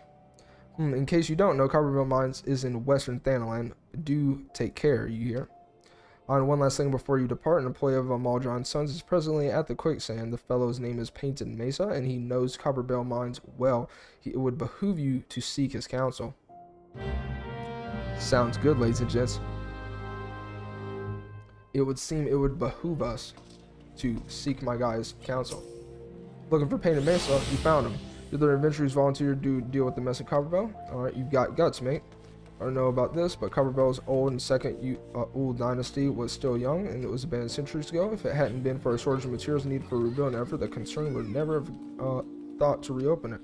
In case you don't know, Copperville Mines is in western Thanaland. Do take care, you hear? On one last thing before you depart, an employee of Maldron's Sons is presently at the quicksand. The fellow's name is Painted Mesa, and he knows Copperbell Mines well. It would behoove you to seek his counsel. Sounds good, ladies and gents. It would seem it would behoove us to seek my guy's counsel. Looking for Painted Mesa, you found him. The other adventurers volunteered to deal with the mess of Copperbell. Alright, you've got guts, mate. I don't know about this, but Copperbell's old and second old dynasty was still young, and it was abandoned centuries ago. If it hadn't been for a shortage of materials needed for a rebuilding effort, the concern would never have thought to reopen it.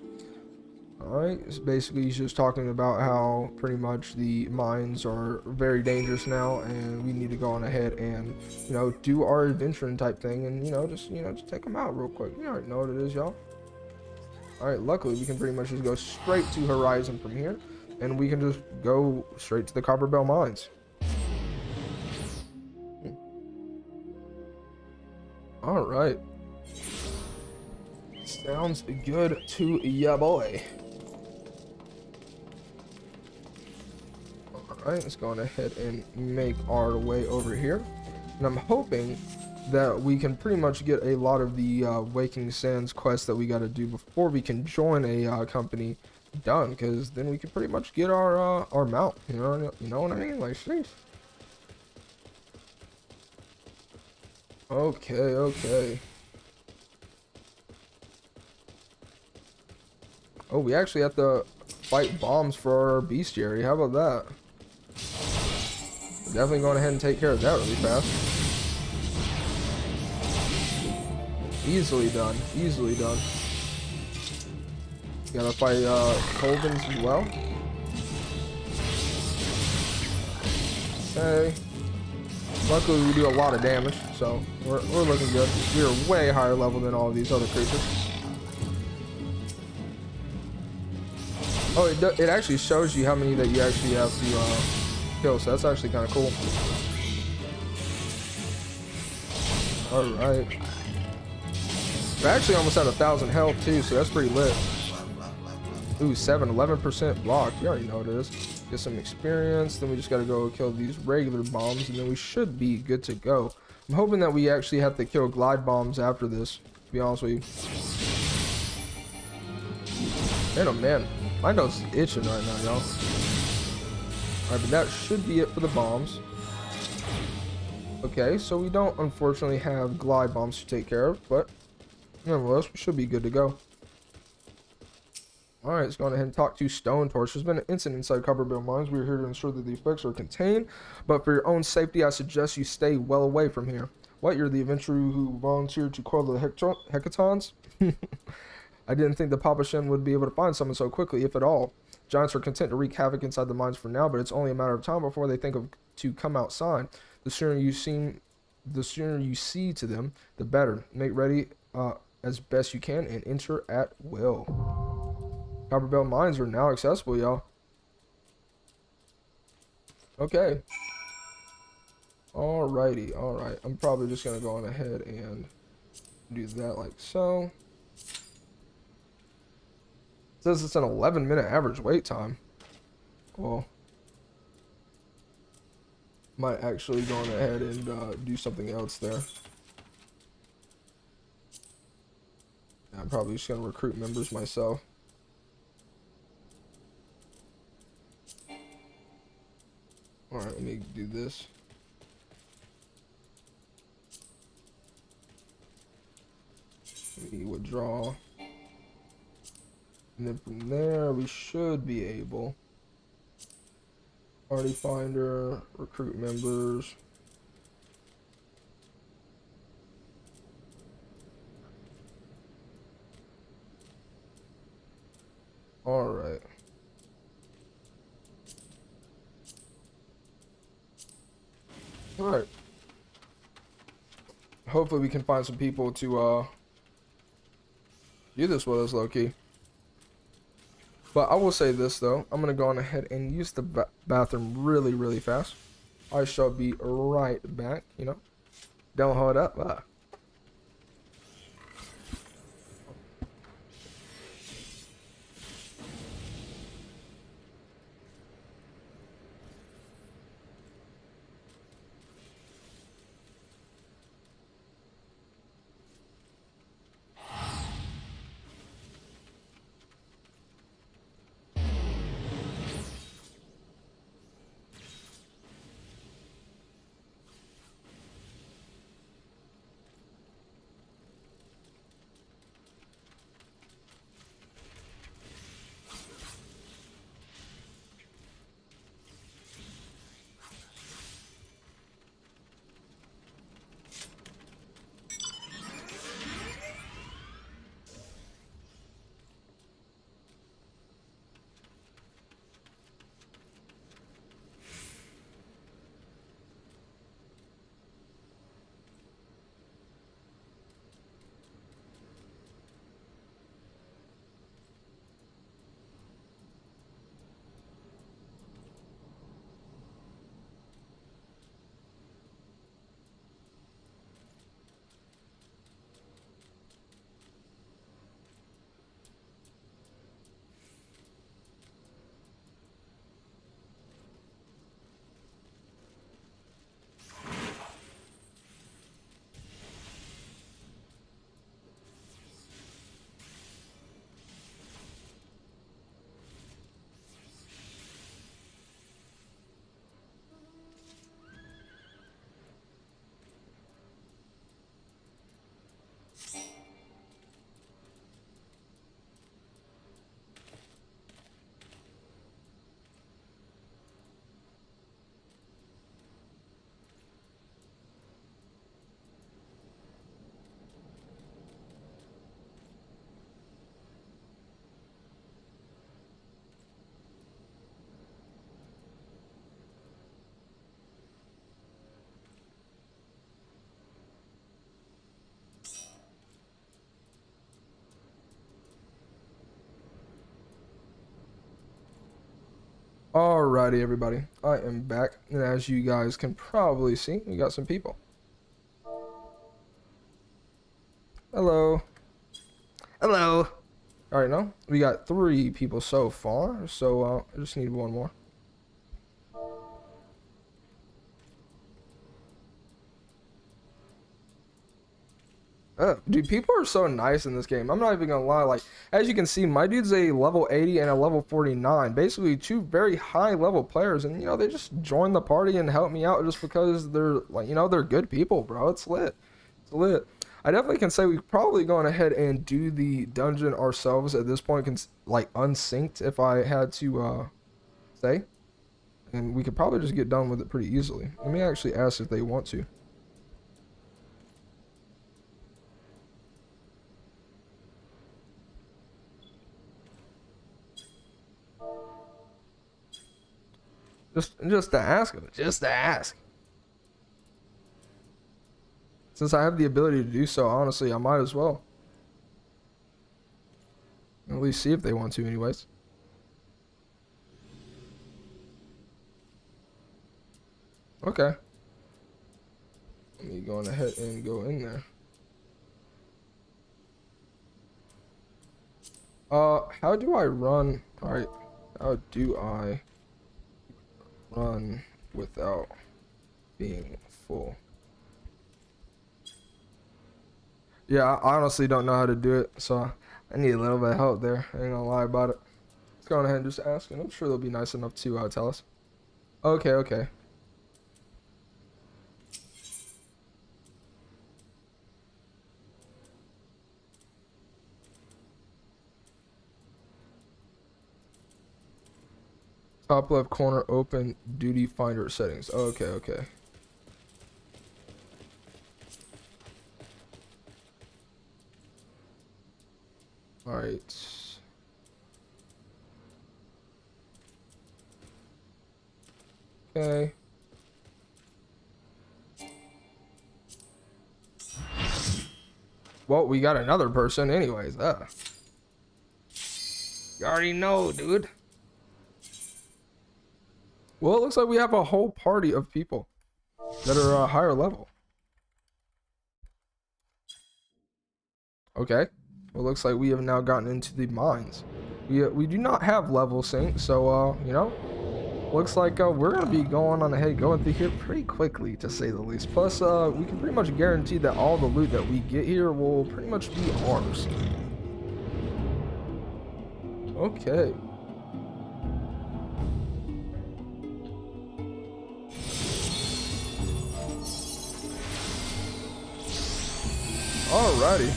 Alright, so basically he's just talking about how pretty much the mines are very dangerous now, and we need to go on ahead and, you know, do our adventuring type thing, and, just take them out real quick. You already know what it is, y'all. Alright, luckily we can pretty much just go straight to Horizon from here, and we can just go straight to the Copperbell Mines. Alright. Sounds good to ya, boy. Alright, let's go on ahead and make our way over here. And I'm hoping that we can pretty much get a lot of the Waking Sands quests that we got to do before we can join a company done, because then we can pretty much get our mount. You know what I mean? Like, sheesh. Okay. Oh, we actually have to fight bombs for our bestiary. How about that? Definitely going ahead and take care of that really fast. Easily done. Gotta fight Colvins as well. Okay. Luckily we do a lot of damage, so we're looking good. We're way higher level than all of these other creatures. Oh, it actually shows you how many that you actually have to kill, so that's actually kind of cool. Alright. We're actually almost at 1,000 health too, so that's pretty lit. Ooh, 11% block. You already know what it is. Get some experience, then we just gotta go kill these regular bombs, and then we should be good to go. I'm hoping that we actually have to kill glide bombs after this, to be honest with you. Man, oh man, my nose is itching right now, y'all. Alright, but that should be it for the bombs. Okay, so we don't unfortunately have glide bombs to take care of, but nevertheless, we should be good to go. Alright, let's go ahead and talk to Stone Torch. There's been an incident inside Copperbell Mines. We are here to ensure that the effects are contained, but for your own safety, I suggest you stay well away from here. What, you're the adventurer who volunteered to quell the hecatons? I didn't think the Papa Shen would be able to find someone so quickly, if at all. Giants are content to wreak havoc inside the mines for now, but it's only a matter of time before they think of to come outside. The sooner you see to them, the better. Make ready as best you can and enter at will. Copperbell Mines are now accessible, y'all. Okay. Alrighty, alright. I'm probably just gonna go on ahead and do that like so. It says it's an 11-minute average wait time. Well, might actually go on ahead and do something else there. I'm probably just gonna recruit members myself. Alright, let me do this. Let me withdraw. And then from there, we should be able Party finder, recruit members. All right. All right. Hopefully we can find some people to do this with us, low key. But I will say this though, I'm gonna go on ahead and use the bathroom really, really fast. I shall be right back. You know, don't hold up. Alrighty, everybody. I am back, and as you guys can probably see, we got some people. Hello. Hello. All right, now we got 3 people so far, so I just need 1 more. Dude, people are so nice in this game. I'm not even gonna lie. Like, as you can see, my dude's a level 80 and a level 49. Basically, 2 very high level players, and you know they just join the party and help me out just because they're like, you know, they're good people, bro. It's lit. It's lit. I definitely can say we've probably gone ahead and do the dungeon ourselves at this point, like unsynced if I had to say, and we could probably just get done with it pretty easily. Let me actually ask if they want to. Just to ask them, just to ask. Since I have the ability to do so, honestly, I might as well. At least see if they want to, anyways. Okay. Let me go on ahead and go in there. How do I run? Alright. How do I run without being full? Yeah, I honestly don't know how to do it, so I need a little bit of help there. I ain't gonna lie about it. Let's go on ahead and just ask, and I'm sure they'll be nice enough to tell us. Okay, okay. Top left corner, open duty finder settings. Okay, okay. All right. Okay. Well, we got another person anyways. You already know, dude. Well, it looks like we have a whole party of people that are higher level. Okay. Well, it looks like we have now gotten into the mines. We do not have level sync, so you know, looks like we're gonna be going on ahead, going through here pretty quickly, to say the least. Plus, we can pretty much guarantee that all the loot that we get here will pretty much be ours. Okay. Alrighty.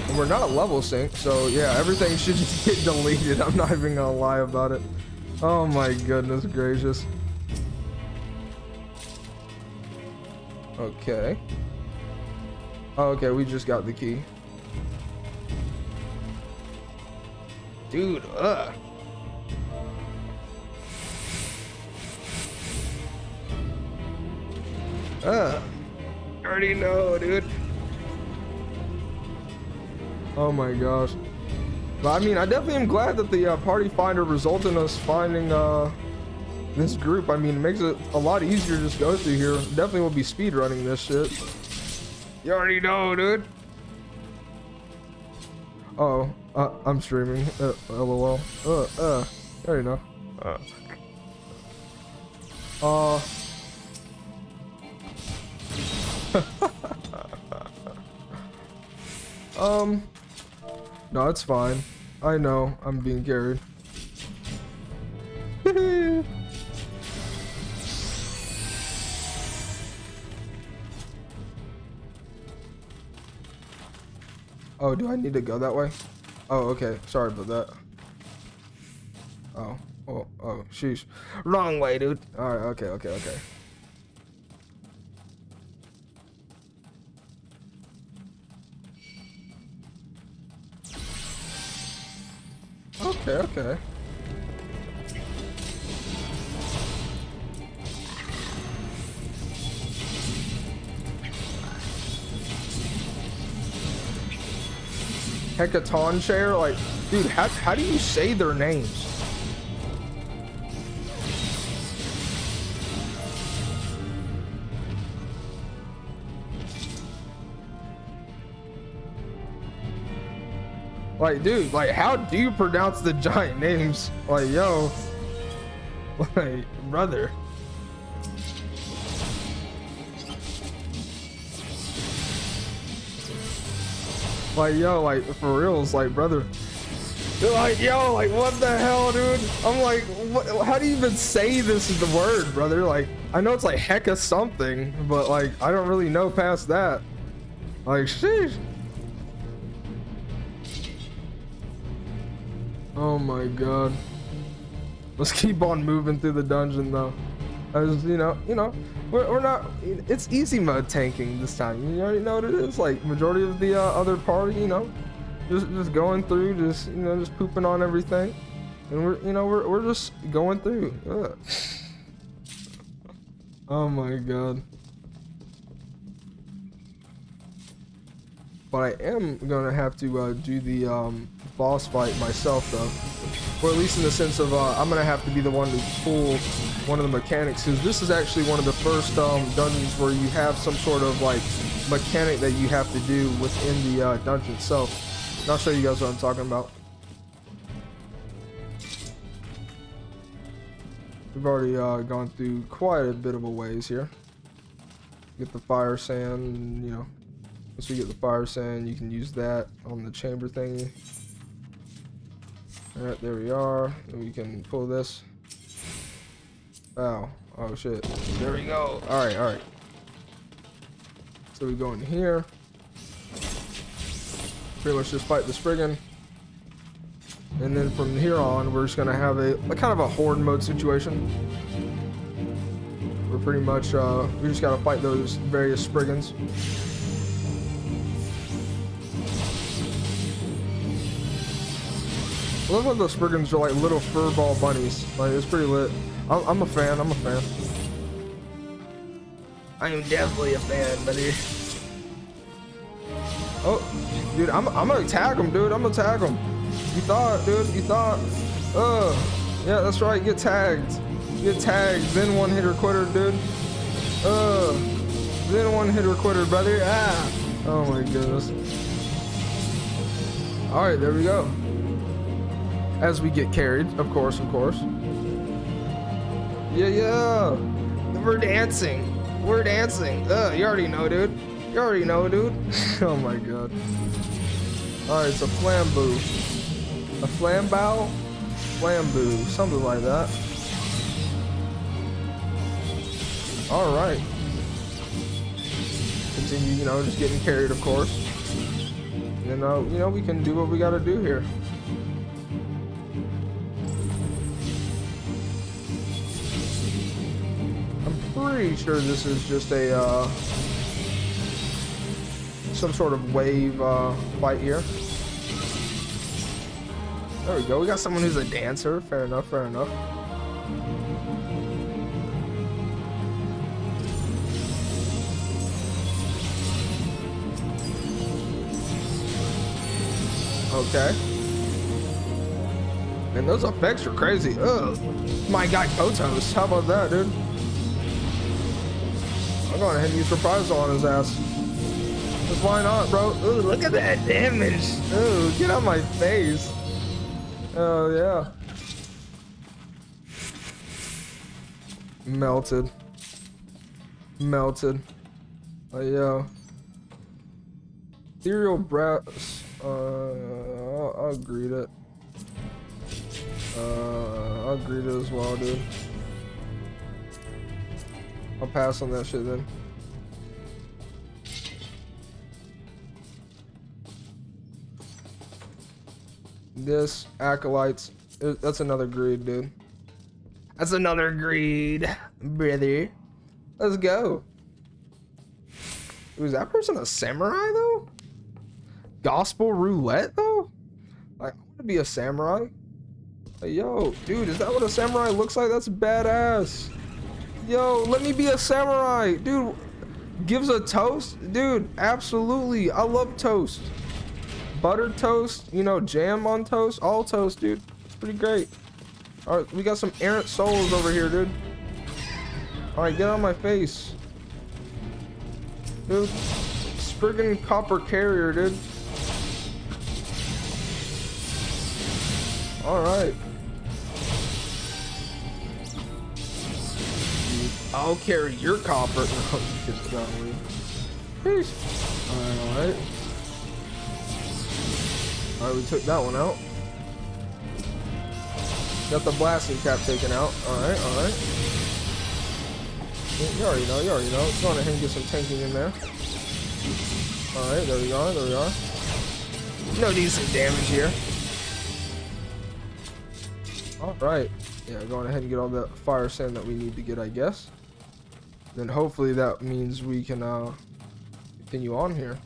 And we're not level synced, so yeah, everything should just get deleted. I'm not even gonna lie about it. Oh my goodness gracious. Okay. Okay, we just got the key. Dude, I already know, dude. Oh my gosh. But I mean, I definitely am glad that the party finder resulted in us finding this group. I mean, it makes it a lot easier to just go through here. Definitely will be speed running this shit. You already know, dude. Oh, I'm streaming. LOL. You already know. No, it's fine. I know I'm being carried. Oh, do I need to go that way? Oh, okay. Sorry about that. Oh, sheesh. Wrong way, dude. All right, okay. Okay. Hekaton chair? Like, dude, how do you say their names? Like, dude, like, how do you pronounce the giant names? Like, yo, like, brother. Like, yo, like, for reals, like, brother. They're like, yo, like, what the hell, dude? I'm like, what, how do you even say this is the word, brother? Like, I know it's like hecka something, but like, I don't really know past that. Like, sheesh. Oh my god. Let's keep on moving through the dungeon though. As you know, we're not. It's easy mode tanking this time. You already know what it is. Like majority of the other party, just going through, just pooping on everything, and we're just going through. Ugh. Oh my god. But I am gonna have to do the boss fight myself though, or at least in the sense of I'm gonna have to be the one to pull one of the mechanics, because this is actually one of the first dungeons where you have some sort of like mechanic that you have to do within the dungeon itself. And I'll show you guys what I'm talking about. We've already gone through quite a bit of a ways here. Get the fire sand, once we get the fire sand, you can use that on the chamber thingy. Alright, there we are. And we can pull this. Ow. Oh shit. There we go. Alright. So we go in here. pretty much just fight the Spriggan. And then from here on, we're just gonna have a kind of a horde mode situation. We're pretty much, we just gotta fight those various Spriggans. I love how the Spriggans are like little furball bunnies. Like, it's pretty lit. I'm a fan, I'm a fan. I am definitely a fan, buddy. Oh, dude, I'm gonna tag him, dude. I'm gonna tag him. You thought, dude, you thought. Yeah, that's right, get tagged. Get tagged, then one hitter quitter, dude. Then one hitter quitter, brother. Ah. Oh my goodness. Alright, there we go. As we get carried, of course, of course. Yeah. We're dancing. We're dancing. You already know, dude. You already know, dude. Oh my god. Alright, it's a flambeau. A flambow? Flambeau. Something like that. Alright. Continue, you know, just getting carried, of course. And, you know, we can do what we gotta do here. Pretty sure this is just a some sort of wave fight here. There we go. We got someone who's a dancer. Fair enough. Fair enough. Okay. And those effects are crazy. Ugh. My guy Kotos. How about that, dude? I'm going ahead and use Reprisal on his ass. Just why not, bro? Ooh, look at that damage. Ooh, get out my face. Oh, yeah. Melted. Melted. Yo. Ethereal Brass. I'll greet it. I'll greet it as well, dude. I'll pass on that shit then. This Acolytes, that's another greed, dude. That's another greed, brother. Let's go. Was that person a samurai though? Gospel roulette though? Like, I want to be a samurai. Like, yo, dude, is that what a samurai looks like? That's badass. Yo, let me be a samurai, dude. Gives a toast, dude. Absolutely, I love toast. Buttered toast, you know, jam on toast, all toast, dude. It's pretty great. All right, we got some errant souls over here, dude. All right, get on my face, dude. Spriggan copper carrier, dude. All right. I'll carry your copper. No, get down with it. Peace. Alright. Alright, we took that one out. Got the blasting cap taken out. Alright, alright. You already know, you already know. Let's go on ahead and get some tanking in there. Alright, there we are, there we are. No decent damage here. Alright. Yeah, going ahead and get all the fire sand that we need to get, I guess. Then hopefully that means we can continue on here.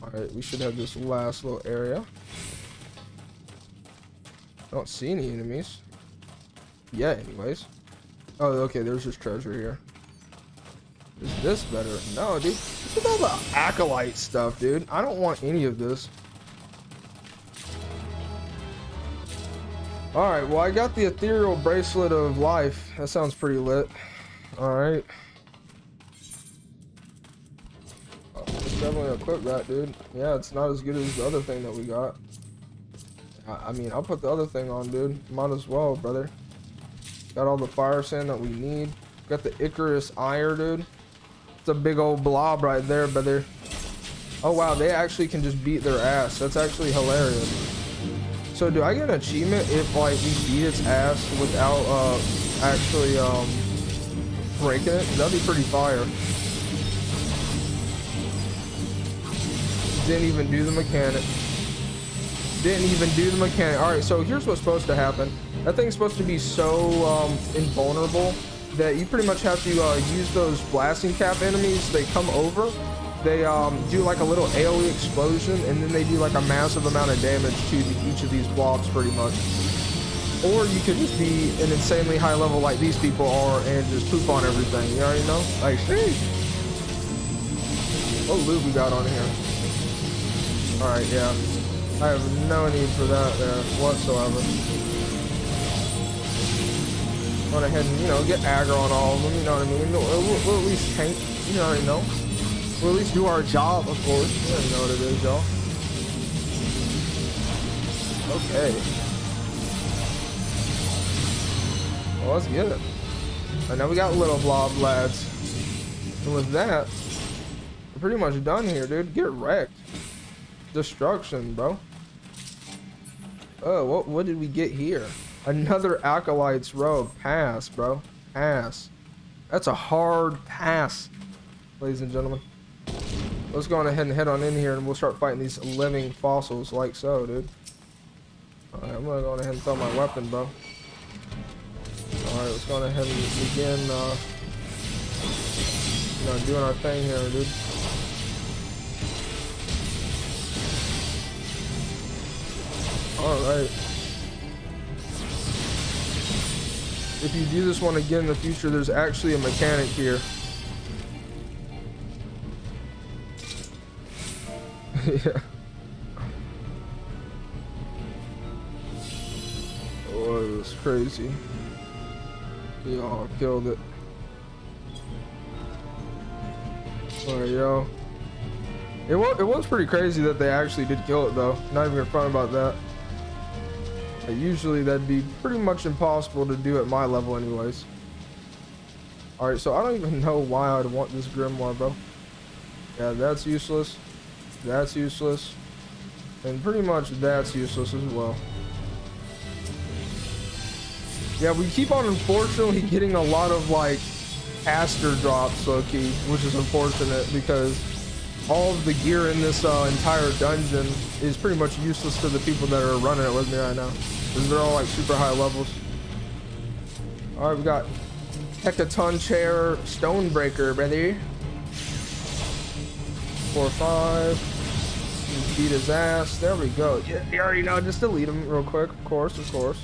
Alright, we should have this last little area. I don't see any enemies. Yeah, anyways. Oh, okay, there's just treasure here. Is this better? No, dude. Look at all the acolyte stuff, dude. I don't want any of this. Alright, well, I got the ethereal bracelet of life. That sounds pretty lit. Alright. Let's definitely equip that, dude. Yeah, it's not as good as the other thing that we got. I mean, I'll put the other thing on, dude. Might as well, brother. Got all the fire sand that we need. Got the Icarus ire, dude. It's a big old blob right there, brother. Oh, wow, they actually can just beat their ass. That's actually hilarious. So do I get an achievement if like we beat its ass without actually breaking it? That'd be pretty fire. Didn't even do the mechanic. Didn't even do the mechanic. All right, so here's what's supposed to happen. That thing's supposed to be so invulnerable that you pretty much have to use those blasting cap enemies. They come over, they do like a little AoE explosion, and then they do like a massive amount of damage to each of these blobs pretty much. Or you could just be an insanely high level like these people are and just poop on everything. You already know? Like, sheesh. What loot we got on here? Alright, yeah. I have no need for that there whatsoever. Went ahead and, you know, get aggro on all of them, you know what I mean? We'll at least tank, you already know. We'll at least do our job, of course. You already know what it is, y'all. Okay. Well, let's get it. And now we got little blob lads. And with that, we're pretty much done here, dude. Get wrecked. Destruction, bro. Oh, what did we get here? Another Acolyte's robe. Pass, bro. Pass. That's a hard pass, ladies and gentlemen. Let's go on ahead and head on in here and we'll start fighting these living fossils like so, dude. Alright, I'm gonna go on ahead and throw my weapon, bro. Alright, let's go on ahead and begin, you know, doing our thing here, dude. Alright. If you do this one again in the future, there's actually a mechanic here. Yeah. Oh, it was crazy. Y'all killed it. Alright, yo. It was pretty crazy that they actually did kill it, though. Not even fun about that. Usually that'd be pretty much impossible to do at my level anyways. Alright, so I don't even know why I'd want this grimoire, bro. Yeah, that's useless. That's useless. And pretty much that's useless as well. Yeah, we keep on unfortunately getting a lot of like Aster drops, low-key, which is unfortunate because all of the gear in this entire dungeon is pretty much useless to the people that are running it with me right now. Because they're all like super high levels. Alright, we got Hecaton Chair Stonebreaker, brother. 4-5. Beat his ass. There we go. Yeah, you already know. Just delete him real quick. Of course, of course.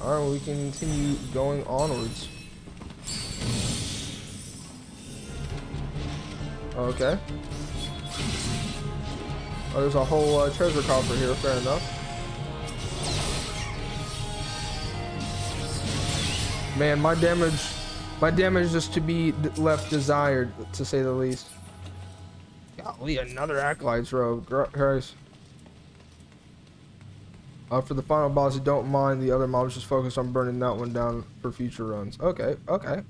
Alright, we can continue going onwards. Okay. Oh, there's a whole treasure coffer here. Fair enough. Man, my damage is to be left desired, to say the least. Golly, another Acolyte's robe. Christ. For the final boss, you don't mind the other mobs, just focus on burning that one down for future runs. Okay, okay.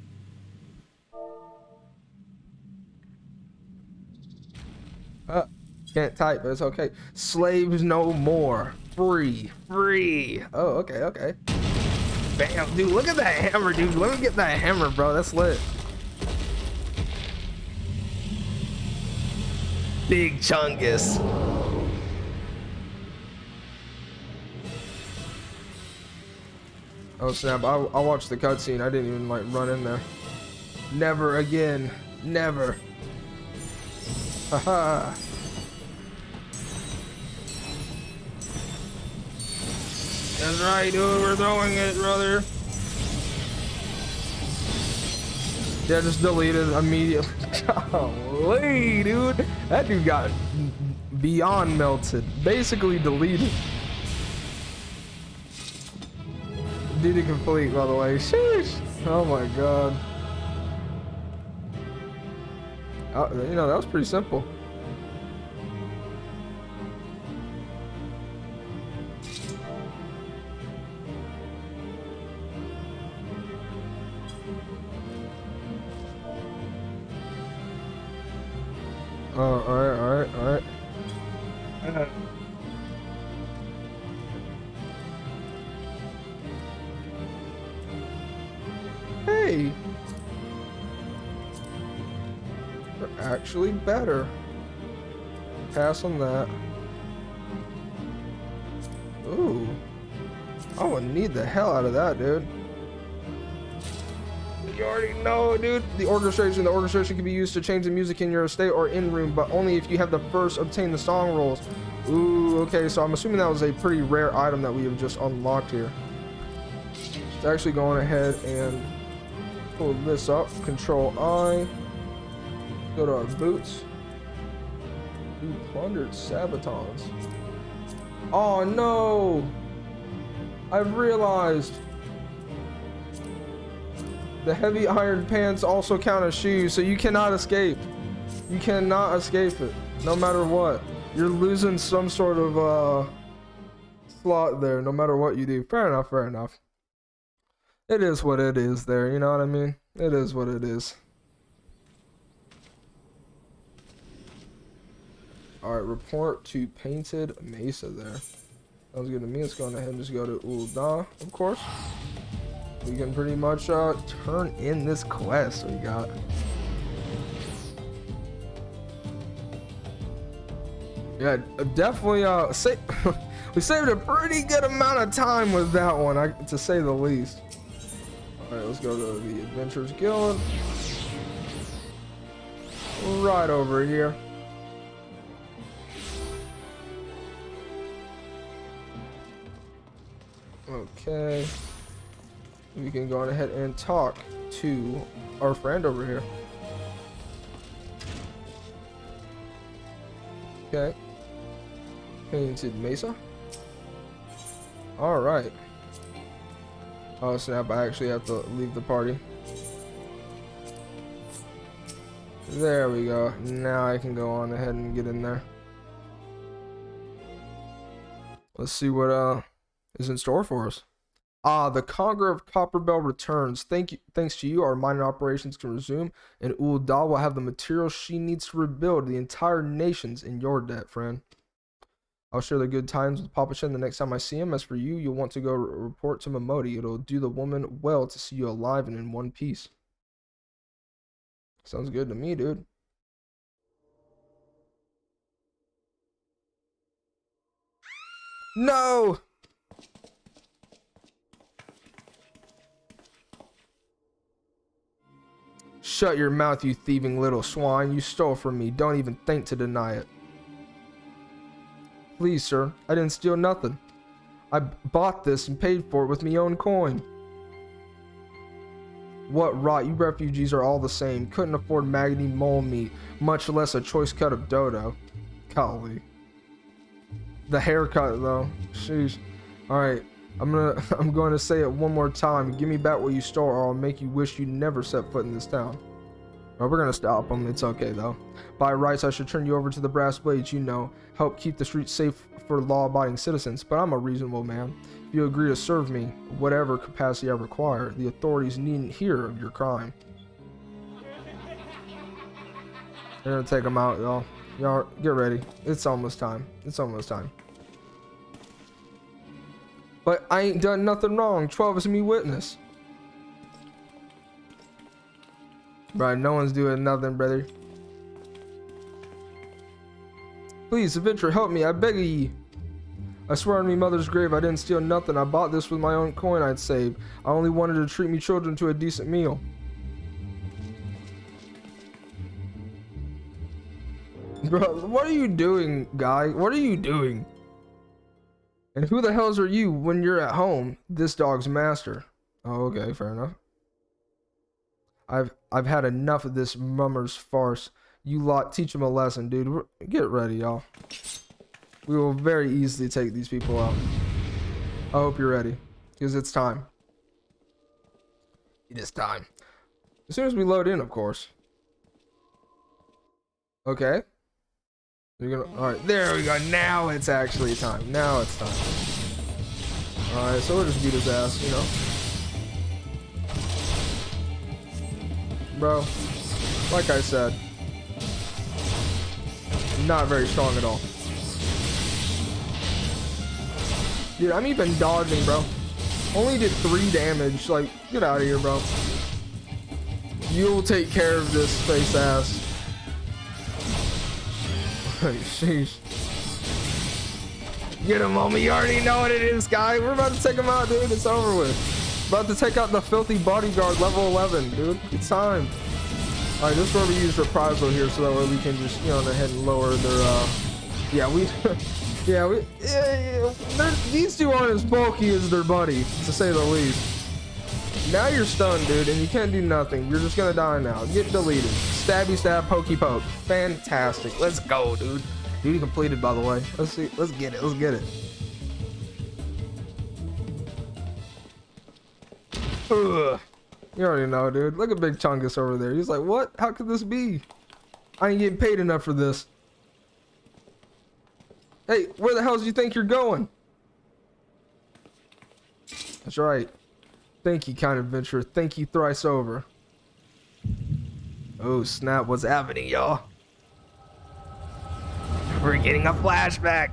Can't type, but it's okay. Slaves no more. Free. Free. Oh, okay, okay. Bam, dude, look at that hammer, dude. Let me get that hammer, bro. That's lit. Big Chungus. Oh snap, I watched the cutscene. I didn't even like run in there. Never again. Never. Haha. That's right, dude. We're throwing it, brother. Yeah, just deleted immediately. Golly, dude. That dude got beyond melted. Basically deleted. Duty complete, by the way. Sheesh. Oh my god. You know, that was pretty simple. Oh, alright. Hey! They're actually better. pass on that. Ooh. I would need the hell out of that, dude. You already know, dude. The orchestration can be used to change the music in your estate or in room, but only if you have the first obtained the song rolls. Ooh, okay, so I'm assuming that was a pretty rare item that we have just unlocked here. Let's actually go on ahead and pull this up. Control I. Go to our boots. Ooh, plundered sabatons. Oh no! I've realized the heavy iron pants also count as shoes, so you cannot escape. You cannot escape it, no matter what. You're losing some sort of slot there, no matter what you do. Fair enough, fair enough. It is what it is there, you know what I mean? It is what it is. Alright, report to Painted Mesa there. Sounds good to me. Let's go ahead and just go to Ul'dah, of course. We can pretty much turn in this quest we got. Yeah, definitely we saved a pretty good amount of time with that one, to say the least. Alright, let's go to the Adventurers Guild. Right over here. Okay. We can go on ahead and talk to our friend over here. Okay. Painted Mesa. Alright. Oh snap, I actually have to leave the party. There we go. Now I can go on ahead and get in there. Let's see what is in store for us. The Conqueror of Copperbell returns. Thanks to you, our mining operations can resume, and Ul'dah will have the materials she needs to rebuild. The entire nation's in your debt, friend. I'll share the good times with Papa Shen the next time I see him. As for you, you'll want to go report to Momodi. It'll do the woman well to see you alive and in one piece. Sounds good to me, dude. No! Shut your mouth, you thieving little swine. You stole from me. Don't even think to deny it. Please, sir. I didn't steal nothing. I bought this and paid for it with my own coin. What rot. You refugees are all the same. Couldn't afford maggoty mole meat, much less a choice cut of dodo. Golly. The haircut, though. Sheesh. Alright. I'm going to say it one more time. Give me back what you stole, or I'll make you wish you never set foot in this town. Well, we're going to stop them. It's okay, though. By rights, I should turn you over to the brass blades, you know. Help keep the streets safe for law-abiding citizens. But I'm a reasonable man. If you agree to serve me, whatever capacity I require, the authorities needn't hear of your crime. They're going to take them out, y'all. Y'all, get ready. It's almost time. It's almost time. But I ain't done nothing wrong. 12 is me witness. Right, no one's doing nothing, brother. Please, Ifrit, help me. I beg of ye. I swear on me mother's grave I didn't steal nothing. I bought this with my own coin I'd saved. I only wanted to treat me children to a decent meal. Bro, what are you doing, guy? What are you doing? And who the hells are you when you're at home? This dog's master. Oh, okay, fair enough. I've had enough of this mummer's farce. You lot, teach him a lesson, dude. Get ready, y'all. We will very easily take these people out. I hope you're ready, because it's time. It is time. As soon as we load in, of course. Okay. You're gonna. All right, there we go. Now it's actually time. Now it's time. All right, so we'll just beat his ass, you know. Bro, like I said, not very strong at all. Dude, I'm even dodging, bro. Only did 3 damage. Like, get out of here, bro. You'll take care of this face ass. Sheesh. Get him, homie. You already know what it is, guy. We're about to take him out, dude. It's over with. About to take out the filthy bodyguard, level 11, dude. It's time. All right, this is where we use reprisal here, so that way we can just, you know, go ahead and lower their, these two aren't as bulky as their buddy, to say the least. Now you're stunned, dude, and you can't do nothing. You're just gonna die now. Get deleted. Stabby stab, pokey poke. Fantastic. Let's go, dude. Duty completed, by the way. Let's see. Let's get it. Let's get it. Ugh. You already know, dude. Look at Big Chungus over there. He's like, what? How could this be? I ain't getting paid enough for this. Hey, where the hell do you think you're going? That's right. Thank you, kind adventurer. Thank you thrice over. Oh, snap. What's happening, y'all? We're getting a flashback. I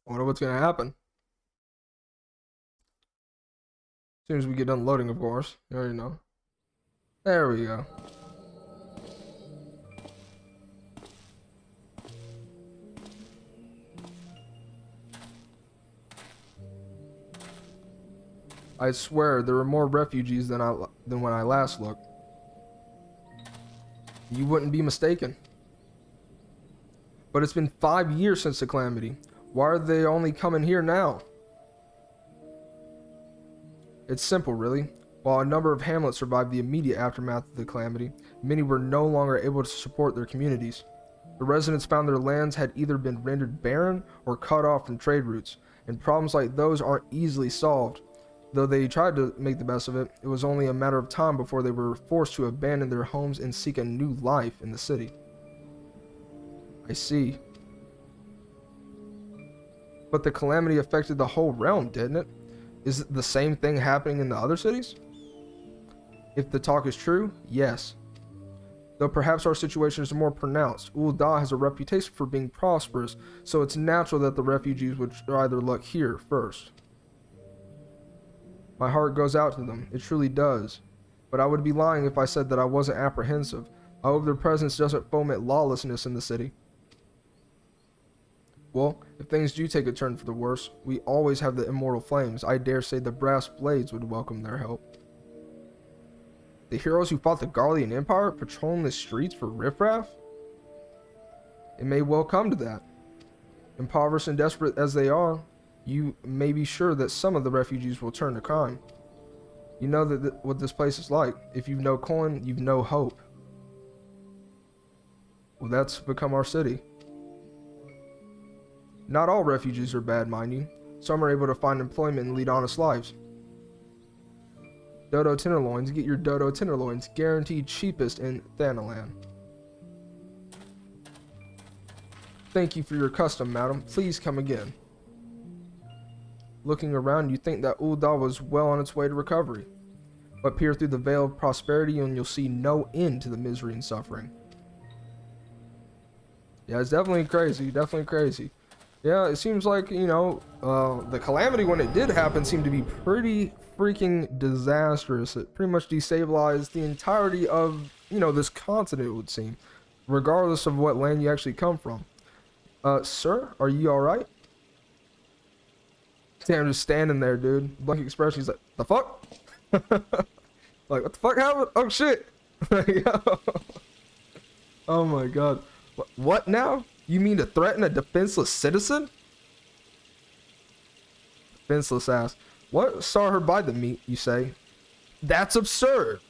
wonder what's gonna happen. As soon as we get done loading, of course. You already know. There we go. I swear there were more refugees than when I last looked. You wouldn't be mistaken. But it's been 5 years since the calamity. Why are they only coming here now? It's simple, really. While a number of hamlets survived the immediate aftermath of the calamity, many were no longer able to support their communities. The residents found their lands had either been rendered barren or cut off from trade routes, and problems like those aren't easily solved. Though they tried to make the best of it, it was only a matter of time before they were forced to abandon their homes and seek a new life in the city. I see. But the calamity affected the whole realm, didn't it? Is it the same thing happening in the other cities? If the talk is true, yes. Though perhaps our situation is more pronounced. Ul'dah has a reputation for being prosperous, so it's natural that the refugees would try their luck here first. My heart goes out to them, it truly does. But I would be lying if I said that I wasn't apprehensive. I hope their presence doesn't foment lawlessness in the city. Well, if things do take a turn for the worse, we always have the immortal flames. I dare say the brass blades would welcome their help. The heroes who fought the Garlean Empire patrolling the streets for riffraff? It may well come to that. Impoverished and desperate as they are, you may be sure that some of the refugees will turn to crime. You know that what this place is like. If you've no coin, you've no hope. Well, that's become our city. Not all refugees are bad, mind you. Some are able to find employment and lead honest lives. Dodo tenderloins, get your dodo tenderloins, guaranteed cheapest in Thanalan. Thank you for your custom, madam. Please come again. Looking around, you think that Ul'dah was well on its way to recovery. But peer through the veil of prosperity and you'll see no end to the misery and suffering. Yeah, it's definitely crazy, Yeah, it seems like, you know, the calamity when it did happen seemed to be pretty freaking disastrous. It pretty much destabilized the entirety of, you know, this continent, it would seem. Regardless of what land you actually come from. Sir, are you alright? Damn, just standing there, dude. Blank expression. He's like, the fuck? Like, what the fuck happened? Oh, shit. Oh, my God. What now? You mean to threaten a defenseless citizen? Defenseless ass. What? Saw her buy the meat, you say? That's absurd.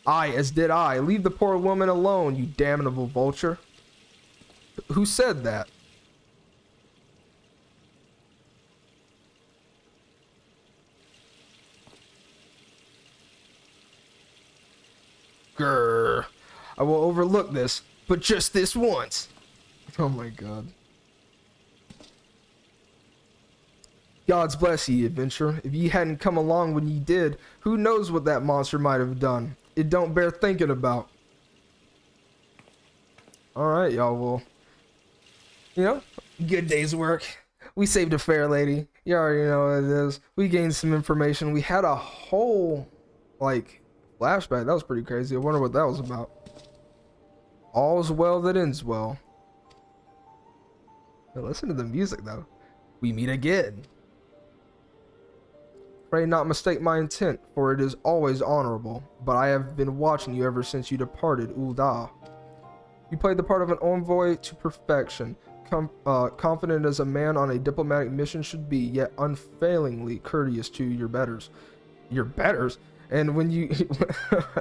Aye, as did I. Leave the poor woman alone, you damnable vulture. Who said that? Grrr. I will overlook this, but just this once. Oh my God. God's bless ye, adventurer. If ye hadn't come along when ye did, who knows what that monster might have done. It don't bear thinking about. Alright, y'all, well, you know, good day's work. We saved a fair lady. You already know what it is. We gained some information. We had a whole, like, Flashback, that was pretty crazy. I wonder what that was about. All's well that ends well. Now listen to the music though. We meet again. Pray not mistake my intent, for it is always honorable. But I have been watching you ever since you departed Ul'dah. You played the part of an envoy to perfection, confident as a man on a diplomatic mission should be, yet unfailingly courteous to your betters. Your betters? And when you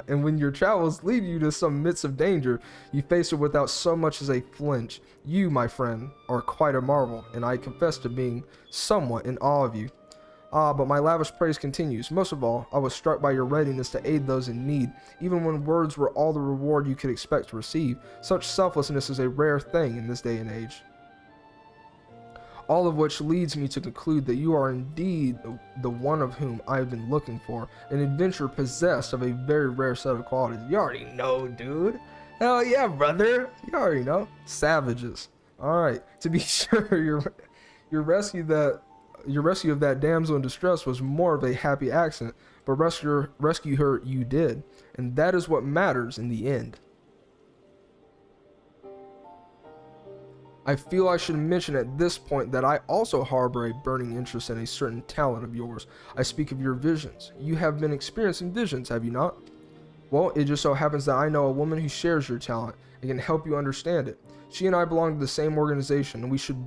and when your travels lead you to some midst of danger, you face it without so much as a flinch. You, my friend, are quite a marvel, and I confess to being somewhat in awe of you. Ah, but my lavish praise continues. Most of all, I was struck by your readiness to aid those in need, even when words were all the reward you could expect to receive. Such selflessness is a rare thing in this day and age. All of which leads me to conclude that you are indeed the one of whom I have been looking for, an adventurer possessed of a very rare set of qualities. You already know, dude. Hell yeah, brother. You already know. Savages. Alright, to be sure, your rescue of that damsel in distress was more of a happy accident, but rescue her you did, and that is what matters in the end. I feel I should mention at this point that I also harbor a burning interest in a certain talent of yours. I speak of your visions. You have been experiencing visions, have you not? Well, it just so happens that I know a woman who shares your talent and can help you understand it. She and I belong to the same organization, and we should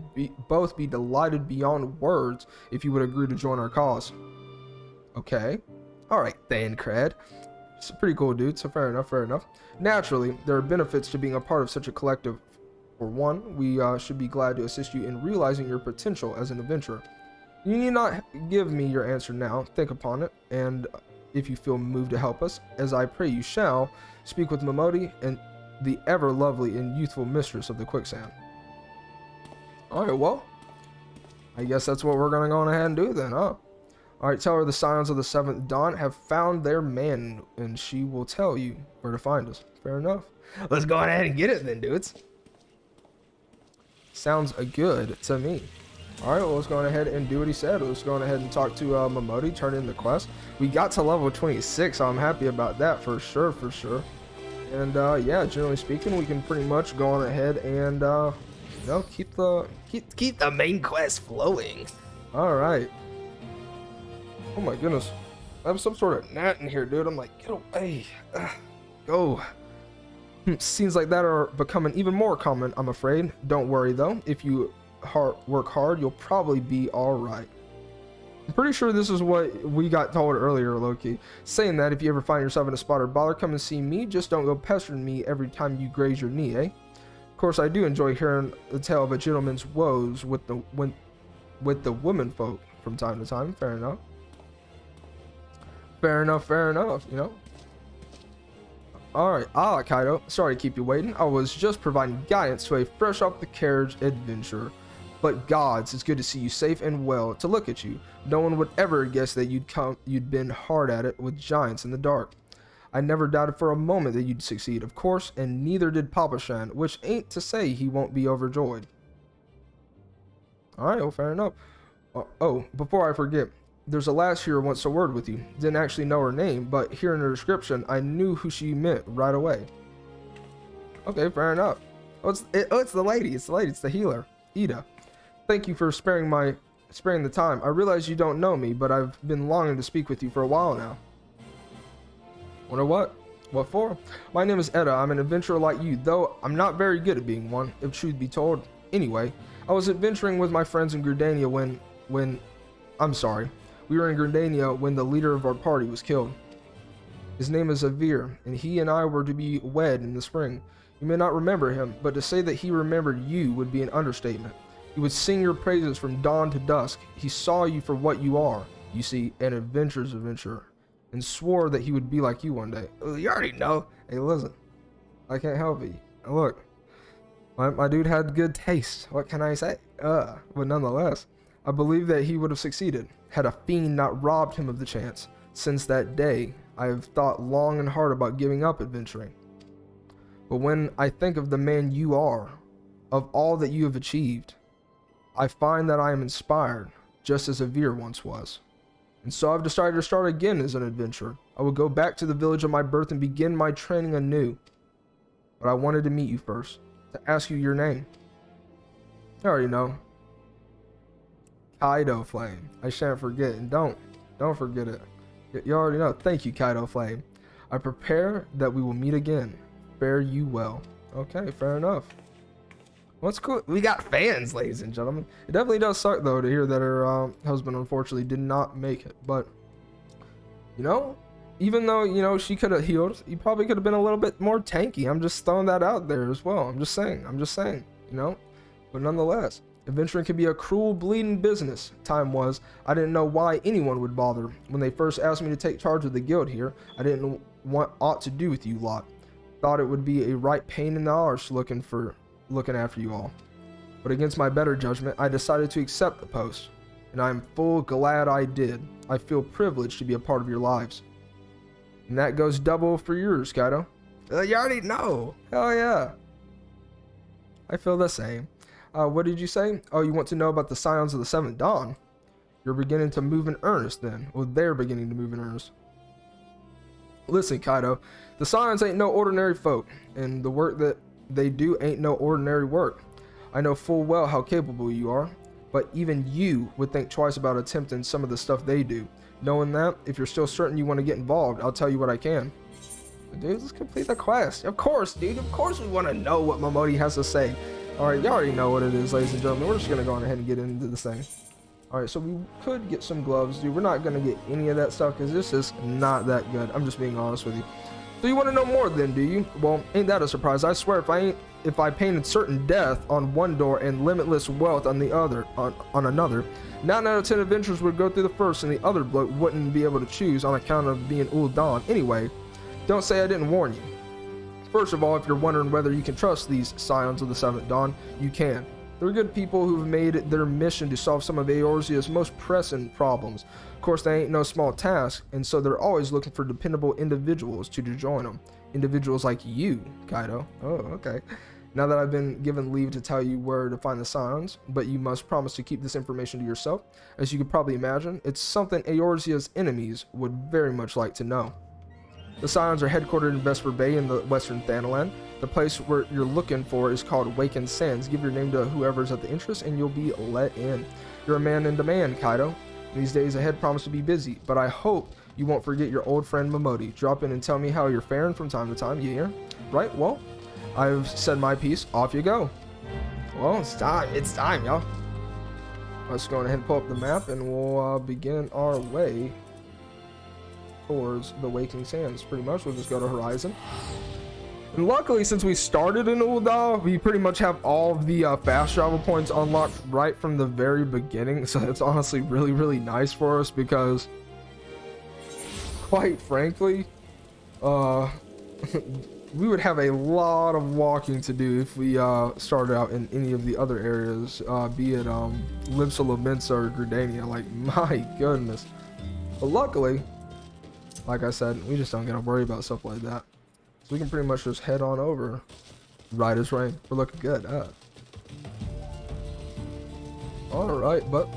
both be delighted beyond words if you would agree to join our cause. Okay. Alright then, Cred. It's a pretty cool dude, so fair enough, fair enough. Naturally, there are benefits to being a part of such a collective. For one, we should be glad to assist you in realizing your potential as an adventurer. You need not give me your answer now. Think upon it, and if you feel moved to help us, as I pray you shall, speak with Momodi and the ever lovely and youthful mistress of the quicksand. Alright, well, I guess that's what we're gonna go on ahead and do then, huh? Alright, tell her the Scions of the Seventh Dawn have found their man, and she will tell you where to find us. Fair enough. Let's go on ahead and get it then, dudes. Sounds good to me. Alright, well, let's go on ahead and do what he said. Let's go on ahead and talk to Momodi, turn in the quest. We got to level 26, so I'm happy about that for sure, for sure. And yeah, generally speaking, we can pretty much go on ahead and you know, keep the main quest flowing. Alright. Oh my goodness. I have some sort of gnat in here, dude. I'm like, get away. Go. Scenes like that are becoming even more common, I'm afraid. Don't worry though, if you work hard, you'll probably be alright. I'm pretty sure this is what we got told earlier, Loki. Saying that if you ever find yourself in a spot or bother, come and see me. Just don't go pestering me every time you graze your knee, eh? Of course, I do enjoy hearing the tale of a gentleman's woes with the women folk from time to time. Fair enough. Fair enough, you know. Alright, Kaido, sorry to keep you waiting. I was just providing guidance to a fresh off the carriage adventurer. But gods, it's good to see you safe and well. To look at you, no one would ever guess that you'd been hard at it with giants in the dark. I never doubted for a moment that you'd succeed, of course, and neither did Papa Shan, which ain't to say he won't be overjoyed. Alright, well, fair enough. Oh, before I forget, there's a lass here who wants a word with you. Didn't actually know her name, but hearing her description, I knew who she meant right away. Okay, fair enough. It's the lady. It's the healer, Ida. Thank you for sparing the time. I realize you don't know me, but I've been longing to speak with you for a while now. Wonder what? What for? My name is Edda. I'm an adventurer like you, though I'm not very good at being one, if truth be told. Anyway, I was adventuring with my friends in Gridania when I'm sorry. We were in Gridania when the leader of our party was killed. His name is Avir, and he and I were to be wed in the spring. You may not remember him, but to say that he remembered you would be an understatement. He would sing your praises from dawn to dusk. He saw you for what you are, you see, an adventurer's adventurer, and swore that he would be like you one day. You already know. Hey, listen, I can't help it. Look, my dude had good taste. What can I say? But nonetheless, I believe that he would have succeeded, had a fiend not robbed him of the chance. Since that day, I have thought long and hard about giving up adventuring. But when I think of the man you are, of all that you have achieved, I find that I am inspired, just as Avir once was. And so I've decided to start again as an adventurer. I would go back to the village of my birth and begin my training anew. But I wanted to meet you first, to ask you your name. You already know. Kaido Flame. I shan't forget, and don't forget it. You already know. Thank you, Kaido Flame. I prepare that we will meet again. Fare you well. Okay, fair enough. What's cool? We got fans, ladies and gentlemen. It definitely does suck though to hear that her husband unfortunately did not make it. But you know, even though you know she could have healed, he probably could have been a little bit more tanky. I'm just throwing that out there as well. I'm just saying. You know, but nonetheless. Adventuring can be a cruel, bleeding business. Time was, I didn't know why anyone would bother. When they first asked me to take charge of the guild here, I didn't want aught to do with you lot. Thought it would be a right pain in the arse looking after you all. But against my better judgment, I decided to accept the post. And I am full glad I did. I feel privileged to be a part of your lives. And that goes double for yours, Kaido. You already know. Hell yeah. I feel the same. What did you say? Oh, you want to know about the Scions of the Seventh Dawn? You're beginning to move in earnest then. Well, they're beginning to move in earnest. Listen, Kaido, the Scions ain't no ordinary folk, and the work that they do ain't no ordinary work. I know full well how capable you are, but even you would think twice about attempting some of the stuff they do. Knowing that, if you're still certain you want to get involved, I'll tell you what I can. Dude, let's complete the quest. Of course, dude. Of course we want to know what Momodi has to say. Alright, you already know what it is, ladies and gentlemen. We're just going to go on ahead and get into this thing. Alright, so we could get some gloves, dude. We're not going to get any of that stuff because this is not that good. I'm just being honest with you. So you want to know more then, do you? Well, ain't that a surprise? I swear if I painted certain death on one door and limitless wealth on the other, on another, 9 out of 10 adventurers would go through the first and the other bloke wouldn't be able to choose on account of being Ul'Dan. Anyway, don't say I didn't warn you. First of all, if you're wondering whether you can trust these Scions of the Seventh Dawn, you can. They're good people who've made it their mission to solve some of Eorzea's most pressing problems. Of course, they ain't no small task, and so they're always looking for dependable individuals to join them. Individuals like you, Kaido. Oh, okay. Now that I've been given leave to tell you where to find the Scions, but you must promise to keep this information to yourself. As you could probably imagine, it's something Eorzea's enemies would very much like to know. The Scions are headquartered in Vesper Bay in the western Thanalan. The place where you're looking for is called Wakened Sands. Give your name to whoever's at the entrance and you'll be let in. You're a man in demand, Kaido. These days ahead promise to be busy, but I hope you won't forget your old friend Momodi. Drop in and tell me how you're faring from time to time, you hear? Right, well, I've said my piece. Off you go. Well, it's time, y'all. Let's go ahead and pull up the map and we'll begin our way towards the Waking Sands. Pretty much we'll just go to Horizon, and luckily since we started in Ul'Dan, we pretty much have all of the fast travel points unlocked right from the very beginning, so it's honestly really nice for us because quite frankly we would have a lot of walking to do if we started out in any of the other areas, be it Limsa Lominsa or Gridania. Like, my goodness. But luckily, like I said, we just don't gotta worry about stuff like that. So we can pretty much just head on over. Right as rain. We're looking good. Alright, but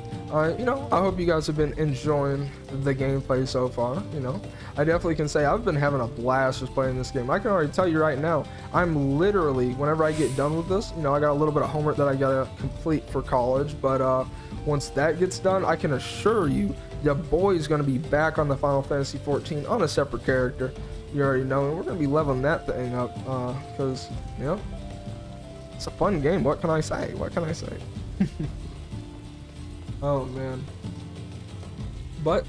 you know, I hope you guys have been enjoying the gameplay so far. You know, I definitely can say I've been having a blast just playing this game. I can already tell you right now, I'm literally, whenever I get done with this, you know, I got a little bit of homework that I gotta complete for college, but once that gets done, I can assure you your boy's gonna be back on the Final Fantasy 14 on a separate character. You already know, and we're gonna be leveling that thing up because you know, it's a fun game. What can I say? Oh man. But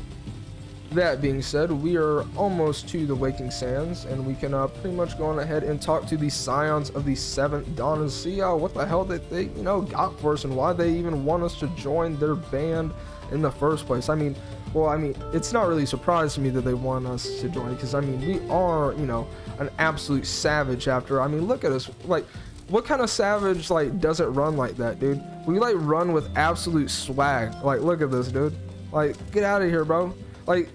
that being said, we are almost to the Waking Sands, and we can pretty much go on ahead and talk to the Scions of the Seventh Dawn and see what the hell that they, you know, got for us and why they even want us to join their band in the first place. I mean, it's not really a surprise to me that they want us to join, because I mean, we are, you know, an absolute savage after. I mean, look at us. Like, what kind of savage like doesn't run like that, dude? We like run with absolute swag. Like, look at this, dude. Like, get out of here, bro. Like,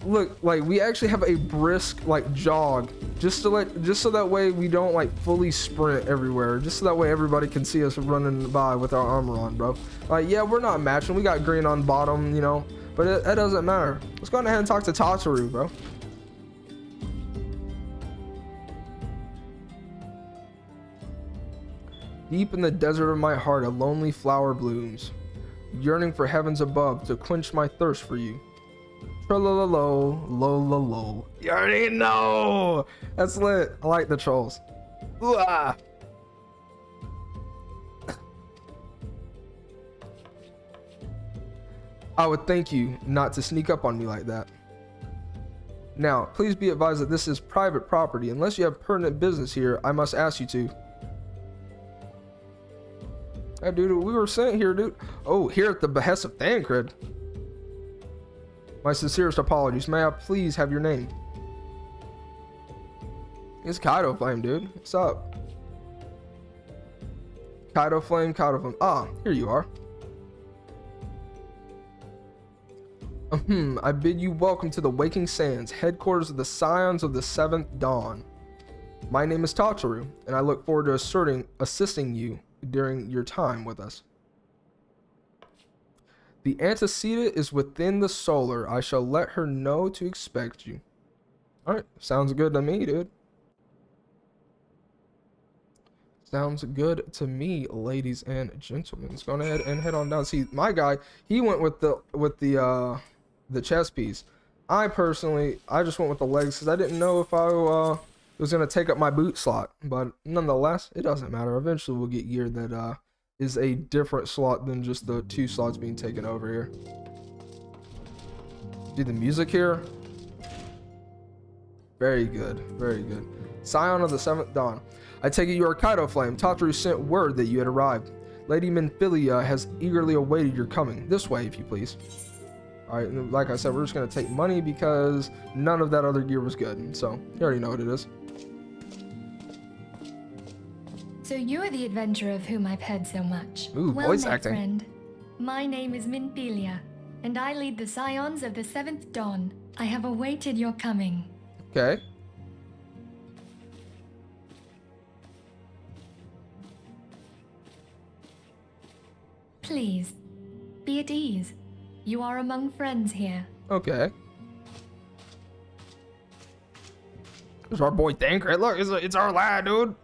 look, like we actually have a brisk like jog, just so that way we don't like fully sprint everywhere, just so that way everybody can see us running by with our armor on, bro. Like, yeah, we're not matching. We got green on bottom, you know, but it doesn't matter. Let's go ahead and talk to Tataru, bro. Deep in the desert of my heart, a lonely flower blooms, yearning for heavens above to quench my thirst for you. Trolololo, lololo. You already know! That's lit. I like the trolls. Ooh, ah. I would thank you not to sneak up on me like that. Now, please be advised that this is private property. Unless you have pertinent business here, I must ask you to. Hey, dude, we were sent here, dude. Oh, here at the behest of Thancred. My sincerest apologies. May I please have your name? It's Kaido Flame, dude. What's up? Kaido Flame, Kaido Flame. Ah, here you are. I bid you welcome to the Waking Sands, headquarters of the Scions of the Seventh Dawn. My name is Tataru, and I look forward to assisting you during your time with us. The antecedent is within the solar. I shall let her know to expect you. Alright, sounds good to me, dude. Sounds good to me, ladies and gentlemen. Let's go ahead and head on down. See, my guy, he went with the chess piece. I just went with the legs because I didn't know if I was gonna take up my boot slot. But nonetheless, it doesn't matter. Eventually, we'll get gear that is a different slot than just the 2 slots being taken over here. See the music here? Very good, very good. Scion of the Seventh Dawn. I take it you are Kaido Flame. Tataru sent word that you had arrived. Lady Minfilia has eagerly awaited your coming. This way, if you please. Alright, like I said, we're just going to take money because none of that other gear was good. So, you already know what it is. So you're the adventurer of whom I've heard so much. Ooh, well voice met, acting. Friend. My name is Minfilia, and I lead the Scions of the Seventh Dawn. I have awaited your coming. Okay. Please, be at ease. You are among friends here. Okay. It's our boy Thancred. Look, it's our lad, dude.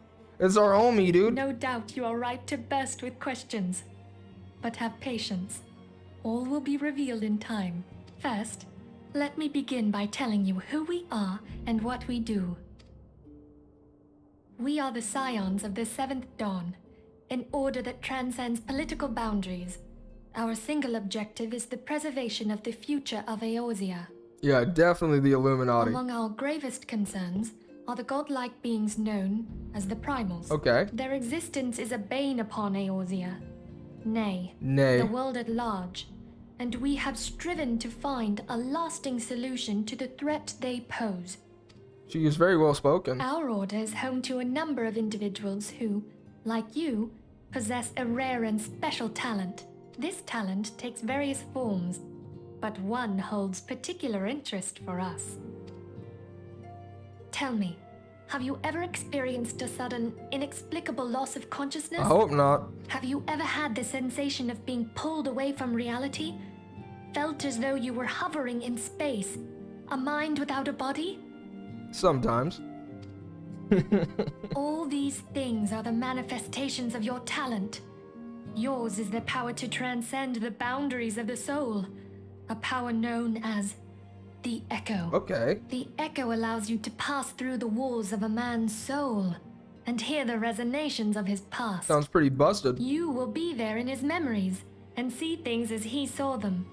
It's our homie, dude. No doubt you are right to burst with questions. But have patience. All will be revealed in time. First, let me begin by telling you who we are and what we do. We are the Scions of the Seventh Dawn, an order that transcends political boundaries. Our single objective is the preservation of the future of Eorzea. Yeah, definitely the Illuminati. Among our gravest concerns are the godlike beings known as the Primals. Okay. Their existence is a bane upon Eorzea. Nay, Nay. the world at large, and we have striven to find a lasting solution to the threat they pose. She is very well spoken. Our order is home to a number of individuals who, like you, possess a rare and special talent. This talent takes various forms, but one holds particular interest for us. Tell me, have you ever experienced a sudden, inexplicable loss of consciousness? I hope not. Have you ever had the sensation of being pulled away from reality? Felt as though you were hovering in space? A mind without a body? Sometimes. All these things are the manifestations of your talent. Yours is the power to transcend the boundaries of the soul, a power known as the Echo. Okay. The Echo allows you to pass through the walls of a man's soul and hear the resonations of his past. Sounds pretty busted. You will be there in his memories and see things as he saw them.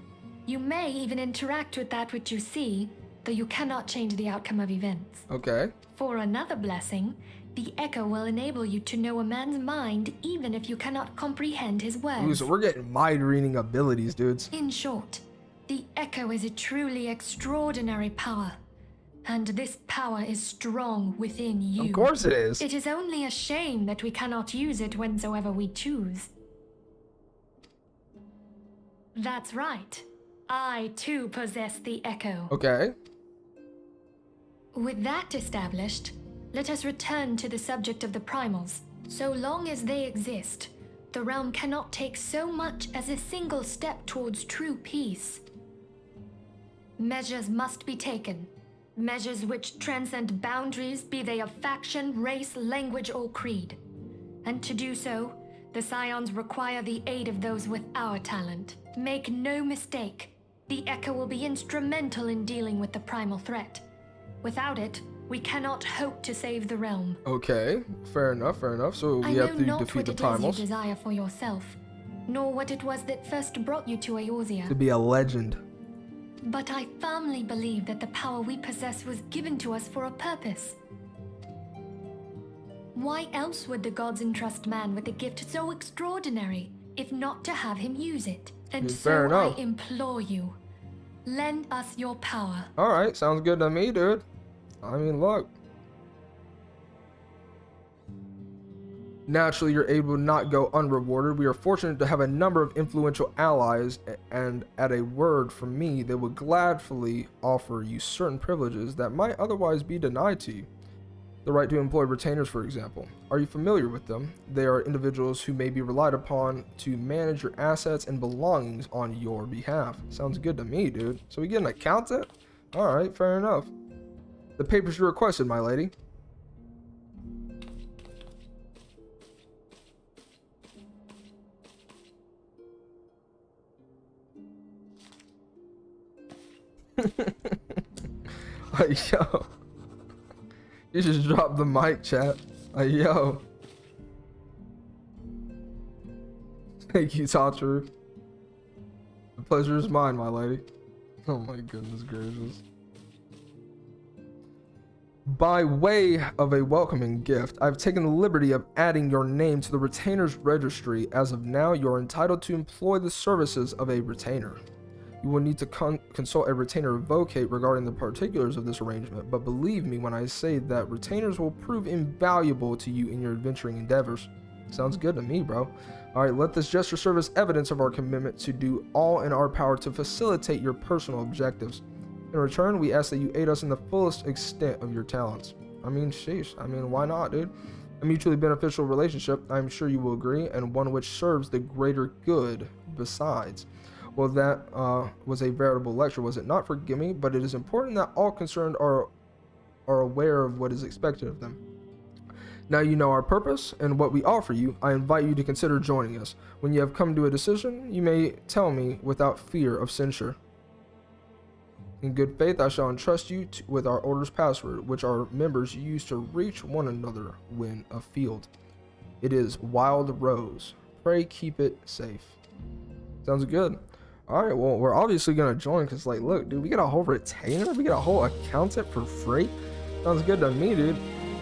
You may even interact with that which you see, though you cannot change the outcome of events. Okay. For another blessing, the Echo will enable you to know a man's mind even if you cannot comprehend his words. Ooh, so we're getting mind-reading abilities, dudes. In short, the Echo is a truly extraordinary power, and this power is strong within you. Of course it is. It is only a shame that we cannot use it whensoever we choose. That's right. I too possess the Echo. Okay. With that established, let us return to the subject of the Primals. So long as they exist, the realm cannot take so much as a single step towards true peace. Measures must be taken. Measures which transcend boundaries, be they of faction, race, language, or creed. And to do so, The Scions require the aid of those with our talent. Make no mistake, the Echo will be instrumental in dealing with the primal threat. Without it, we cannot hope to save the realm. Okay, fair enough, fair enough. So we have to defeat the I know not what it is primals. you desire for yourself, nor what it was that first brought you to Eorzea. To be a legend. But I firmly believe that the power we possess was given to us for a purpose. Why else would the gods entrust man with a gift so extraordinary, if not to have him use it? And Fair so enough. I implore you, lend us your power. Alright, sounds good to me, dude. I mean, look. Naturally, you're able to not go unrewarded. We are fortunate to have a number of influential allies, and at a word from me, they would gladly offer you certain privileges that might otherwise be denied to you. The right to employ retainers, for example. Are you familiar with them? They are individuals who may be relied upon to manage your assets and belongings on your behalf. Sounds good to me, dude. So we get an accountant? Alright, fair enough. The papers you requested, my lady. Yo. You just dropped the mic, chat. Yo. Thank you, Tatru. The pleasure is mine, my lady. Oh my goodness gracious. By way of a welcoming gift, I've taken the liberty of adding your name to the retainer's registry. As of now, you are entitled to employ the services of a retainer. You will need to consult a retainer advocate regarding the particulars of this arrangement, but believe me when I say that retainers will prove invaluable to you in your adventuring endeavors. Sounds good to me, bro. Alright, let this gesture serve as evidence of our commitment to do all in our power to facilitate your personal objectives. In return, we ask that you aid us in the fullest extent of your talents. I mean, sheesh. I mean, why not, dude? A mutually beneficial relationship, I'm sure you will agree, and one which serves the greater good besides. Well, that was a veritable lecture, was it not? Forgive me, but it is important that all concerned are aware of what is expected of them. Now you know our purpose and what we offer you. I invite you to consider joining us. When you have come to a decision, you may tell me without fear of censure. In good faith, I shall entrust you with our order's password, which our members use to reach one another when afield. It is Wild Rose. Pray keep it safe. Sounds good. Alright, well, we're obviously going to join because, like, look, dude, we got a whole retainer. We got a whole accountant for free. Sounds good to me, dude.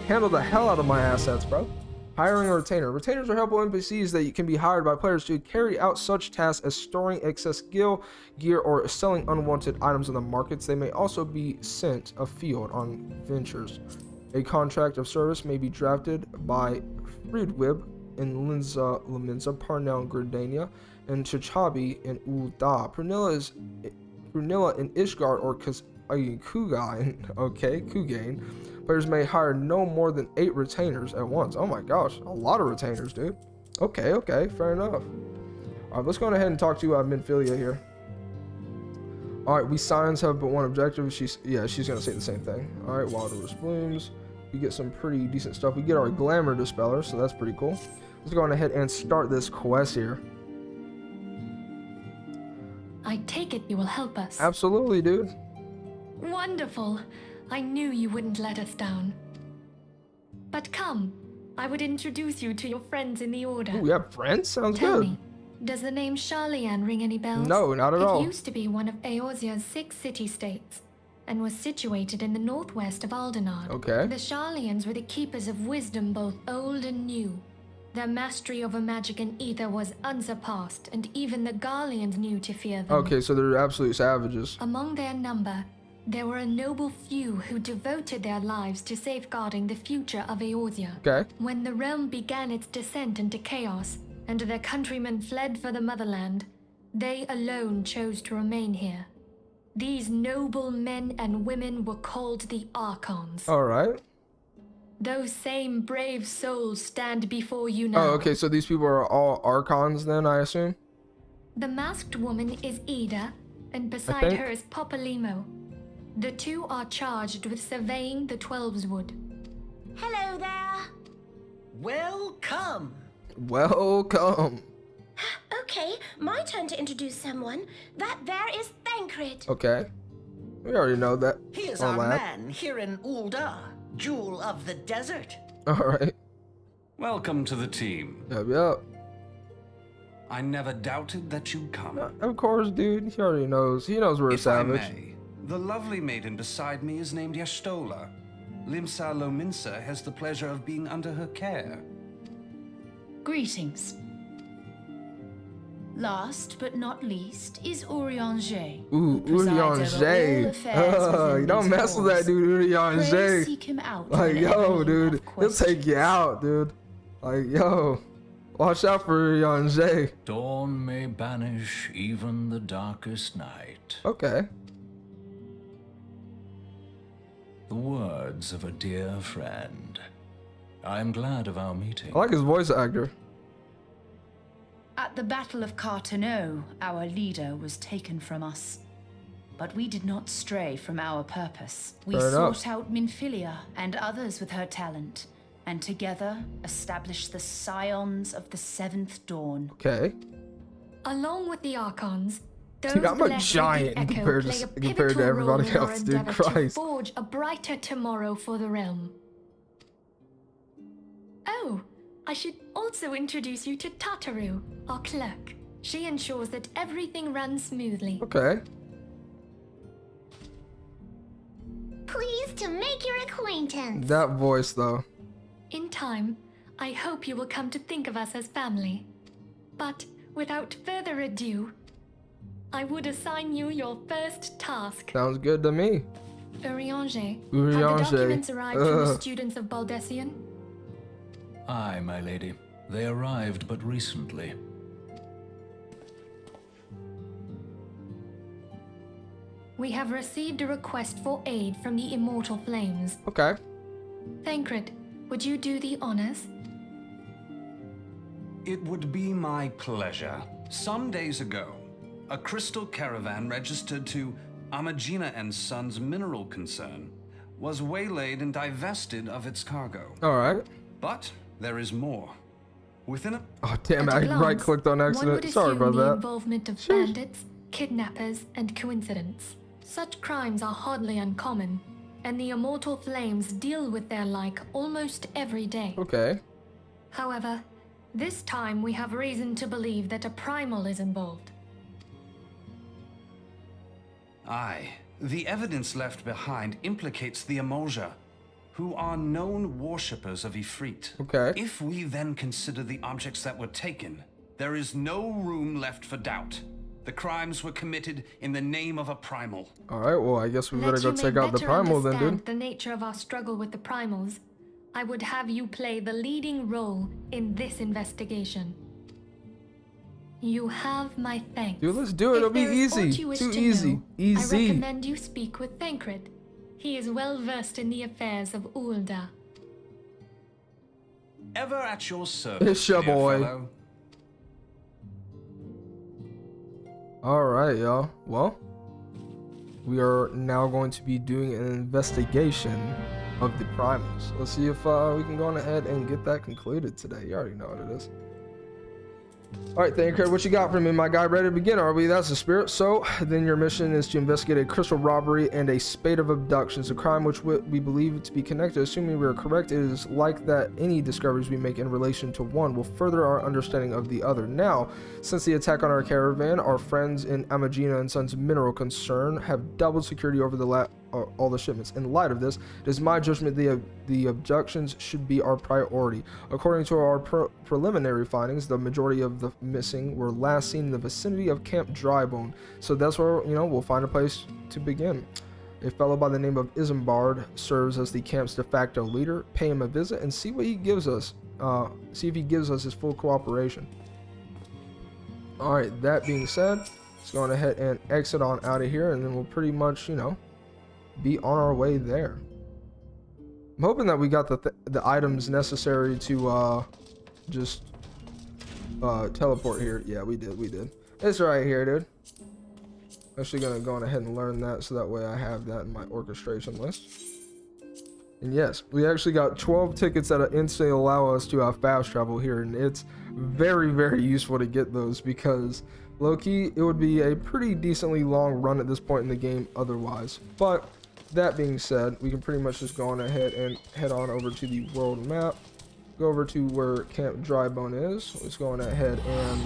Handle the hell out of my assets, bro. Hiring a retainer. Retainers are helpful NPCs that can be hired by players to carry out such tasks as storing excess gear or selling unwanted items in the markets. They may also be sent afield on ventures. A contract of service may be drafted by Fridwib in Laminza, Parnell in Gridania, and Chichabi in Ul'dah. Prunilla in Ishgard or Kugain. Players may hire no more than 8 retainers at once. Oh my gosh, a lot of retainers, dude. Okay, fair enough. Alright, let's go ahead and talk to Minfilia here. Alright, we Scions have but one objective. She's gonna say the same thing. Alright, Wild Rose Blooms. We get some pretty decent stuff. We get our Glamour Dispeller, so that's pretty cool. Let's go on ahead and start this quest here. I take it you will help us. Absolutely, dude. Wonderful. I knew you wouldn't let us down. But come, I would introduce you to your friends in the Order. Ooh, we have friends? Sounds Tell good. me, does the name Sharlayan ring any bells? No, not at all. It used to be one of Eorzea's 6 city-states, and was situated in the northwest of Aldenard. Okay. The Sharlayans were the keepers of wisdom both old and new. Their mastery over magic and ether was unsurpassed, and even the Garleans knew to fear them. Okay, so they're absolute savages. Among their number, there were a noble few who devoted their lives to safeguarding the future of Eorzea. Okay. When the realm began its descent into chaos, and their countrymen fled for the motherland, they alone chose to remain here. These noble men and women were called the Archons. Alright. Those same brave souls stand before you now. Oh, okay, so these people are all Archons then, I assume? The masked woman is Ida, and beside her is Popalimo. The two are charged with surveying the Twelveswood. Hello there. Welcome. Welcome. Okay, my turn to introduce someone. That there is Thancred. Okay. We already know that. He is Oh, our lad. man here in Ulda, Jewel of the Desert. Alright. Welcome to the team. Yep. I never doubted that you'd come. Of course, dude. He already knows. He knows we're a If I savage. may, the lovely maiden beside me is named Yastola. Limsa Lominsa has the pleasure of being under her care. Greetings. Last but not least is Urianger. Ooh, Urianger. You don't mess with that dude, Urianger. Seek him out. Like, yo, whenever you dude. have He'll take you out, dude. Like, yo. Watch out for Urianger. Dawn may banish even the darkest night. Okay. The words of a dear friend. I am glad of our meeting. I like his voice actor. At the Battle of Carteneau, our leader was taken from us. But we did not stray from our purpose. We Fair enough. sought out Minfilia and others with her talent, and together established the Scions of the Seventh Dawn. Okay. Along with the Archons, those Dude, I'm a blessed with the giant Echo compared play to a compared to pivotal everybody role in our else, dude. endeavor to Christ. forge a brighter tomorrow for the realm. Oh, I should also introduce you to Tataru, our clerk. She ensures that everything runs smoothly. Okay. Pleased to make your acquaintance. That voice, though. In time, I hope you will come to think of us as family. But without further ado, I would assign you your first task. Sounds good to me. Urianger, have Urianger. the documents arrived from the students of Baldessian? Aye, my lady. They arrived but recently. We have received a request for aid from the Immortal Flames. Okay. Thancred, would you do the honors? It would be my pleasure. Some days ago, a crystal caravan registered to Amagina and Sons mineral concern was waylaid and divested of its cargo. Alright. But there is more. Within a Oh, damn, At a I glance, right-clicked on one would accident. Sorry assume about the that. involvement of bandits, kidnappers, and coincidence. Such crimes are hardly uncommon, and the Immortal Flames deal with their like almost every day. Okay. However, this time we have reason to believe that a primal is involved. Aye. The evidence left behind implicates the Emoja, who are known worshippers of Ifrit. Okay. If we then consider the objects that were taken, there is no room left for doubt. The crimes were committed in the name of a primal. Alright, well, I guess we better That go you may check out the better primal then, understand dude. the nature of our struggle with the primals, I would have you play the leading role in this investigation. You have my thanks. Dude, let's do it. It'll be If there is aught easy. you wish Too to easy. know, I Easy. recommend you speak with Thancred. He is well versed in the affairs of Ulda. Ever at your service, It's your dear boy. fellow. Alright, y'all. Well, we are now going to be doing an investigation of the primals. Let's see if we can go on ahead and get that concluded today. You already know what it is. Alright, Thancred, what you got for me, my guy? Ready to begin, are we? That's the spirit. So, then your mission is to investigate a crystal robbery and a spate of abductions, a crime which we believe to be connected. Assuming we are correct, it is like that any discoveries we make in relation to one will further our understanding of the other. Now, since the attack on our caravan, our friends in Amagina and Sons Mineral Concern have doubled security over the all the shipments. In light of this, it is my judgment the abductions should be our priority. According to our preliminary findings, the majority of the missing were last seen in the vicinity of Camp Drybone. So that's where, you know, we'll find a place to begin. A fellow by the name of Isambard serves as the camp's de facto leader. Pay him a visit and see what he gives us. See if he gives us his full cooperation. Alright, that being said, let's go on ahead and exit on out of here, and then we'll pretty much, you know, be on our way there. I'm hoping that we got the items necessary to just teleport here. Yeah, we did. It's right here, dude. Actually gonna go on ahead and learn that so that way I have that in my orchestration list. And yes, we actually got 12 tickets that instantly allow us to fast travel here, and it's very, very useful to get those because low-key, it would be a pretty decently long run at this point in the game otherwise. But that being said, we can pretty much just go on ahead and head on over to the world map, go over to where Camp Drybone is. Let's go on ahead and,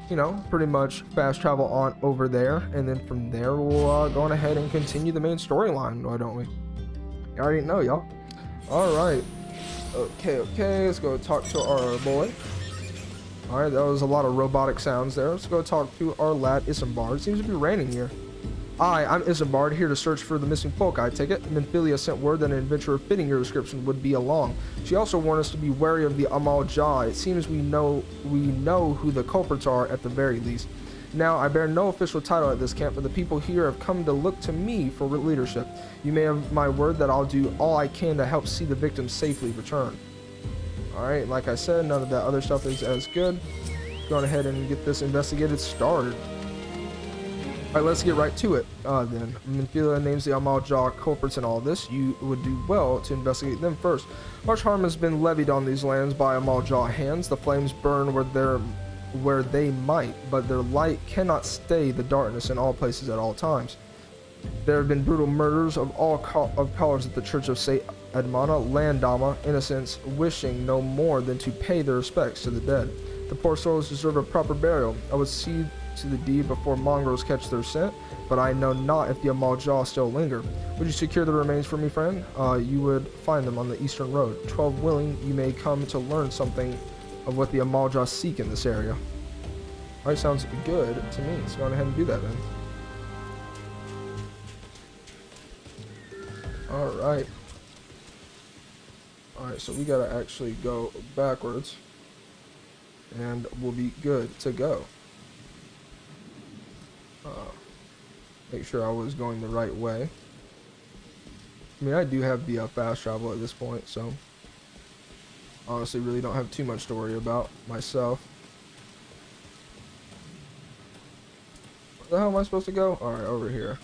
you know, pretty much fast travel on over there, and then from there we'll go on ahead and continue the main storyline, why don't we? You already know, y'all. All right. Okay, let's go talk to our boy. All right, that was a lot of robotic sounds there. Let's go talk to our lad Isambard. It seems to be raining here. Hi, I'm Isambard, here to search for the missing folk, I take it. Minfilia sent word that an adventurer fitting your description would be along. She also warned us to be wary of the Amal Jah. It seems we know who the culprits are at the very least. Now, I bear no official title at this camp, but the people here have come to look to me for leadership. You may have my word that I'll do all I can to help see the victims safely return. Alright, like I said, none of that other stuff is as good. Go ahead and get this investigated started. Alright, let's get right to it. Then, Minfilia names the Amal Jah culprits in all this. You would do well to investigate them first. Much harm has been levied on these lands by Amal Jah hands. The flames burn where they might, but their light cannot stay the darkness in all places at all times. There have been brutal murders of all colors at the Church of St. Admana, Landama, innocents wishing no more than to pay their respects to the dead. The poor souls deserve a proper burial. I would see to the deed before mongrels catch their scent, but I know not if the Amal Jah still linger. Would you secure the remains for me, friend? You would find them on the eastern road. 12 willing, you may come to learn something of what the Amal Jah seek in this area. Alright, sounds good to me. Let's go ahead and do that then. Alright. Alright, so we gotta actually go backwards. And we'll be good to go. Make sure I was going the right way. I mean, I do have the fast travel at this point, so honestly really don't have too much to worry about myself. Where the hell am I supposed to go? Alright, over here.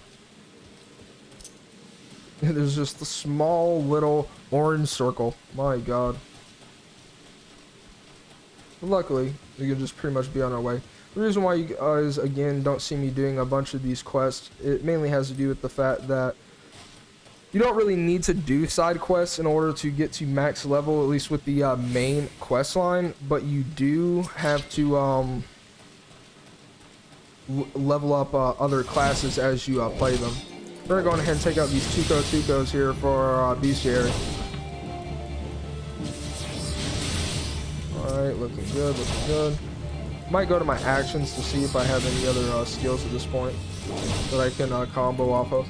There's just the small little orange circle. My god. But luckily, we can just pretty much be on our way. The reason why you guys, again, don't see me doing a bunch of these quests, it mainly has to do with the fact that you don't really need to do side quests in order to get to max level, at least with the main quest line, but you do have to level up other classes as you play them. We're going ahead and take out these Tukos here for our bestiary. Alright, looking good, looking good. Might go to my actions to see if I have any other skills at this point that I can combo off of.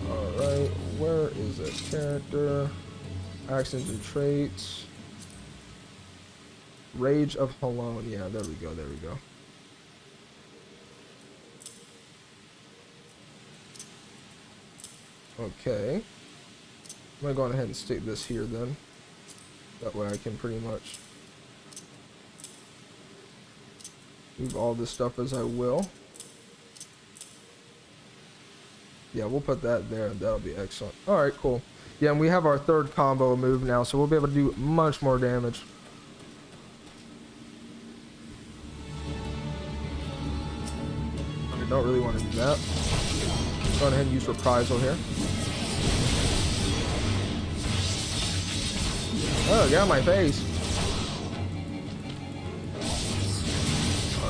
Alright, where is it? Character, actions and traits. Rage of Halon. Yeah, there we go, there we go. Okay. I'm gonna go ahead and stick this here then. That way I can pretty much move all this stuff as I will. Yeah, we'll put that there. That'll be excellent. Alright, cool. Yeah, and we have our third combo move now, so we'll be able to do much more damage. I don't really want to do that. Go ahead and use Reprisal here. Oh, get out of my face.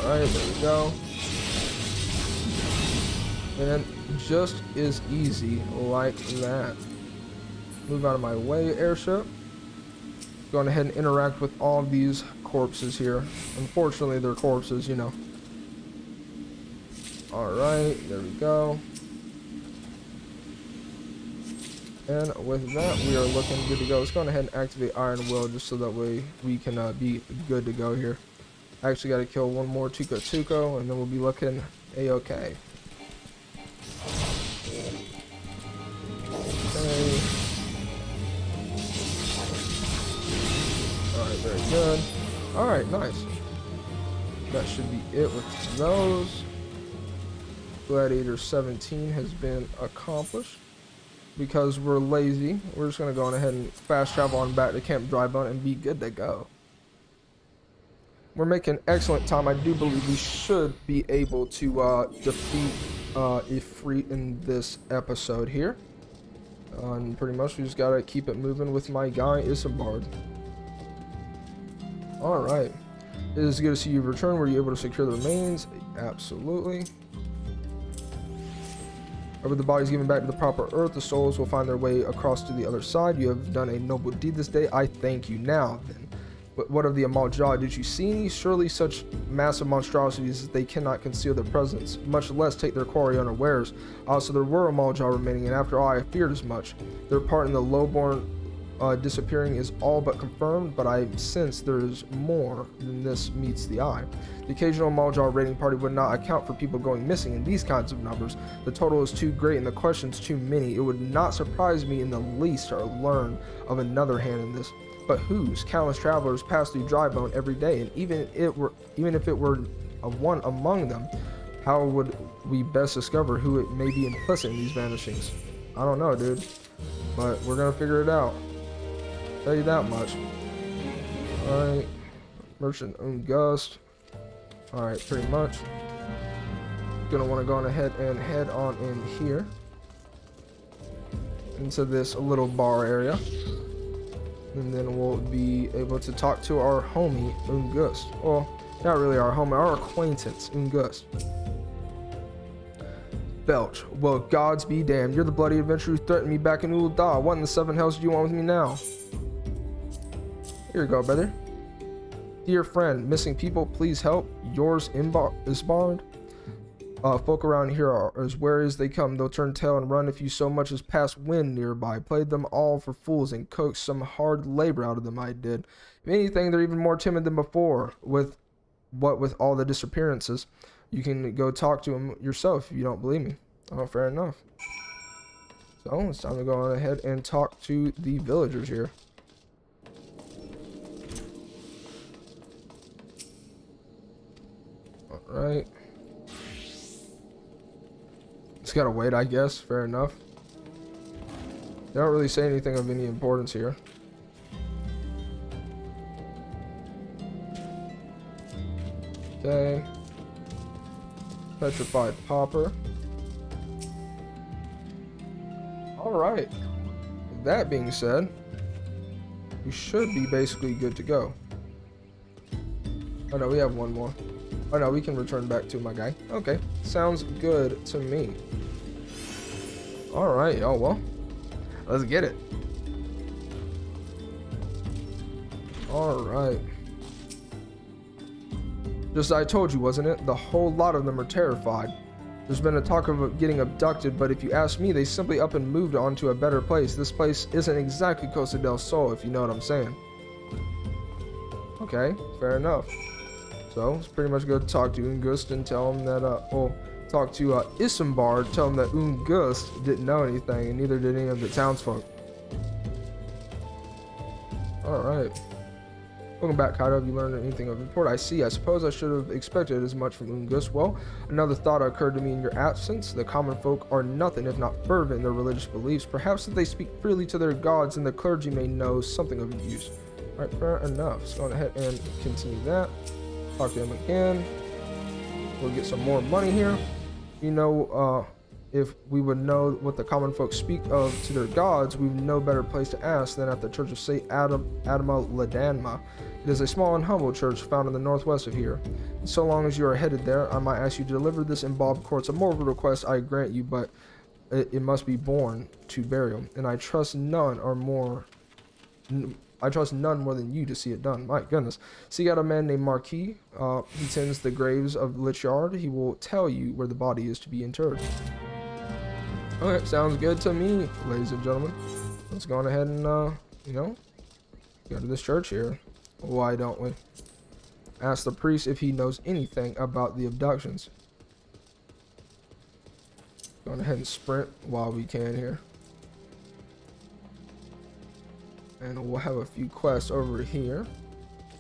Alright, there we go. And just as easy like that. Move out of my way, airship. Going ahead and interact with all of these corpses here. Unfortunately, they're corpses, you know. Alright, there we go. And with that, we are looking good to go. Let's go ahead and activate Iron Will just so that way we can be good to go here. I actually got to kill one more Tuko, and then we'll be looking A-okay. Okay. Alright, very good. Alright, nice. That should be it with those. Gladiator 17 has been accomplished. because we're lazy, we're just gonna go on ahead and fast travel on back to Camp Drybone and be good to go. We're making excellent time. I do believe we should be able to defeat Ifrit in this episode here. And pretty much we just gotta keep it moving with my guy Isambard. Alright. It is good to see you return. Were you able to secure the remains? Absolutely. Over the bodies given back to the proper earth, the souls will find their way across to the other side. You have done a noble deed this day. I thank you. Now then. But what of the Amal Jah? Did you see any? Surely such massive monstrosities that they cannot conceal their presence, much less take their quarry unawares. Also, there were Amal Jah remaining, and after all, I feared as much. Their part in the lowborn disappearing is all but confirmed, but I sense there is more than this meets the eye. The occasional Amal Jah raiding party would not account for people going missing in these kinds of numbers. The total is too great and the questions too many. It would not surprise me in the least to learn of another hand in this. But whose? Countless travelers pass through Drybone every day, and even if it were one among them, how would we best discover who it may be implicit in these vanishings? I don't know, dude, but we're gonna figure it out. Tell you that much. All right, Merchant Ungust. All right, pretty much. Gonna want to go on ahead and head on in here into this little bar area. And then we'll be able to talk to our homie, Ungust. Well, not really our homie, our acquaintance, Ungust. Belch. Well, gods be damned. You're the bloody adventurer who threatened me back in Ul'dah. What in the seven hells do you want with me now? Here you go, brother. Dear friend, missing people, please help. Yours, Isbard. Folk around here are as wary as they come. They'll turn tail and run if you so much as pass wind nearby. Played them all for fools and coaxed some hard labor out of them, I did. If anything, they're even more timid than before. With all the disappearances. You can go talk to them yourself if you don't believe me. Oh, fair enough. So, it's time to go on ahead and talk to the villagers here. Alright. It's gotta wait, I guess. Fair enough. They don't really say anything of any importance here. Okay. Petrified Pauper. Alright. With that being said, we should be basically good to go. Oh no, we have one more. Oh no, we can return back to my guy. Okay, sounds good to me. Alright, oh well. Let's get it. Alright. Just as I told you, wasn't it? The whole lot of them are terrified. There's been a talk of getting abducted, but if you ask me, they simply up and moved on to a better place. This place isn't exactly Costa del Sol, if you know what I'm saying. Okay, fair enough. So, let's pretty much go talk to Ungust and tell him that, talk to Isambard, tell him that Ungust didn't know anything, and neither did any of the townsfolk. Alright. Welcome back, Kaido. Have you learned anything of report? I see. I suppose I should have expected as much from Ungust. Well, another thought occurred to me in your absence. The common folk are nothing if not fervent in their religious beliefs. Perhaps if they speak freely to their gods, and the clergy may know something of use. Alright, fair enough. Let's go ahead and continue that. Talk to him again. We'll get some more money here. You know, if we would know what the common folk speak of to their gods, we've no better place to ask than at the Church of St. Adama Ladanma. It is a small and humble church found in the northwest of here. And so long as you are headed there, I might ask you to deliver this in Bob Courts. A moral request I grant you, but it must be borne to burial. And I trust none more than you to see it done. My goodness. Seek out a man named Marquis. He tends the graves of Lichyard. He will tell you where the body is to be interred. Okay, sounds good to me, ladies and gentlemen. Let's go on ahead and, you know, go to this church here. Why don't we? Ask the priest if he knows anything about the abductions. Go ahead and sprint while we can here. And we'll have a few quests over here.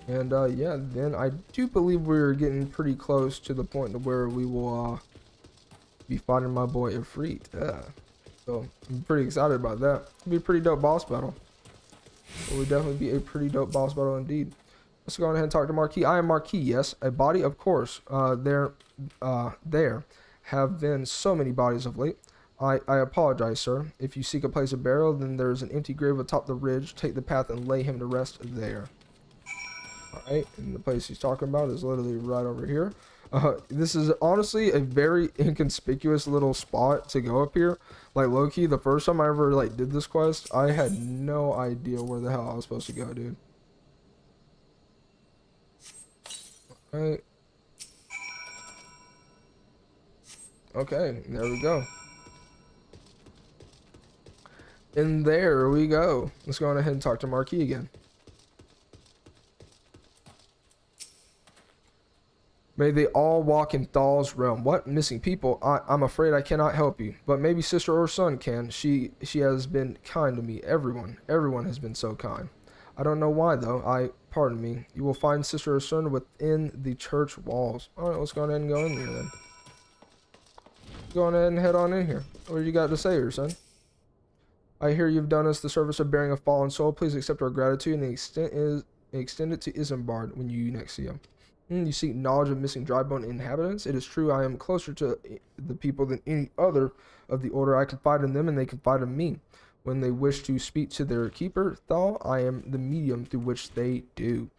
And yeah, then I do believe we're getting pretty close to the point where we will be fighting my boy Ifrit. So I'm pretty excited about that. It'll be a pretty dope boss battle. It would definitely be a pretty dope boss battle indeed. Let's go ahead and talk to Marquis. I am Marquis, yes. A body, of course. There have been so many bodies of late. I apologize, sir. If you seek a place of burial, then there's an empty grave atop the ridge. Take the path and lay him to rest there. Alright, and the place he's talking about is literally right over here. This is honestly a very inconspicuous little spot to go up here. Like, low-key, the first time I ever, like, did this quest, I had no idea where the hell I was supposed to go, dude. Alright. Okay, there we go. And there we go. Let's go on ahead and talk to Marquis again. May they all walk in Thal's realm. What? Missing people? I'm afraid I cannot help you. But maybe sister or son can. She has been kind to me. Everyone has been so kind. I don't know why, though. Pardon me. You will find sister or son within the church walls. Alright, let's go ahead and go in here then. Go on ahead and head on in here. What do you got to say here, son? I hear you've done us the service of bearing a fallen soul. Please accept our gratitude and extend it to Isambard when you next see him. You seek knowledge of missing dry bone inhabitants. It is true I am closer to the people than any other of the order. I confide in them and they confide in me. When they wish to speak to their keeper, Thal, I am the medium through which they do.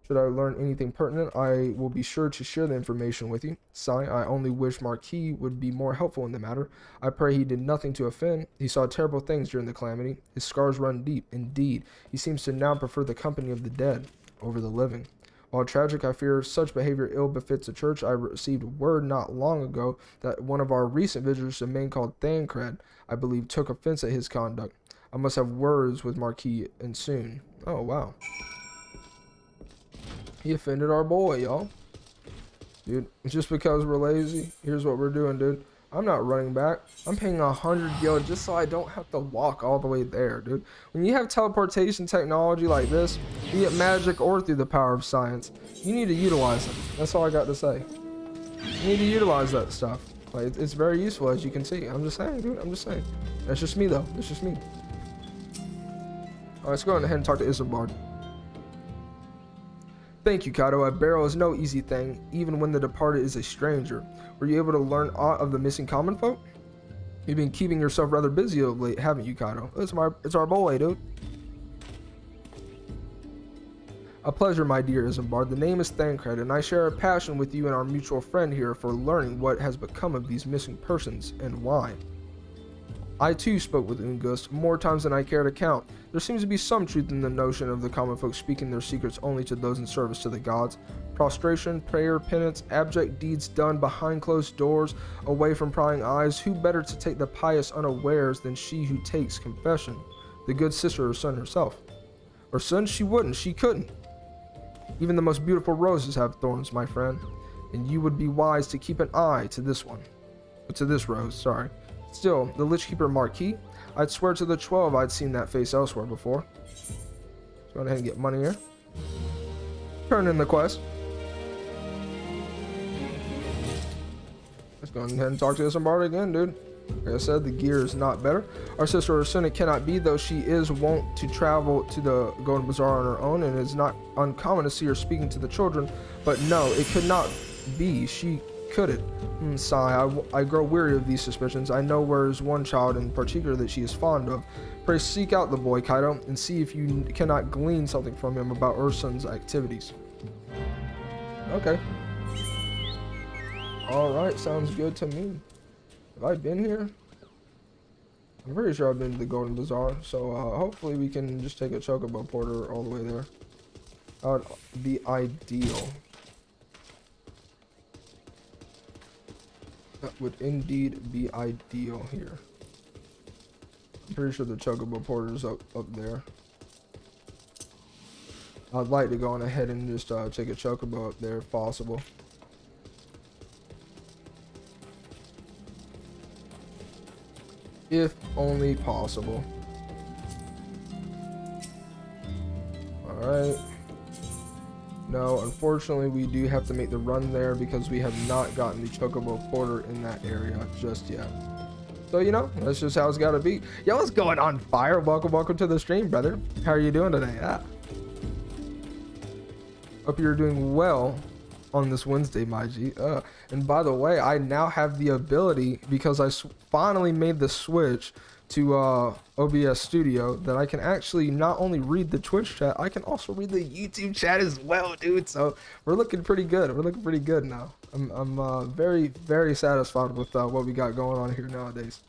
Should I learn anything pertinent, I will be sure to share the information with you. Sigh, I only wish Marquis would be more helpful in the matter. I pray he did nothing to offend. He saw terrible things during the calamity. His scars run deep. Indeed, he seems to now prefer the company of the dead over the living. While tragic, I fear such behavior ill befits the church. I received word not long ago that one of our recent visitors, a man called Thancred, I believe, took offense at his conduct. I must have words with Marquis, and soon. Oh, wow. He offended our boy, y'all. Dude, just because we're lazy, here's what we're doing, dude. I'm not running back. I'm paying 100 gil just so I don't have to walk all the way there, dude. When you have teleportation technology like this, be it magic or through the power of science, you need to utilize it. That's all I got to say. You need to utilize that stuff. Like, it's very useful, as you can see. I'm just saying, dude. I'm just saying. That's just me, though. That's just me. Alright, let's go ahead and talk to Isambard. Thank you, Kato. A burial is no easy thing, even when the departed is a stranger. Were you able to learn aught of the missing common folk? You've been keeping yourself rather busy of late, haven't you, Kato? It's our boy, dude. A pleasure, my dear Isambard. The name is Thancred, and I share a passion with you and our mutual friend here for learning what has become of these missing persons and why. I too spoke with Ungust more times than I care to count. There seems to be some truth in the notion of the common folk speaking their secrets only to those in service to the gods. Prostration, prayer, penance, abject deeds done behind closed doors, away from prying eyes. Who better to take the pious unawares than she who takes confession? The good sister or son herself. Or son, she wouldn't, she couldn't. Even the most beautiful roses have thorns, my friend, and you would be wise to keep an eye to this one. To this rose, sorry. Still, the Lich Keeper Marquis, I'd swear to the 12 I'd seen that face elsewhere before. Let's go ahead and get money here. Turn in the quest. Let's go ahead and talk to Isambard again, dude. Like I said, the gear is not better. Our sister Ursuna cannot be, though she is wont to travel to the Golden Bazaar on her own, and it is not uncommon to see her speaking to the children. But no, it could not be. She couldn't. Sigh, I grow weary of these suspicions. I know there is one child in particular that she is fond of. Pray seek out the boy, Kaito, and see if you cannot glean something from him about Ursun's activities. Okay. Alright, sounds good to me. Have I been here? I'm pretty sure I've been to the Golden Bazaar, so hopefully we can just take a chocobo porter all the way there. That would be ideal. That would indeed be ideal here. I'm pretty sure the chocobo porter's up there. I'd like to go on ahead and just take a chocobo up there if possible. If only possible. Alright. No, unfortunately we do have to make the run there because we have not gotten the chocobo porter in that area just yet. So, you know, that's just how it's got to be. Yo, what's going on, Fire? Welcome to the stream, brother. How are you doing today? Hope you're doing well on this Wednesday, my G. And by the way, I now have the ability, because I finally made the switch to OBS Studio, that I can actually not only read the Twitch chat, I can also read the YouTube chat as well, dude. So we're looking pretty good. We're looking pretty good now. I'm very, very satisfied with what we got going on here nowadays.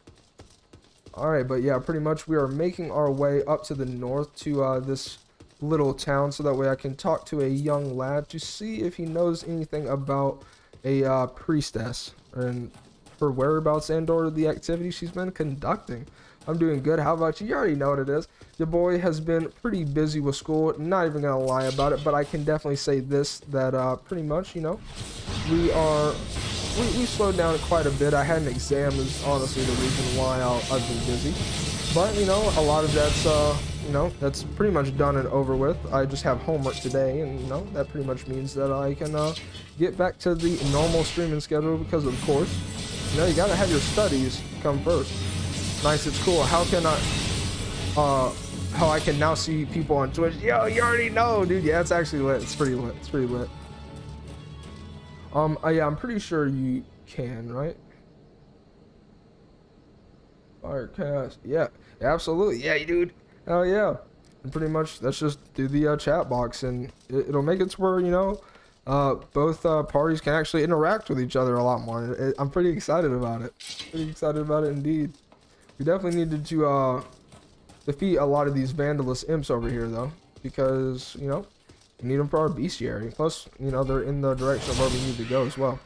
All right, but yeah, pretty much we are making our way up to the north to this little town, so that way I can talk to a young lad to see if he knows anything about a priestess and her whereabouts and or the activity she's been conducting. I'm doing good. How about you? You already know what it is. Your boy has been pretty busy with school. Not even gonna lie about it, but I can definitely say this, that pretty much, you know, we slowed down quite a bit. I had an exam is honestly the reason why I've been busy. But, you know, a lot of that's, you know, that's pretty much done and over with. I just have homework today, and, you know, that pretty much means that I can get back to the normal streaming schedule, because, of course, you know, you gotta have your studies come first. Nice, it's cool. How I can now see people on Twitch. Yo, you already know, dude. Yeah, it's actually lit. It's pretty lit. It's pretty lit. Yeah, I'm pretty sure you can, right? Firecast. Yeah, absolutely. Yeah, dude. Hell yeah. And pretty much that's just through the chat box, and it'll make it to where, you know, both parties can actually interact with each other a lot more. I'm pretty excited about it. Pretty excited about it indeed. We definitely needed to defeat a lot of these vandalous imps over here, though, because, you know, we need them for our bestiary. Plus, you know, they're in the direction of where we need to go as well.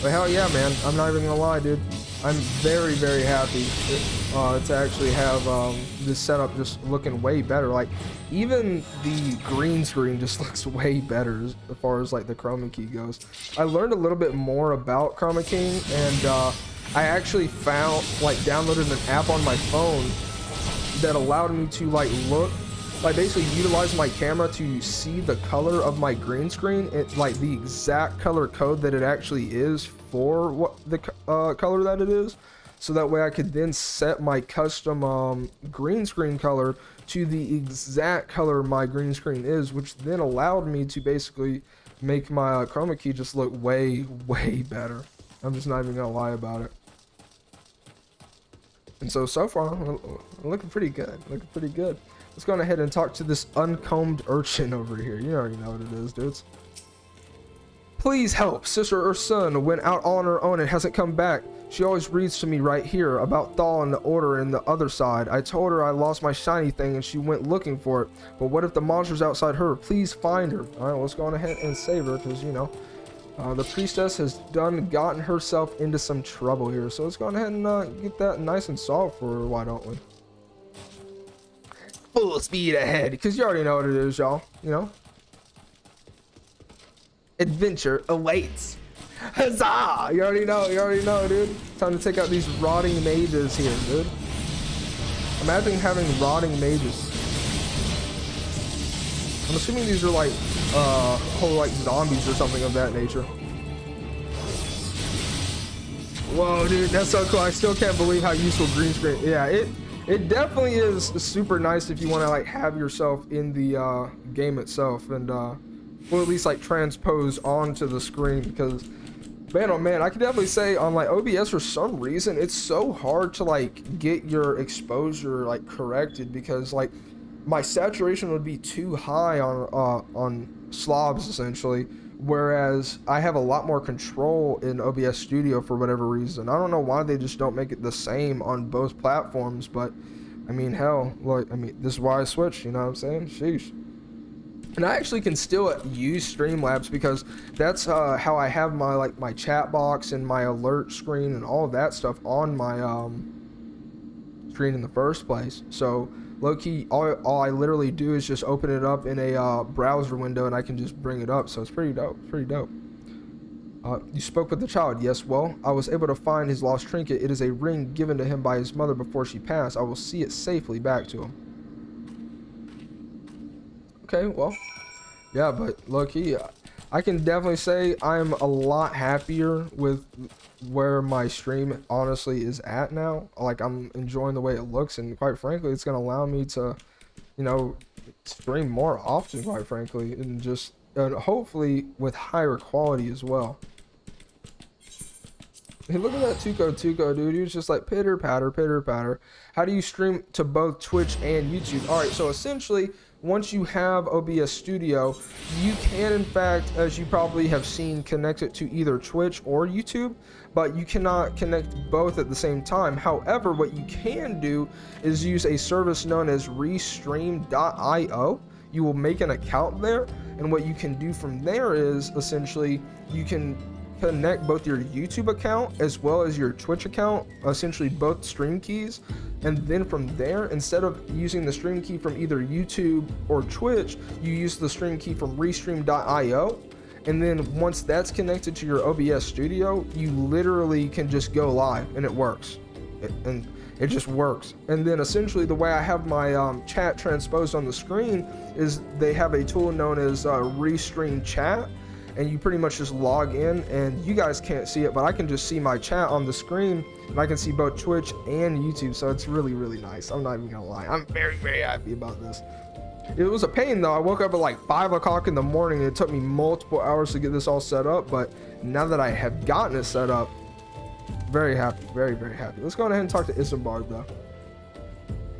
But hell yeah, man. I'm not even gonna lie, dude. I'm very, very happy to actually have this setup just looking way better. Like, even the green screen just looks way better as far as like the chroma key goes. I learned a little bit more about chroma keying, and I actually found, like, downloaded an app on my phone that allowed me to like look, like, basically utilize my camera to see the color of my green screen, like the exact color code that it actually is for what the color that it is, so that way I could then set my custom green screen color to the exact color my green screen is, which then allowed me to basically make my chroma key just look way better. I'm just not even gonna lie about it. And so far, we're looking pretty good. Looking pretty good. Let's go ahead and talk to this uncombed urchin over here. You already know what it is, dudes. Please help. Sister or son went out on her own and hasn't come back. She always reads to me right here about Thal and the Order and the other side. I told her I lost my shiny thing and she went looking for it. But what if the monster's outside her? Please find her. All right, well, let's go on ahead and save her, because, you know, the priestess has gotten herself into some trouble here. So let's go ahead and get that nice and solved for her. Why don't we? Full speed ahead, because you already know what it is, y'all. You know, adventure awaits. Huzzah! You already know, dude. Time to take out these rotting mages here, dude. Imagine having rotting mages. I'm assuming these are like whole like zombies or something of that nature. Whoa, dude, that's so cool. I still can't believe how useful green screen. Yeah, it definitely is super nice if you want to like have yourself in the game itself, and well, at least like transpose onto the screen, because man, oh man, I can definitely say on like OBS for some reason it's so hard to like get your exposure like corrected, because like my saturation would be too high on slobs essentially, whereas I have a lot more control in OBS Studio for whatever reason. I don't know why they just don't make it the same on both platforms, but I mean, hell, like, I mean, this is why I switched, you know what I'm saying? Sheesh. And I actually can still use Streamlabs, because that's how I have my like my chat box and my alert screen and all of that stuff on my screen in the first place. So low-key, all I literally do is just open it up in a browser window, and I can just bring it up. So it's pretty dope. Pretty dope. You spoke with the child. Yes, well, I was able to find his lost trinket. It is a ring given to him by his mother before she passed. I will see it safely back to him. Okay, well, yeah, but low-key, I can definitely say I'm a lot happier with where my stream honestly is at now. Like, I'm enjoying the way it looks, and quite frankly, it's going to allow me to, you know, stream more often, quite frankly, and just hopefully with higher quality as well. Hey, look at that Tuco, dude. He was just like pitter patter, pitter patter. How do you stream to both Twitch and YouTube? All right, so essentially, once you have OBS Studio, you can, in fact, as you probably have seen, connect it to either Twitch or YouTube, but you cannot connect both at the same time. However, what you can do is use a service known as restream.io. You will make an account there, and what you can do from there is essentially you can connect both your YouTube account as well as your Twitch account, essentially both stream keys, and then from there, instead of using the stream key from either YouTube or Twitch, you use the stream key from restream.io, and then once that's connected to your OBS Studio, you literally can just go live, and it works. It just works. And then essentially the way I have my chat transposed on the screen is they have a tool known as Restream Chat, and you pretty much just log in, and you guys can't see it, but I can just see my chat on the screen, and I can see both Twitch and YouTube, so it's really, really nice. I'm not even gonna lie. I'm very, very happy about this. It was a pain though. I woke up at like 5 o'clock in the morning, and it took me multiple hours to get this all set up, but now that I have gotten it set up, very happy, very, very happy. Let's go ahead and talk to Isambard though.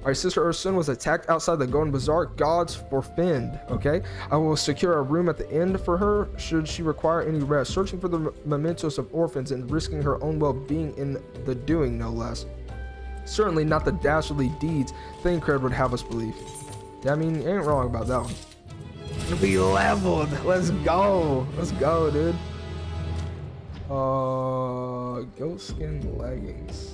All right, Sister Ursun was attacked outside the Golden Bazaar. Gods forfend. Okay, I will secure a room at the end for her should she require any rest. Searching for the mementos of orphans and risking her own well-being in the doing, no less. Certainly not the dastardly deeds Thancred would have us believe. Yeah, I mean, you ain't wrong about that one. We leveled. Let's go. Let's go, dude. Ghost skin leggings.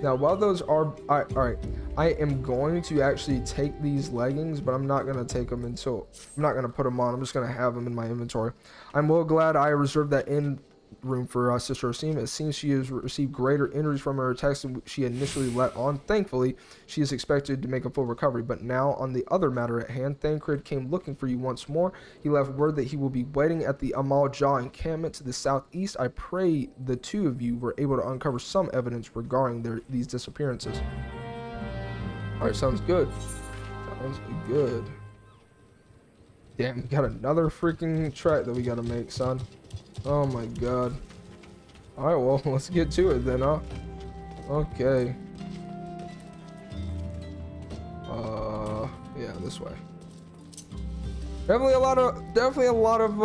Now, while those are all right, I am going to actually take these leggings, but I'm not going to take them until I'm not going to put them on. I'm just going to have them in my inventory. I'm well glad I reserved that in room for Sister Osim. It seems she has received greater injuries from her attacks than she initially let on. Thankfully, she is expected to make a full recovery. But now, on the other matter at hand, Thancred came looking for you once more. He left word that he will be waiting at the Amal Jah encampment to the southeast. I pray the two of you were able to uncover some evidence regarding these disappearances. All right, sounds good. Sounds good. Damn, we got another freaking track that we got to make, son. Oh my god. Alright, well, let's get to it then, huh? Okay. Yeah, this way. Definitely a lot of,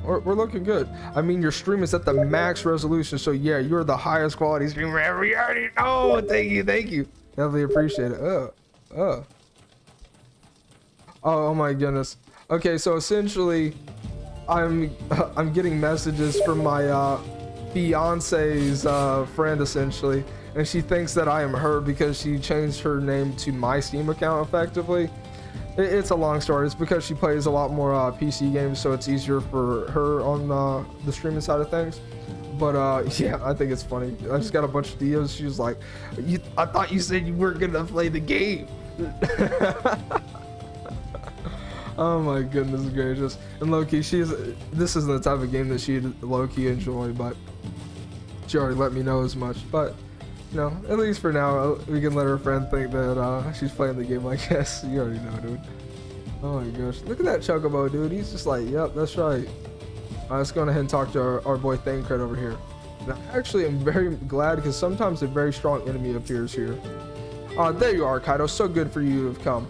we're looking good. I mean, your stream is at the max resolution, so yeah, you're the highest quality streamer ever. We already know. Thank you. Definitely appreciate it. Oh my goodness. Okay, so essentially, I'm getting messages from my fiance's friend essentially, and she thinks that I am her because she changed her name to my Steam account effectively. It's a long story. It's because she plays a lot more PC games, so it's easier for her on the streaming side of things. But yeah, I think it's funny. I just got a bunch of DMs. She was like, I thought you said you weren't gonna play the game. Oh my goodness gracious. And low-key, this isn't the type of game that she'd low-key enjoy, but she already let me know as much. But, you know, at least for now, we can let her friend think that she's playing the game like this. You already know, dude. Oh my gosh. Look at that Chocobo, dude. He's just like, yep, that's right. Let's go ahead and talk to our boy Thancred over here. And I actually am very glad because sometimes a very strong enemy appears here. There you are, Kaido. So good for you to have come.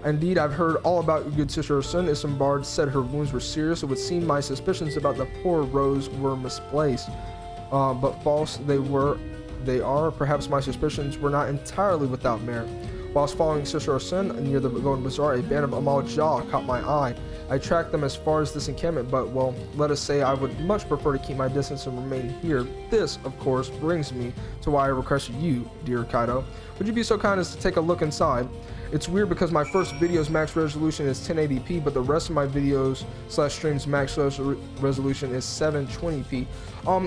Indeed, I've heard all about your good sister Ursun. Isambard said her wounds were serious. It would seem my suspicions about the poor Rose were misplaced. But false they are. Perhaps my suspicions were not entirely without merit. Whilst following Sister Ursun near the Golden Bazaar, a band of Amal Jah caught my eye. I tracked them as far as this encampment, but, well, let us say I would much prefer to keep my distance and remain here. This, of course, brings me to why I requested you, dear Kaido. Would you be so kind as to take a look inside? It's weird because my first video's max resolution is 1080p, but the rest of my videos / streams max resolution is 720p.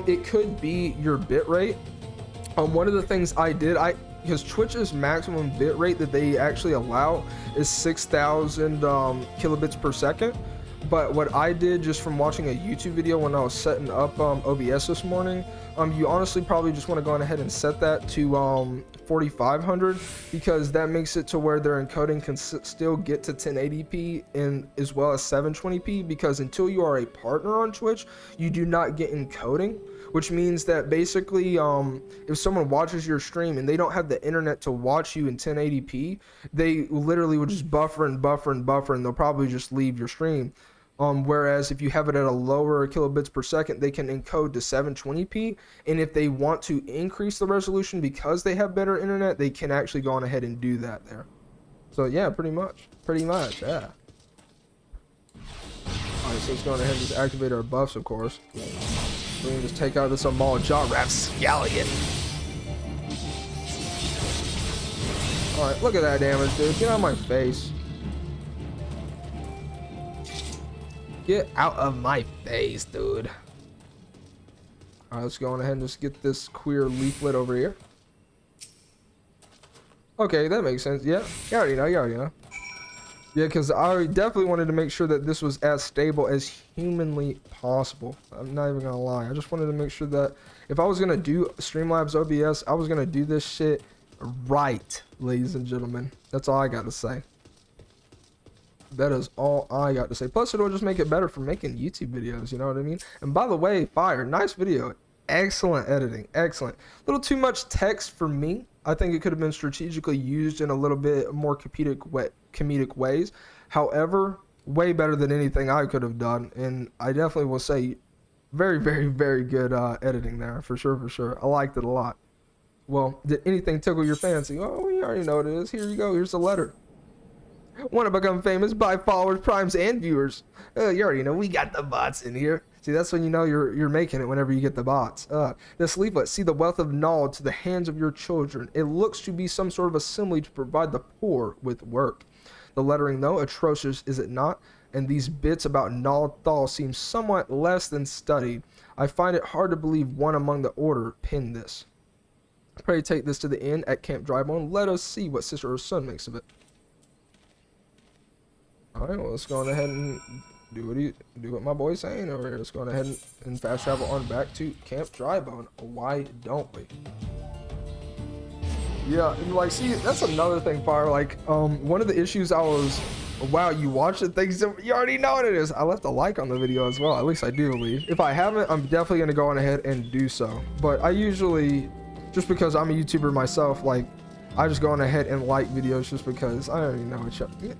It could be your bitrate. One of the things I did, because Twitch's maximum bitrate that they actually allow is 6,000 kilobits per second. but what I did just from watching a YouTube video when I was setting up OBS this morning, you honestly probably just want to go on ahead and set that to 4500, because that makes it to where their encoding can still get to 1080p and as well as 720p, because until you are a partner on Twitch, you do not get encoding, which means that basically if someone watches your stream and they don't have the internet to watch you in 1080p, they literally would just buffer and buffer and buffer, and they'll probably just leave your stream. Whereas if you have it at a lower kilobits per second, they can encode to 720p, and if they want to increase the resolution because they have better internet, they can actually go on ahead and do that there. So yeah, pretty much, yeah. Alright, so let's go on ahead and just activate our buffs, of course. We can just take out this Amal Jaw Rapscallion. Alright, look at that damage, dude. Get out of my face. Get out of my face, dude. Alright, let's go on ahead and just get this queer leaflet over here. Okay, that makes sense. Yeah, you already know. Yeah, because I definitely wanted to make sure that this was as stable as humanly possible. I'm not even gonna lie. I just wanted to make sure that if I was gonna do Streamlabs OBS, I was gonna do this shit right, ladies and gentlemen. That's all I got to say. That is all I got to say. Plus, it'll just make it better for making YouTube videos, you know what I mean? And by the way, fire, nice video. Excellent editing, excellent. A little too much text for me. I think it could have been strategically used in a little bit more comedic ways. However, way better than anything I could have done. And I definitely will say very, very, very good editing there, for sure. I liked it a lot. Well, did anything tickle your fancy? Oh, you already know what it is. Here you go. Here's the letter. Want to become famous? Buy followers, primes, and viewers. You already know we got the bots in here. See, that's when you know you're making it, whenever you get the bots. This leaflet, see the wealth of knowledge to the hands of your children. It looks to be some sort of assembly to provide the poor with work. The lettering, though, atrocious, is it not? And these bits about Nal-Thal seem somewhat less than studied. I find it hard to believe one among the order penned this. Pray take this to the inn at Camp Drybone. Let us see what sister or son makes of it. Alright, well, let's go on ahead and do what my boy's saying over here. Let's go on ahead and fast travel on back to Camp Drybone. Why don't we? Yeah, like, see, that's another thing, Fire. Like, one of the issues I was, wow, you watched it, thanks, you already know what it is. I left a like on the video as well, at least I do believe. If I haven't, I'm definitely going to go on ahead and do so. But I usually, just because I'm a YouTuber myself, like, I just go on ahead and like videos just because I already know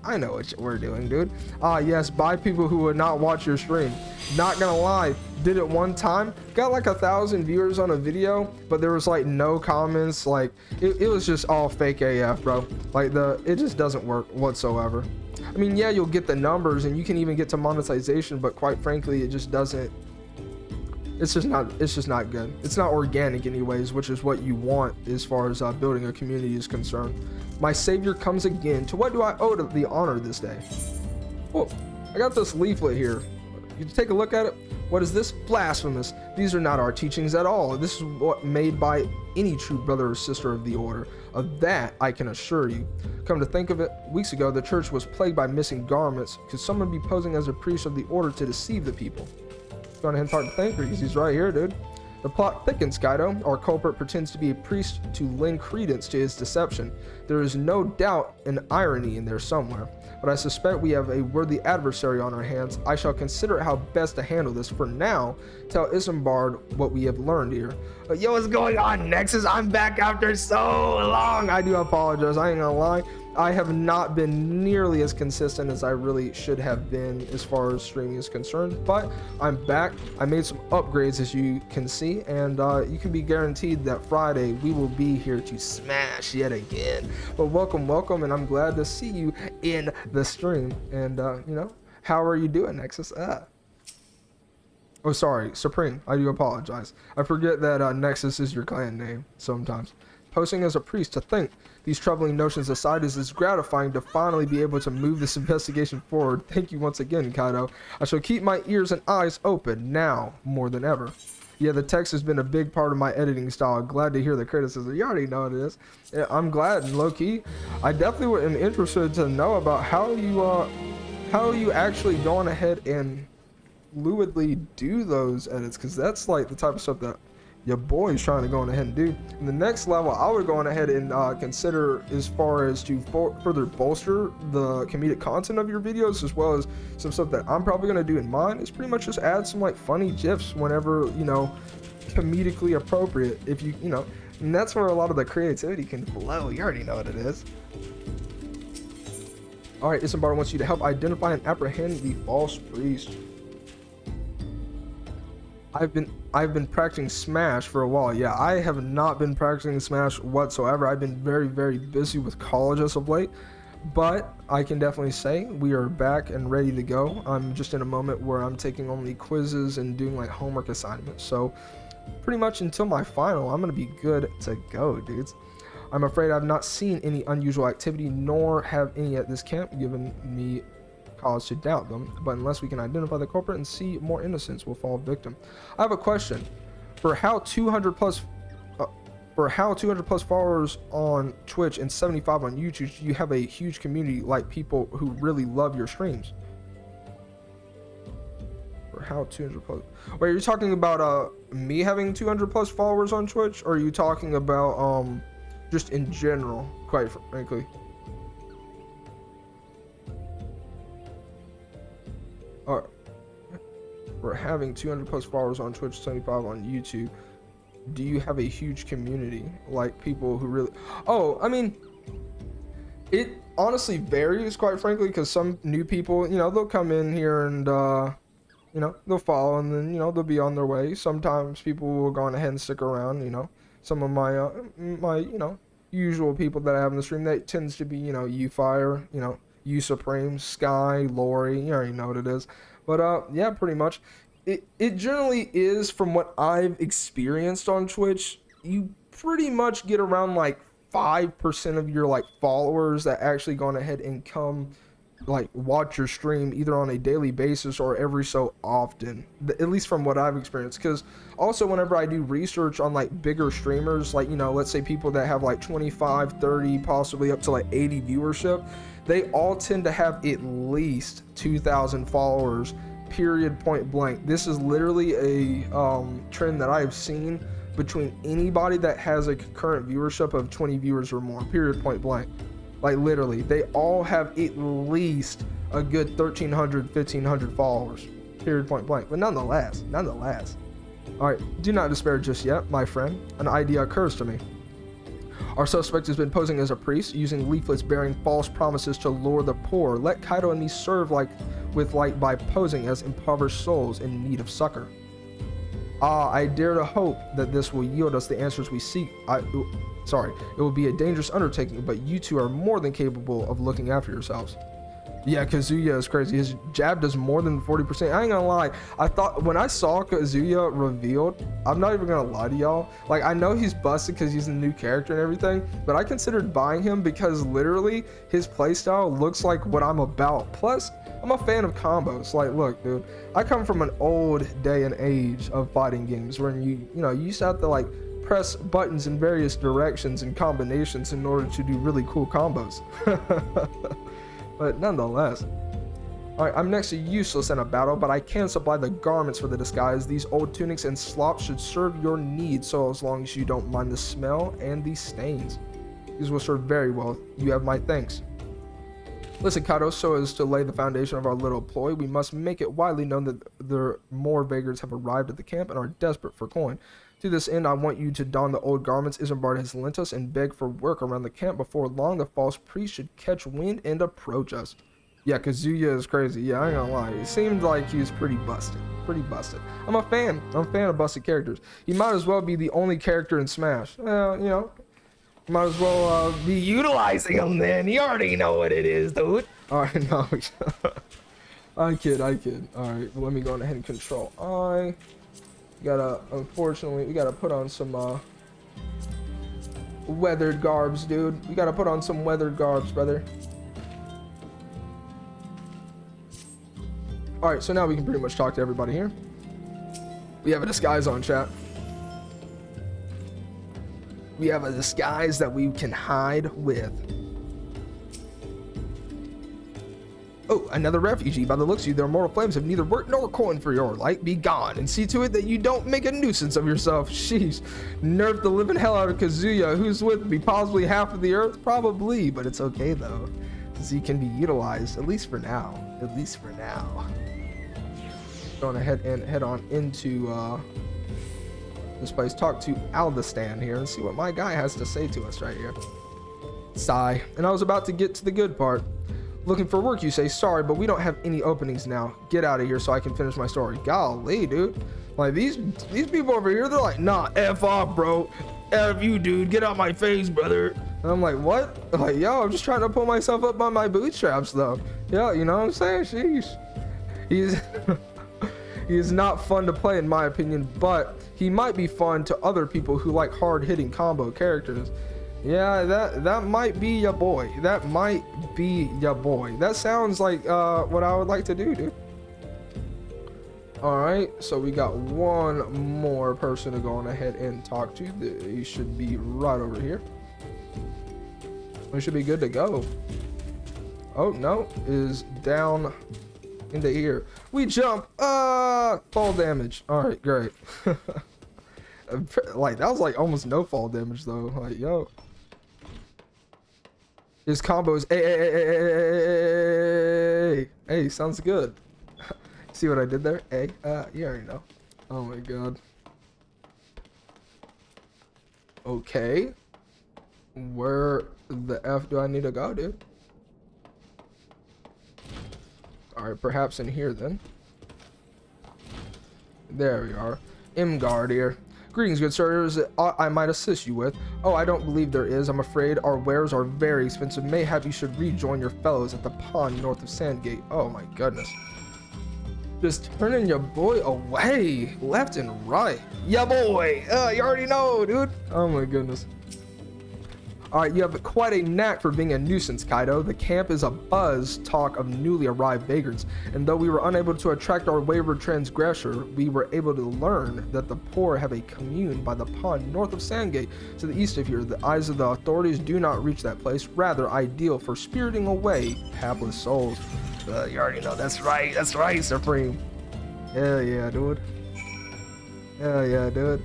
I know what we're doing, dude. Yes, by people who would not watch your stream. Not gonna lie, did it one time, got like 1,000 viewers on a video, but there was like no comments. Like it was just all fake AF, bro. Like it just doesn't work whatsoever. I mean, yeah, you'll get the numbers and you can even get to monetization, but quite frankly, it just doesn't. It's just not good. It's not organic anyways, which is what you want as far as building a community is concerned. My savior comes again. To what do I owe the honor this day? Oh, I got this leaflet here. You take a look at it. What is this? Blasphemous. These are not our teachings at all. This is what made by any true brother or sister of the order. Of that I can assure you. Come to think of it, weeks ago the church was plagued by missing garments. Could someone be posing as a priest of the order to deceive the people? Go ahead and talk to Thanker because he's right here, dude. The plot thickens, Kaido. Our culprit pretends to be a priest to lend credence to his deception. There is no doubt an irony in there somewhere, but I suspect we have a worthy adversary on our hands. I shall consider how best to handle this. For now, tell Isambard what we have learned here. Yo, what's going on, Nexus? I'm back after so long. I do apologize. I ain't gonna lie. I have not been nearly as consistent as I really should have been as far as streaming is concerned, but I'm back. I made some upgrades, as you can see, and you can be guaranteed that Friday we will be here to smash yet again. But welcome, and I'm glad to see you in the stream. And you know, how are you doing, Nexus? Oh, sorry, Supreme. I do apologize. I forget that Nexus is your clan name sometimes. Posing as a priest, to think these troubling notions aside, is gratifying to finally be able to move this investigation forward. Thank you once again, Kaido. I shall keep my ears and eyes open now more than ever. Yeah, the text has been a big part of my editing style. Glad to hear the criticism. You already know what it is. Yeah, I'm glad, and low-key, I definitely am interested to know about how you how you actually going ahead and fluidly do those edits, because that's like the type of stuff that your boy's trying to go on ahead and do. And the next level I would go on ahead and consider as far as to further bolster the comedic content of your videos, as well as some stuff that I'm probably going to do in mine, is pretty much just add some like funny gifs whenever, you know, comedically appropriate, if you know, and that's where a lot of the creativity can flow. You already know what it is. All right, Isambard wants you to help identify and apprehend the false priest. I've been practicing Smash for a while. Yeah, I have not been practicing Smash whatsoever. I've been very, very busy with college as of late, but I can definitely say we are back and ready to go. I'm just in a moment where I'm taking only quizzes and doing like homework assignments. So pretty much until my final, I'm gonna be good to go, dudes. I'm afraid I've not seen any unusual activity, nor have any at this camp given me cause to doubt them, but unless we can identify the culprit and see more innocents will fall victim. I have a question. For how 200 plus followers on Twitch and 75 on YouTube, you have a huge community like people who really love your streams? For how 200 plus? Wait, are you talking about me having 200 plus followers on Twitch, or are you talking about just in general, quite frankly? Alright, we're having 200 plus followers on Twitch, 75 on YouTube. Do you have a huge community, like people who really? Oh, I mean, it honestly varies, quite frankly, because some new people, you know, they'll come in here and you know, they'll follow, and then, you know, they'll be on their way. Sometimes people will go on ahead and stick around. You know, some of my you know, usual people that I have in the stream, that tends to be, you know, Ufire, you know, You Supreme, Sky, Lori, you already know what it is. But yeah, pretty much. It generally is, from what I've experienced on Twitch, you pretty much get around like 5% of your like followers that actually gone ahead and come like watch your stream either on a daily basis or every so often, at least from what I've experienced. Because also whenever I do research on like bigger streamers, like, you know, let's say people that have like 25, 30, possibly up to like 80 viewership, they all tend to have at least 2,000 followers, period, point blank. This is literally a trend that I've seen between anybody that has a concurrent viewership of 20 viewers or more, period, point blank. Like literally, they all have at least a good 1,300, 1,500 followers, period, point blank. But nonetheless, all right, do not despair just yet, my friend. An idea occurs to me. Our suspect has been posing as a priest, using leaflets bearing false promises to lure the poor. Let Kaido and me serve with light by posing as impoverished souls in need of succor. I dare to hope that this will yield us the answers we seek. It will be a dangerous undertaking, but you two are more than capable of looking after yourselves. Yeah, Kazuya is crazy. His jab does more than 40%. I ain't gonna lie. I thought when I saw Kazuya revealed, I'm not even gonna lie to y'all. Like, I know he's busted because he's a new character and everything, but I considered buying him because literally his playstyle looks like what I'm about. Plus, I'm a fan of combos. Like, look, dude, I come from an old day and age of fighting games where you used to have to like press buttons in various directions and combinations in order to do really cool combos. But nonetheless, all right, I'm next to useless in a battle, but I can supply the garments for the disguise. These old tunics and slops should serve your needs, so as long as you don't mind the smell and the stains. These will serve very well. You have my thanks. Listen, Kaido, so as to lay the foundation of our little ploy, we must make it widely known that the more vagrants have arrived at the camp and are desperate for coin. To this end, I want you to don the old garments Isambard has lent us and beg for work around the camp. Before long, the false priest should catch wind and approach us. Yeah, Kazuya is crazy. Yeah, I ain't gonna lie. It seemed like he was pretty busted. I'm a fan of busted characters. He might as well be the only character in Smash. Well, you know, might as well be utilizing him then. You already know what it is, dude. All right, no. I kid. All right, well, let me go ahead and control I. Unfortunately, we gotta put on some weathered garbs, dude. We gotta put on some weathered garbs, brother. All right, so now we can pretty much talk to everybody here. We have a disguise on, chat. We have a disguise that we can hide with. Oh, another refugee. By the looks of you, their mortal flames have neither work nor coin for your light. Be gone, and see to it that you don't make a nuisance of yourself. Sheesh. Nerf the living hell out of Kazuya. Who's with me? Possibly half of the earth? Probably, but it's okay though, because he can be utilized, at least for now. At least for now. Going ahead and head on into this place. Talk to Aldistan here and see what my guy has to say to us right here. Sigh. And I was about to get to the good part. Looking for work, you say. Sorry, but we don't have any openings now. Get out of here so I can finish my story. Golly, dude. Like, these people over here, they're like, nah, F off, bro. F you, dude. Get out my face, brother. And I'm like, what? Like, yo, I'm just trying to pull myself up by my bootstraps, though. Yeah, you know what I'm saying? Sheesh. He is not fun to play, in my opinion, but he might be fun to other people who like hard-hitting combo characters. Yeah, that might be your boy. That might be your boy. That sounds like what I would like to do, dude. All right, so we got one more person to go on ahead and talk to. He should be right over here. We should be good to go. Oh no, is down into here. We jump. Fall damage. All right, great. Like, that was like almost no fall damage though. Like, yo. His combos, hey, sounds good. See what I did there? Hey, you already know. Oh my god. Okay. Where the F do I need to go, dude? Alright, perhaps in here then. There we are. Imgard here. Greetings, good sir. Is it I might assist you with? Oh, I don't believe there is. I'm afraid our wares are very expensive. Mayhap you should rejoin your fellows at the pond north of Sandgate. Oh my goodness. Just turning your boy away, left and right. Yeah, boy. You already know, dude. Oh my goodness. Alright, you have quite a knack for being a nuisance, Kaido. The camp is a buzz talk of newly arrived vagrants, and though we were unable to attract our wayward transgressor, we were able to learn that the poor have a commune by the pond north of Sandgate, to the east of here. The eyes of the authorities do not reach that place, rather ideal for spiriting away hapless souls. You already know, that's right, Supreme. Hell yeah, dude. Hell yeah, dude.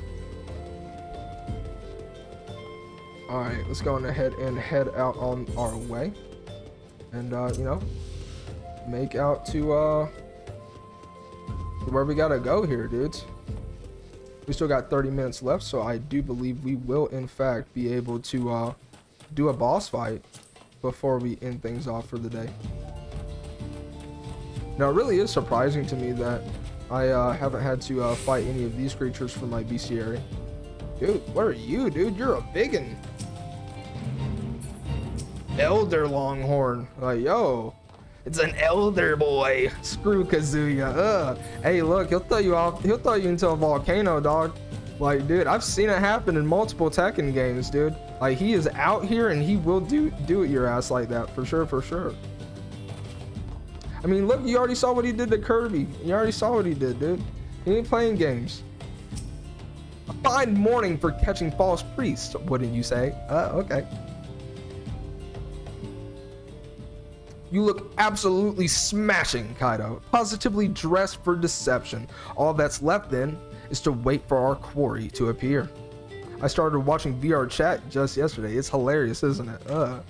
Alright, let's go on ahead and head out on our way. And, you know, make out to where we gotta go here, dudes. We still got 30 minutes left, so I do believe we will, in fact, be able to do a boss fight before we end things off for the day. Now, it really is surprising to me that I haven't had to fight any of these creatures from my bestiary. Dude, what are you, dude? You're a biggin'. Elder Longhorn. Like, yo, it's an elder boy. Screw Kazuya. Hey, look, he'll throw you off. He'll throw you into a volcano, dog. Like, dude, I've seen it happen in multiple Tekken games, dude. Like, he is out here and he will do it your ass like that, for sure, for sure. I mean, look, you already saw what he did to Kirby. You already saw what he did, dude. He ain't playing games. A fine morning for catching false priests, wouldn't you say? Okay. You look absolutely smashing, Kaido. Positively dressed for deception. All that's left then is to wait for our quarry to appear. I started watching VR chat just yesterday. It's hilarious, isn't it? I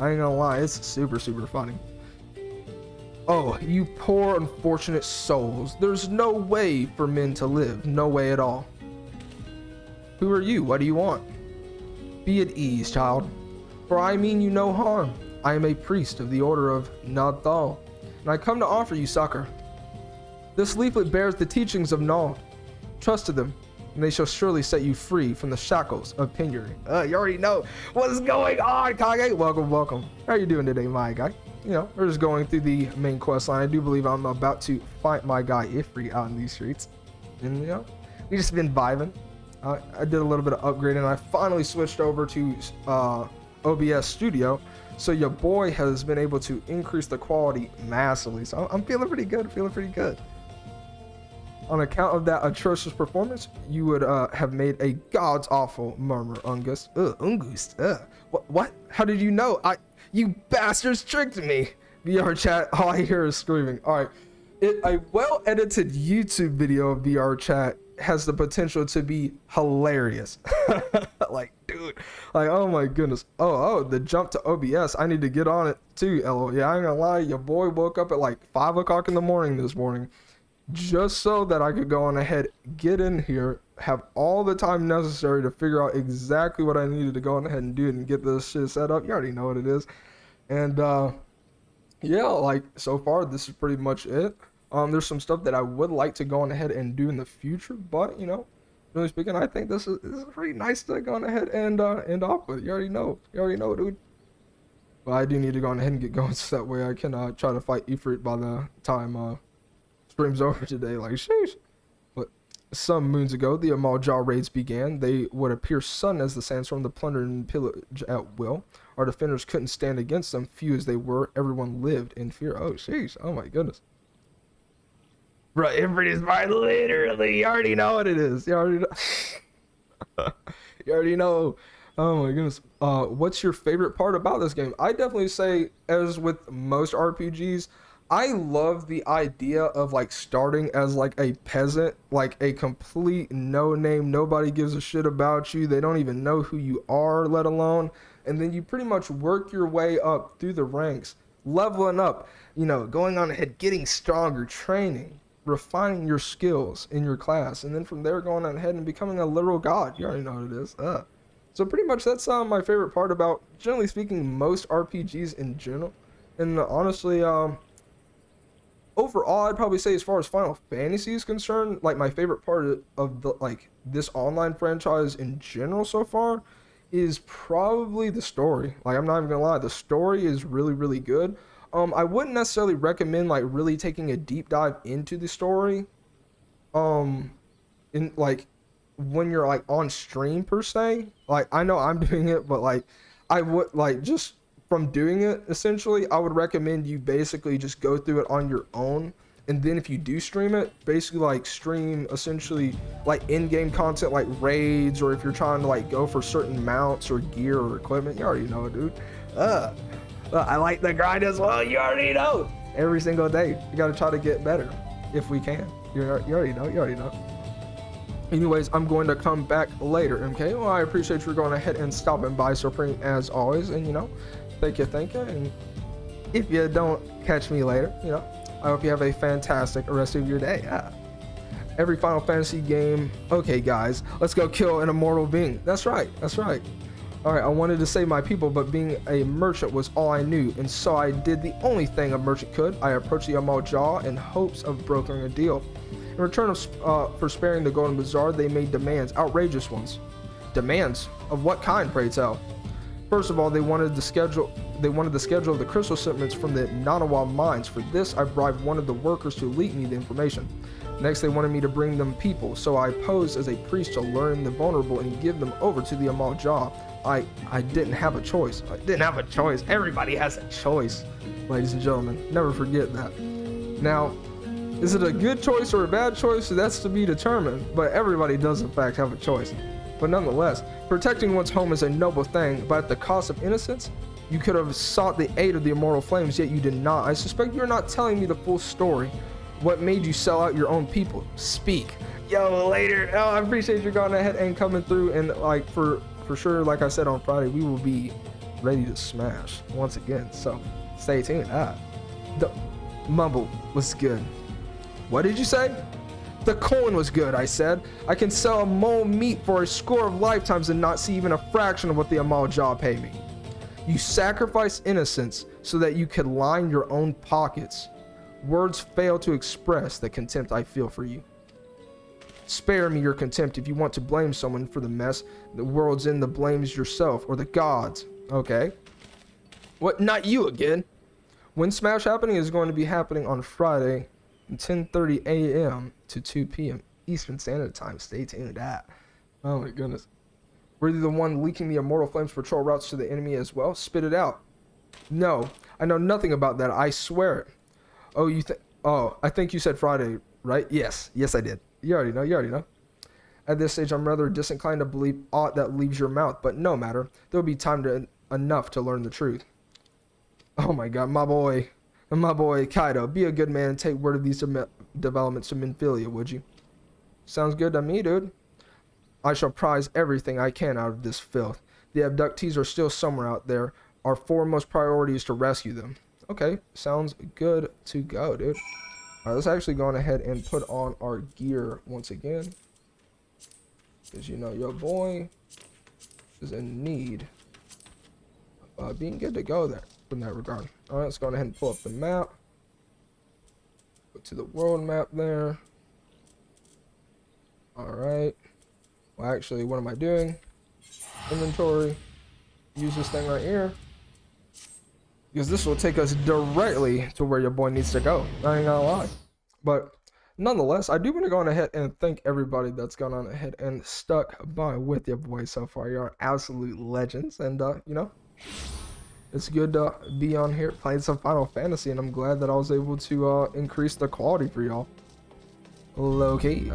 ain't gonna lie, it's super, super funny. Oh, you poor unfortunate souls. There's no way for men to live. No way at all. Who are you? What do you want? Be at ease, child. For I mean you no harm. I am a priest of the order of Nadal, and I come to offer you succor. This leaflet bears the teachings of Nald. Trust to them, and they shall surely set you free from the shackles of penury. You already know what's going on, Kage. Welcome, welcome. How are you doing today, my guy? You know, we're just going through the main quest line. I do believe I'm about to fight my guy Ifrit out in these streets. And, you know, we just been vibing. I did a little bit of upgrading, and I finally switched over to OBS Studio. So your boy has been able to increase the quality massively. So I'm feeling pretty good, On account of that atrocious performance, you would have made a god's awful murmur, Ungus. What? How did you know? You bastards tricked me. VR chat, all I hear is screaming. All right. A well-edited YouTube video of VR chat has the potential to be hilarious. Like, dude, like, oh my goodness. Oh, the jump to OBS. I need to get on it too, LO. Yeah, I ain't gonna lie. Your boy woke up at like 5 o'clock in the morning this morning just so that I could go on ahead, get in here, have all the time necessary to figure out exactly what I needed to go on ahead and do and get this shit set up. You already know what it is. And, yeah, like, so far, this is pretty much it. There's some stuff that I would like to go on ahead and do in the future, but, you know, really speaking, I think this is pretty nice to go on ahead and end off with. You already know, dude. But I do need to go on ahead and get going so that way I can try to fight Ifrit by the time stream's over today. Like, sheesh. But some moons ago, the Amal Jaw raids began. They would appear sudden as the sandstorm, the plunder and pillage at will. Our defenders couldn't stand against them, few as they were. Everyone lived in fear. Oh, sheesh. Oh, my goodness. Bro, Ifrit is mine, literally. You already know what it is. You already know. You already know. Oh, my goodness. What's your favorite part about this game? I definitely say, as with most RPGs, I love the idea of like starting as like a peasant, like a complete no name. Nobody gives a shit about you. They don't even know who you are, let alone. And then you pretty much work your way up through the ranks, leveling up, you know, going on ahead, getting stronger, training, refining your skills in your class. And then from there, going on ahead and becoming a literal god. You already know what it is. So pretty much that's my favorite part about, generally speaking, most RPGs in general. And honestly, overall, I'd probably say as far as Final Fantasy is concerned, like my favorite part of the like this online franchise in general so far is probably the story. Like, I'm not even gonna lie, the story is really, really good. I wouldn't necessarily recommend like really taking a deep dive into the story in like when you're like on stream per se. Like, I know I'm doing it, but like I would like just from doing it, essentially, I would recommend you basically just go through it on your own. And then if you do stream it, basically like stream essentially like in-game content like raids, or if you're trying to like go for certain mounts or gear or equipment. You already know, dude. I like the grind as well. You already know. Every single day, you gotta try to get better if we can. You already know. Anyways, I'm going to come back later, okay? Well, I appreciate you going ahead and stopping by, Supreme, as always. And, you know, thank you. And if you don't catch me later, you know, I hope you have a fantastic rest of your day. Every Final Fantasy game. Okay, guys, let's go kill an immortal being. That's right. All right, I wanted to save my people, but being a merchant was all I knew, and so I did the only thing a merchant could. I approached the Amal Jaw in hopes of brokering a deal. In return for sparing the Golden Bazaar, they made demands, outrageous ones. Demands of what kind, pray tell? First of all, they wanted the schedule of the crystal shipments from the Nanawa mines. For this, I bribed one of the workers to leak me the information. Next, they wanted me to bring them people, so I posed as a priest to learn the vulnerable and give them over to the Amal Jaw. I didn't have a choice. Everybody has a choice, ladies and gentlemen. Never forget that. Now, is it a good choice or a bad choice? That's to be determined, but everybody does in fact have a choice. But nonetheless, protecting one's home is a noble thing, but at the cost of innocence, you could have sought the aid of the immortal flames, yet you did not. I suspect you're not telling me the full story. What made you sell out your own people? Speak. Yo, later. Oh, I appreciate you going ahead and coming through, and like for sure, like I said on Friday, we will be ready to smash once again. So stay tuned. The mumble was good. What did you say? The coin was good, I said. I can sell a mole meat for a score of lifetimes and not see even a fraction of what the Amal Jaw pay me. You sacrifice innocence so that you could line your own pockets. Words fail to express the contempt I feel for you. Spare me your contempt if you want to blame someone for the mess the world's in. The blames yourself or the gods. Okay. What? Not you again. When Smash Happening is going to be happening on Friday, 10:30 a.m. to 2 p.m. Eastern Standard Time. Stay tuned to that. Oh my goodness. Were you the one leaking the immortal flames patrol routes to the enemy as well? Spit it out. No, I know nothing about that. I swear it. Oh, I think you said Friday, right? Yes, I did. You already know. At this stage, I'm rather disinclined to believe aught that leaves your mouth, but no matter. There'll be time enough to learn the truth. Oh my god, my boy. And my boy Kaido, be a good man and take word of these developments to Minfilia, would you? Sounds good to me, dude. I shall prize everything I can out of this filth. The abductees are still somewhere out there. Our foremost priority is to rescue them. Okay, sounds good to go, dude. Alright, let's actually go on ahead and put on our gear once again. Because, you know, your boy is in need of being good to go there in that regard. Alright, let's go ahead and pull up the map. Go to the world map there. Alright. Well, actually, what am I doing? Inventory. Use this thing right here. Because this will take us directly to where your boy needs to go. I ain't gonna lie. But nonetheless, I do want to go on ahead and thank everybody that's gone on ahead and stuck by with your boy so far. You are absolute legends. And, you know, it's good to be on here playing some Final Fantasy. And I'm glad that I was able to increase the quality for y'all. Low-key.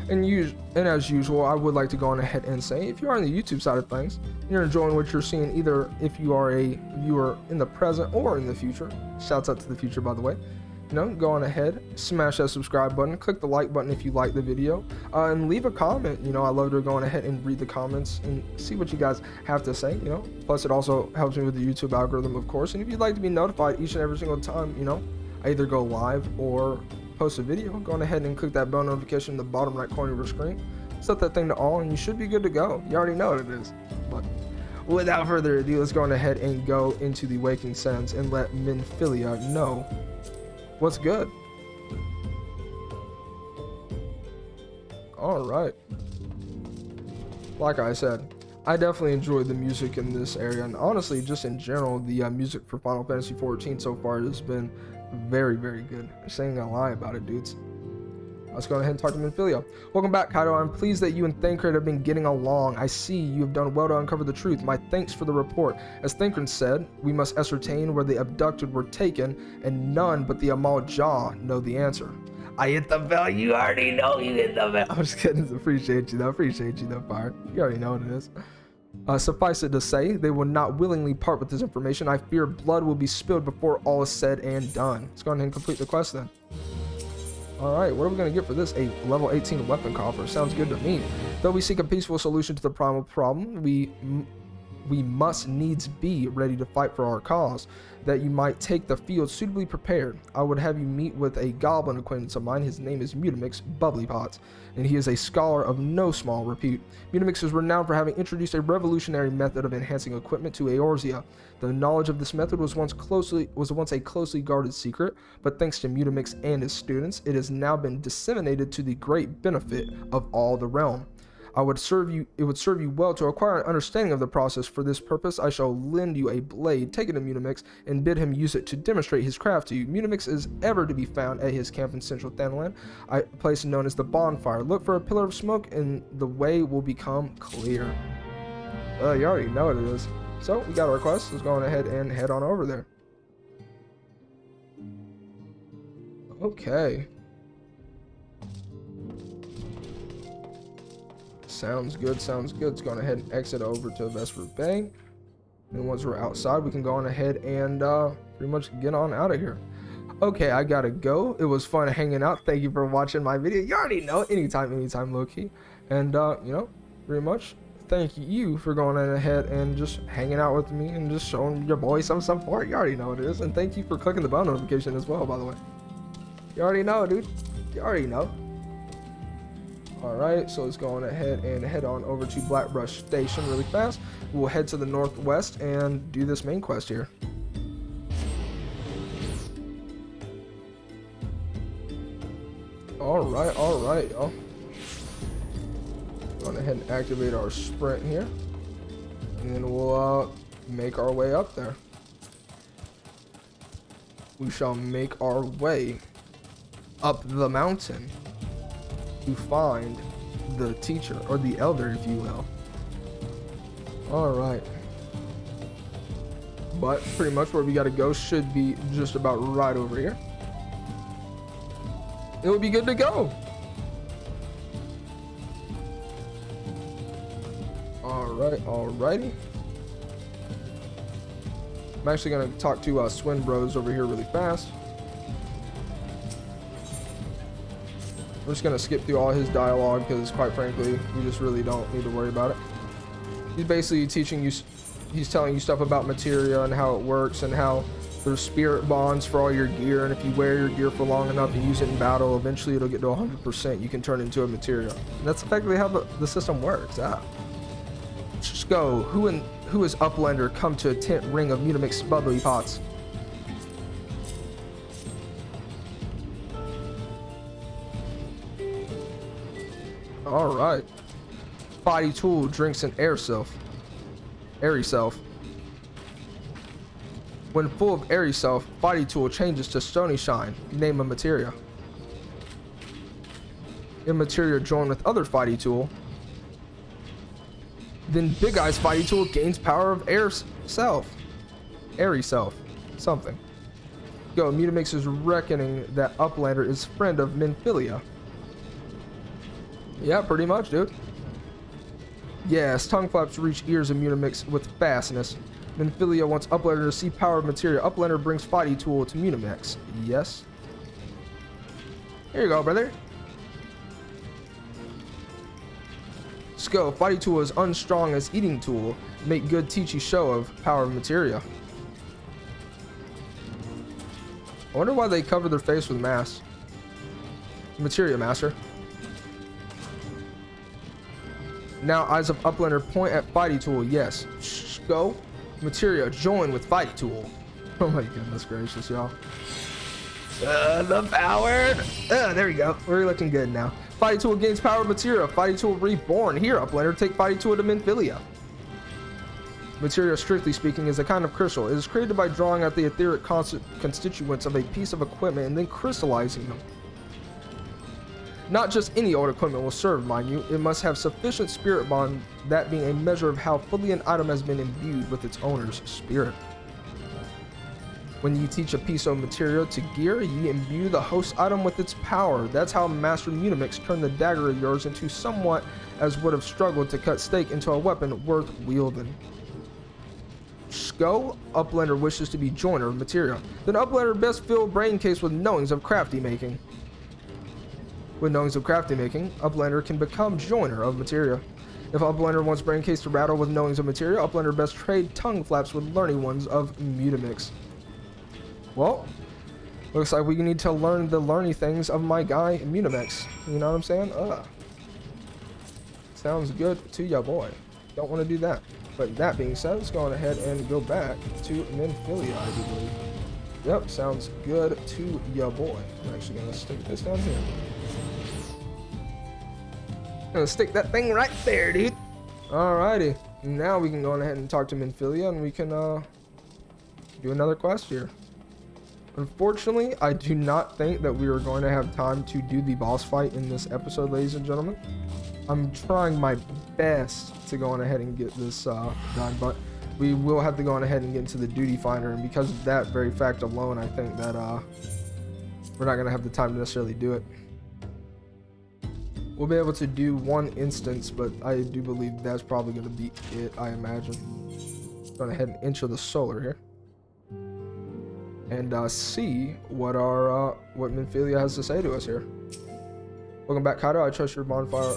And as usual, I would like to go on ahead and say, if you are on the YouTube side of things, you're enjoying what you're seeing, either if you are a viewer in the present or in the future, shouts out to the future, by the way, you know, go on ahead, smash that subscribe button, click the like button if you like the video, and leave a comment. You know, I love to go on ahead and read the comments and see what you guys have to say, you know. Plus, it also helps me with the YouTube algorithm, of course. And if you'd like to be notified each and every single time, you know, I either go live or post a video, go on ahead and click that bell notification in the bottom right corner of your screen. Set that thing to all and you should be good to go. You already know what it is. But without further ado, let's go on ahead and go into the Waking Sands and let Minfilia know what's good. Alright. Like I said, I definitely enjoyed the music in this area, and honestly, just in general, the music for Final Fantasy XIV so far has been very, very good. I'm saying gonna lie about it, dudes. Let's go ahead and talk to Minfilia. Welcome back, Kaido. I'm pleased that you and Thancred have been getting along. I see you have done well to uncover the truth. My thanks for the report. As Thancred said, we must ascertain where the abducted were taken, and none but the Amal Jah know the answer. I hit the bell. You already know you hit the bell. I'm just kidding. Appreciate you, though, Fire. You already know what it is. Suffice it to say, they will not willingly part with this information. I fear blood will be spilled before all is said and done. Let's go ahead and complete the quest then. Alright, what are we going to get for this? A level 18 weapon coffer. Sounds good to me. Though we seek a peaceful solution to the primal problem, we must needs be ready to fight for our cause, that you might take the field suitably prepared. I would have you meet with a goblin acquaintance of mine. His name is Mutamix Bubblypots, and he is a scholar of no small repute. Mutamix is renowned for having introduced a revolutionary method of enhancing equipment to Eorzea. The knowledge of this method was once a closely guarded secret, but thanks to Mutamix and his students, it has now been disseminated to the great benefit of all the realm. It would serve you well to acquire an understanding of the process. For this purpose, I shall lend you a blade, take it to Mutamix, and bid him use it to demonstrate his craft to you. Mutamix is ever to be found at his camp in Central Thanalan, a place known as the Bonfire. Look for a pillar of smoke, and the way will become clear. You already know what it is. So, we got our quest. Let's go on ahead and head on over there. Okay. Sounds good, sounds good. Let's go on ahead and exit over to Vesper Bay. And once we're outside, we can go on ahead and pretty much get on out of here. Okay, I gotta go. It was fun hanging out. Thank you for watching my video. You already know, anytime, low-key. And, you know, pretty much, thank you for going on ahead and just hanging out with me and just showing your boy some support. You already know what it is. And thank you for clicking the bell notification as well, by the way. You already know, dude. You already know. Alright, so let's go on ahead and head on over to Blackbrush Station really fast. We'll head to the northwest and do this main quest here. Alright, y'all. Go on ahead and activate our sprint here. And then we'll make our way up there. We shall make our way up the mountain to find the teacher, or the elder, if you will. Alright. But pretty much where we gotta go should be just about right over here. It would be good to go. Alrighty. I'm actually going to talk to Swin Bros over here really fast. I'm just going to skip through all his dialogue because, quite frankly, we just really don't need to worry about it. He's basically teaching you, he's telling you stuff about materia and how it works and how there's spirit bonds for all your gear, and if you wear your gear for long enough and use it in battle, eventually it'll get to 100%. You can turn into a materia. And that's effectively how the system works. Let's just go. Who is Uplander come to a tent ring of Mutamix bubbly pots? All right. Body tool drinks an airy self. When full of airy self, body tool changes to stony shine. Name a materia. In materia joined with other fighty tool, then Big Eye's fighty tool gains power of airy self. Something. Go. Mutamix is reckoning that Uplander is friend of Minfilia. Yeah, pretty much, dude. Yes, tongue flaps reach ears of Mutamix with fastness. Minfilia wants Uplander to see power of materia. Uplander brings fighty tool to Mutamix. Yes. Here you go, brother. Let's go. Fighty tool is unstrong as eating tool. Make good teachy show of power of materia. I wonder why they cover their face with masks. Materia master. Now eyes of Uplander point at fighty tool. Yes. Shh, go. Materia join with fighty tool. Oh my goodness gracious, y'all. The power. There we go. We're looking good now. Fighty tool gains power of materia. Fighty tool reborn. Here, Uplander, take fighty tool to Minfilia. Materia, strictly speaking, is a kind of crystal. It is created by drawing out the etheric constituents of a piece of equipment and then crystallizing them. Not just any old equipment will serve, mind you. It must have sufficient spirit bond, that being a measure of how fully an item has been imbued with its owner's spirit. When you teach a piece of material to gear, you imbue the host item with its power. That's how Master Mutamix turned the dagger of yours into somewhat as would have struggled to cut steak into a weapon worth wielding. Go. Uplander wishes to be joiner of material. Then Uplander best fill brain case with knowings of crafty making. With knowings of crafty making, Uplander can become joiner of materia. If Uplander wants brain case to rattle with knowings of materia, Uplander best trade tongue flaps with learning ones of Mutamix. Well, looks like we need to learn the learny things of my guy Mutamix. You know what I'm saying? Sounds good to ya boy. Don't want to do that. But that being said, let's go on ahead and go back to Minfilia, I do believe. Yep, sounds good to ya boy. I'm actually gonna stick this down here. Gonna stick that thing right there, dude. Alrighty. Now we can go on ahead and talk to Minfilia and we can do another quest here. Unfortunately, I do not think that we are going to have time to do the boss fight in this episode, ladies and gentlemen. I'm trying my best to go on ahead and get this done, but we will have to go on ahead and get into the duty finder, and because of that very fact alone, I think that we're not going to have the time to necessarily do it. We'll be able to do one instance, but I do believe that's probably going to be it, I imagine. Go ahead and enter the solar here. And see what what Minfilia has to say to us here. Welcome back, Kaido. I trust your bonfire.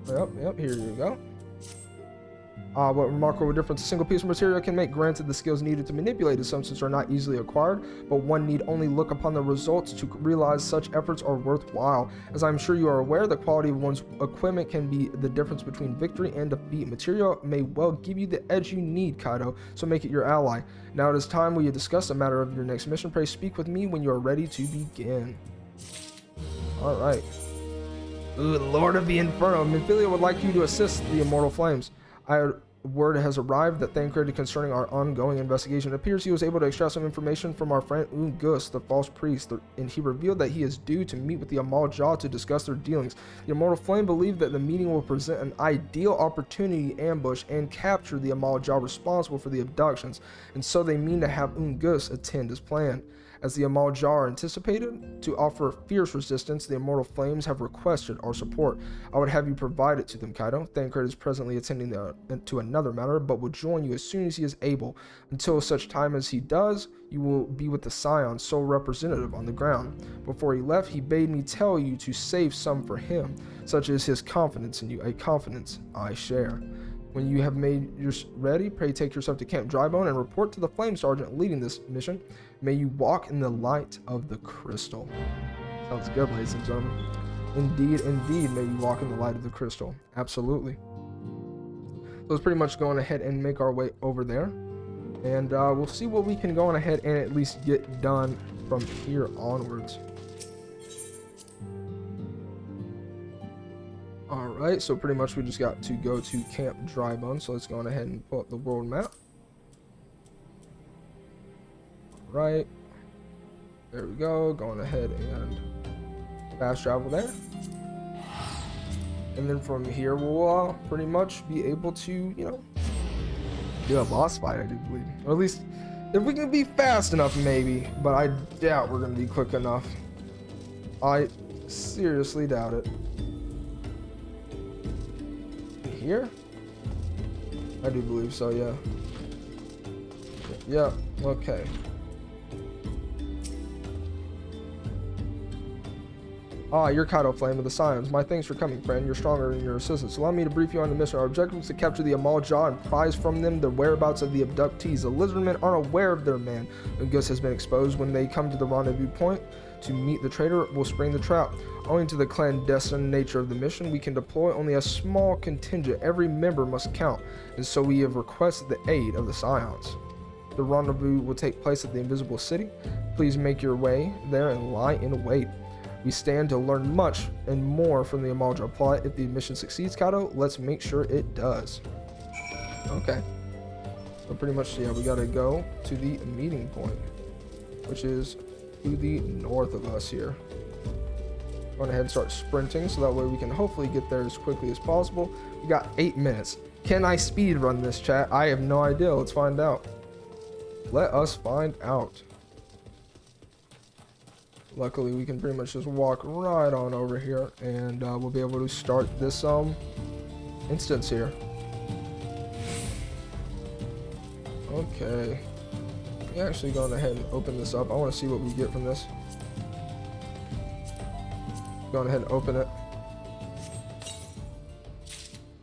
Yep, here you go. What remarkable difference a single piece of material can make. Granted, the skills needed to manipulate a substance are not easily acquired, but one need only look upon the results to realize such efforts are worthwhile. As I'm sure you are aware, the quality of one's equipment can be the difference between victory and defeat. Material may well give you the edge you need, Kaido, so make it your ally. Now it is time we discuss the matter of your next mission. Pray speak with me when you are ready to begin. Alright. Ooh, Lord of the Inferno. Minfilia would like you to assist the Immortal Flames. Word has arrived that Thancred concerning our ongoing investigation. It appears he was able to extract some information from our friend Ungus, the false priest, and he revealed that he is due to meet with the Amal Jah to discuss their dealings. The Immortal Flame believe that the meeting will present an ideal opportunity to ambush and capture the Amal Jah responsible for the abductions, and so they mean to have Ungus attend as planned. As the Amal Jar anticipated, to offer fierce resistance, the Immortal Flames have requested our support. I would have you provide it to them, Kaido. Thancred is presently attending to another matter, but will join you as soon as he is able. Until such time as he does, you will be with the Scion's sole representative on the ground. Before he left, he bade me tell you to save some for him. Such is his confidence in you, a confidence I share. When you have made yours ready, pray take yourself to Camp Drybone and report to the Flame Sergeant leading this mission. May you walk in the light of the crystal. Sounds good, ladies and gentlemen. Indeed, indeed, may you walk in the light of the crystal. Absolutely. So let's pretty much go on ahead and make our way over there. And we'll see what we can go on ahead and at least get done from here onwards. Alright, so pretty much we just got to go to Camp Drybone. So let's go on ahead and pull up the world map. Alright. There we go. Going ahead and fast travel there. And then from here we'll pretty much be able to, you know, do a boss fight, I do believe. Or at least, if we can be fast enough, maybe. But I doubt we're going to be quick enough. I seriously doubt it. Here? I do believe so, yeah. Yeah, okay. Ah, you're Kaido Flame of the Scions. My thanks for coming, friend. You're stronger in your assistance. Allow me to brief you on the mission. Our objective is to capture the Amal Jar and prize from them the whereabouts of the abductees. The lizardmen aren't aware of their man. Ugus has been exposed. When they come to the rendezvous point to meet the traitor, we'll spring the trap. Owing to the clandestine nature of the mission, we can deploy only a small contingent. Every member must count, and so we have requested the aid of the Scions. The rendezvous will take place at the Invisible City. Please make your way there and lie in wait. We stand to learn much and more from the Amal Jar plot. If the mission succeeds, Kaido, let's make sure it does. Okay. So pretty much, yeah, we gotta go to the meeting point, which is to the north of us here. Go ahead and start sprinting so that way we can hopefully get there as quickly as possible. We got 8 minutes. Can I speed run this, chat? I have no idea. Let's find out. Let us find out. Luckily, we can pretty much just walk right on over here, and we'll be able to start this instance here. Okay. We're actually going ahead and open this up. I want to see what we get from this. Going ahead and open it.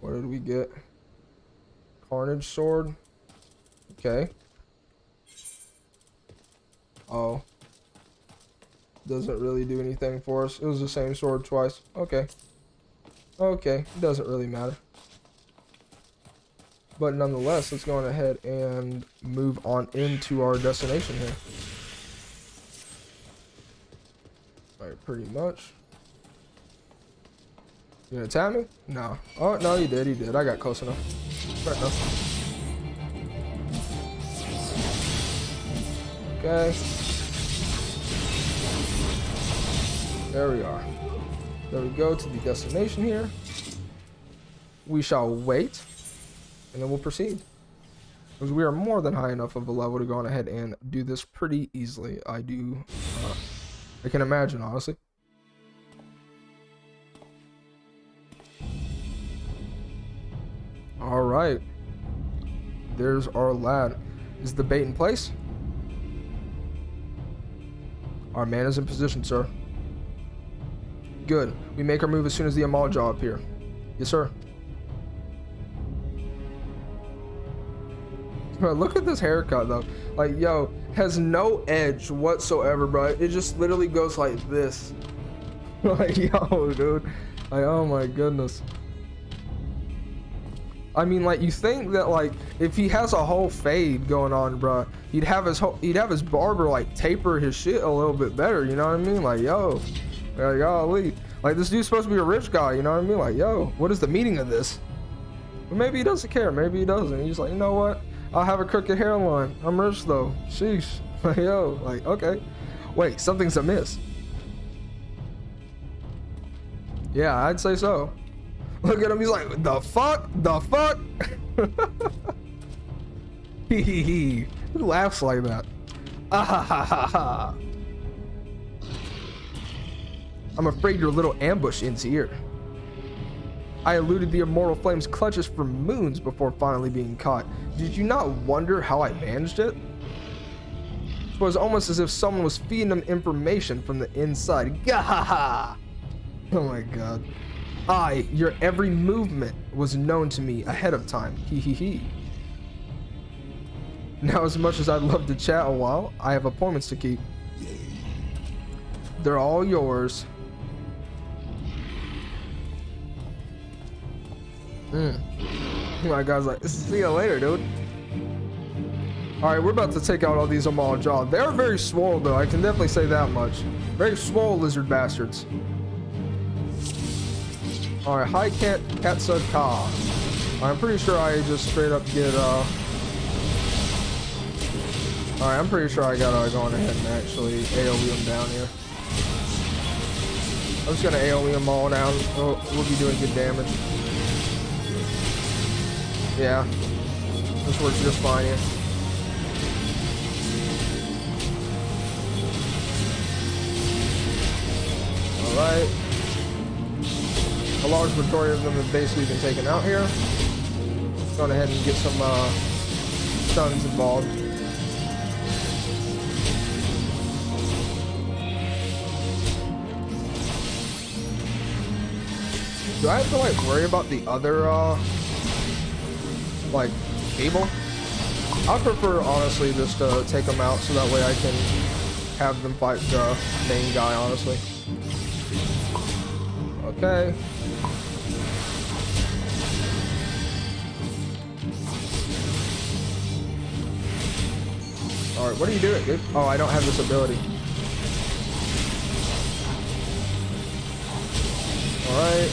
What did we get? Carnage sword. Okay. Oh. Doesn't really do anything for us. It was the same sword twice. Okay. Okay. Doesn't really matter. But nonetheless, let's go on ahead and move on into our destination here. Alright, pretty much. You gonna attack me? No. Oh, no, he did. He did. I got close enough. Right enough. Okay. There we are. There we go to the destination here. We shall wait, and then we'll proceed. Because we are more than high enough of a level to go on ahead and do this pretty easily. I can imagine, honestly. Alright. There's our lad. Is the bait in place? Our man is in position, sir. Good. We make our move as soon as the Amal Jar appear. Yes, sir. Bro, look at this haircut, though. Like, yo, has no edge whatsoever, bro. It just literally goes like this. Like, yo, dude. Like, oh my goodness. I mean, like, you think that, like, if he has a whole fade going on, bro, he'd have his barber like taper his shit a little bit better. You know what I mean? Like, yo, like, golly, like, this dude's supposed to be a rich guy. You know what I mean? Like, yo, what is the meaning of this? But maybe he doesn't care. Maybe he doesn't. He's like, you know what? I'll have a crooked hairline. I'm rich though. Sheesh. Like, yo, like, okay. Wait, something's amiss. Yeah, I'd say so. Look at him, he's like, the fuck? The fuck? Who laughs like that? Ah ha ha ha ha. I'm afraid your little ambush ends here. I eluded the immortal flame's clutches for moons before finally being caught. Did you not wonder how I managed it? It was almost as if someone was feeding them information from the inside. Gahaha! Oh my god. Your every movement was known to me ahead of time. Hee hee hee. Now, as much as I'd love to chat a while, I have appointments to keep. They're all yours. My guy's like, see you later, dude. Alright, we're about to take out all these Amal Jaw. They're very swole, though. I can definitely say that much. Very swole lizard bastards. Alright, hi Katsud Ka. I'm pretty sure I just straight up get, Alright, I'm pretty sure I gotta go on ahead and actually AoE them down here. I'm just gonna AoE them all down. We'll be doing good damage. Yeah, this works just fine here. Alright. A large majority of them have basically been taken out here. Let's go ahead and get some stuns involved. Do I have to like worry about the other like cable? I prefer honestly just to take them out so that way I can have them fight the main guy, honestly. Okay. Alright, what are you doing, dude? Oh, I don't have this ability. Alright.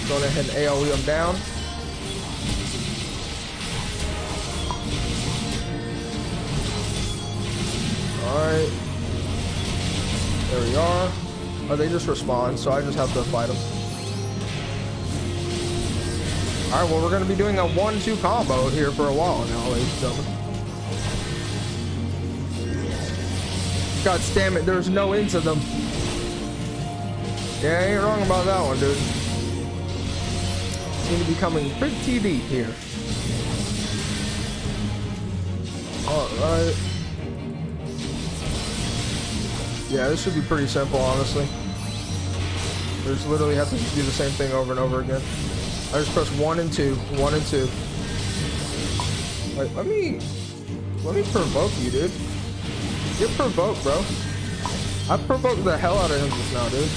Going ahead and AoE them down. Alright. There we are. Oh, they just respawn, so I just have to fight them. Alright, well, we're going to be doing a 1-2 combo here for a while now, ladies and gentlemen. God damn it, there's no end to them. Yeah, I ain't wrong about that one, dude. Seem to be coming pretty deep here. Alright. Yeah, this should be pretty simple, honestly. We just literally have to do the same thing over and over again. I just press 1 and 2, 1 and 2. Wait, let me provoke you, dude. Get provoked, bro. I provoked the hell out of him just now, dude.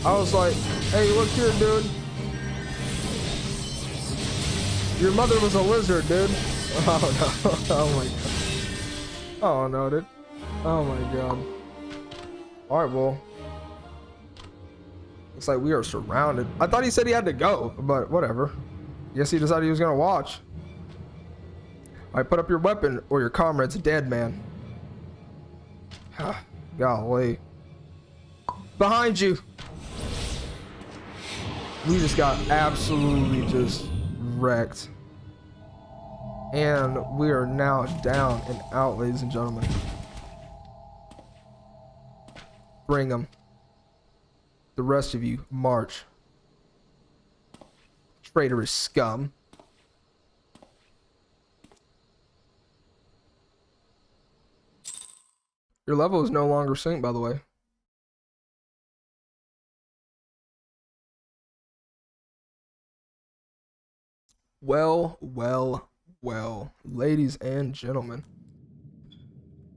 I was like, hey, look here, dude. Your mother was a lizard, dude. Oh no. Oh my god. Oh no, dude. Oh my god. Alright, well. Looks like we are surrounded. I thought he said he had to go, but whatever. Guess he decided he was gonna watch. Alright, put up your weapon or your comrade's dead, man. Golly. Behind you. We just got absolutely just wrecked. And we are now down and out, ladies and gentlemen. Bring them. The rest of you, march. Traitorous scum. Your level is no longer synced, by the way. Well, ladies and gentlemen,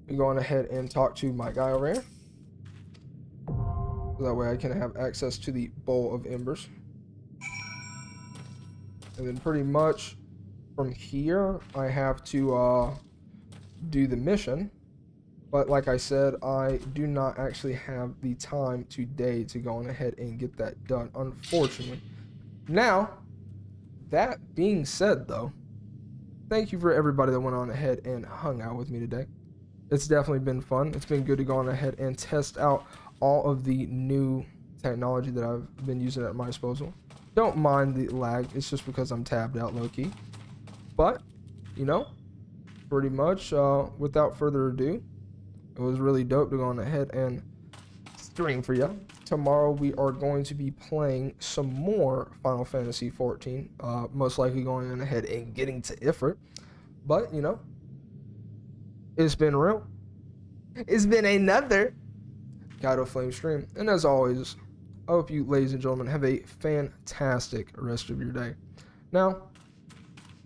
we're going ahead and talk to my guy over here. So that way I can have access to the bowl of embers. And then pretty much from here, I have to do the mission. But like I said, I do not actually have the time today to go on ahead and get that done, unfortunately. Now, that being said, though, thank you for everybody that went on ahead and hung out with me today. It's definitely been fun. It's been good to go on ahead and test out all of the new technology that I've been using at my disposal. Don't mind the lag. It's just because I'm tabbed out low-key. But, you know, pretty much, without further ado, it was really dope to go on ahead and stream for you. Tomorrow we are going to be playing some more Final Fantasy 14, most likely going on ahead and getting to Ifrit. But, you know, it's been real. It's been another God of Flame stream. And as always, I hope you, ladies and gentlemen, have a fantastic rest of your day. Now,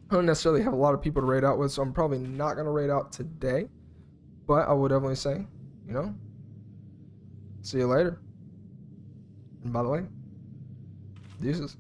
I don't necessarily have a lot of people to raid out with, so I'm probably not going to raid out today. But I would definitely say, you know, see you later. And by the way, deuces.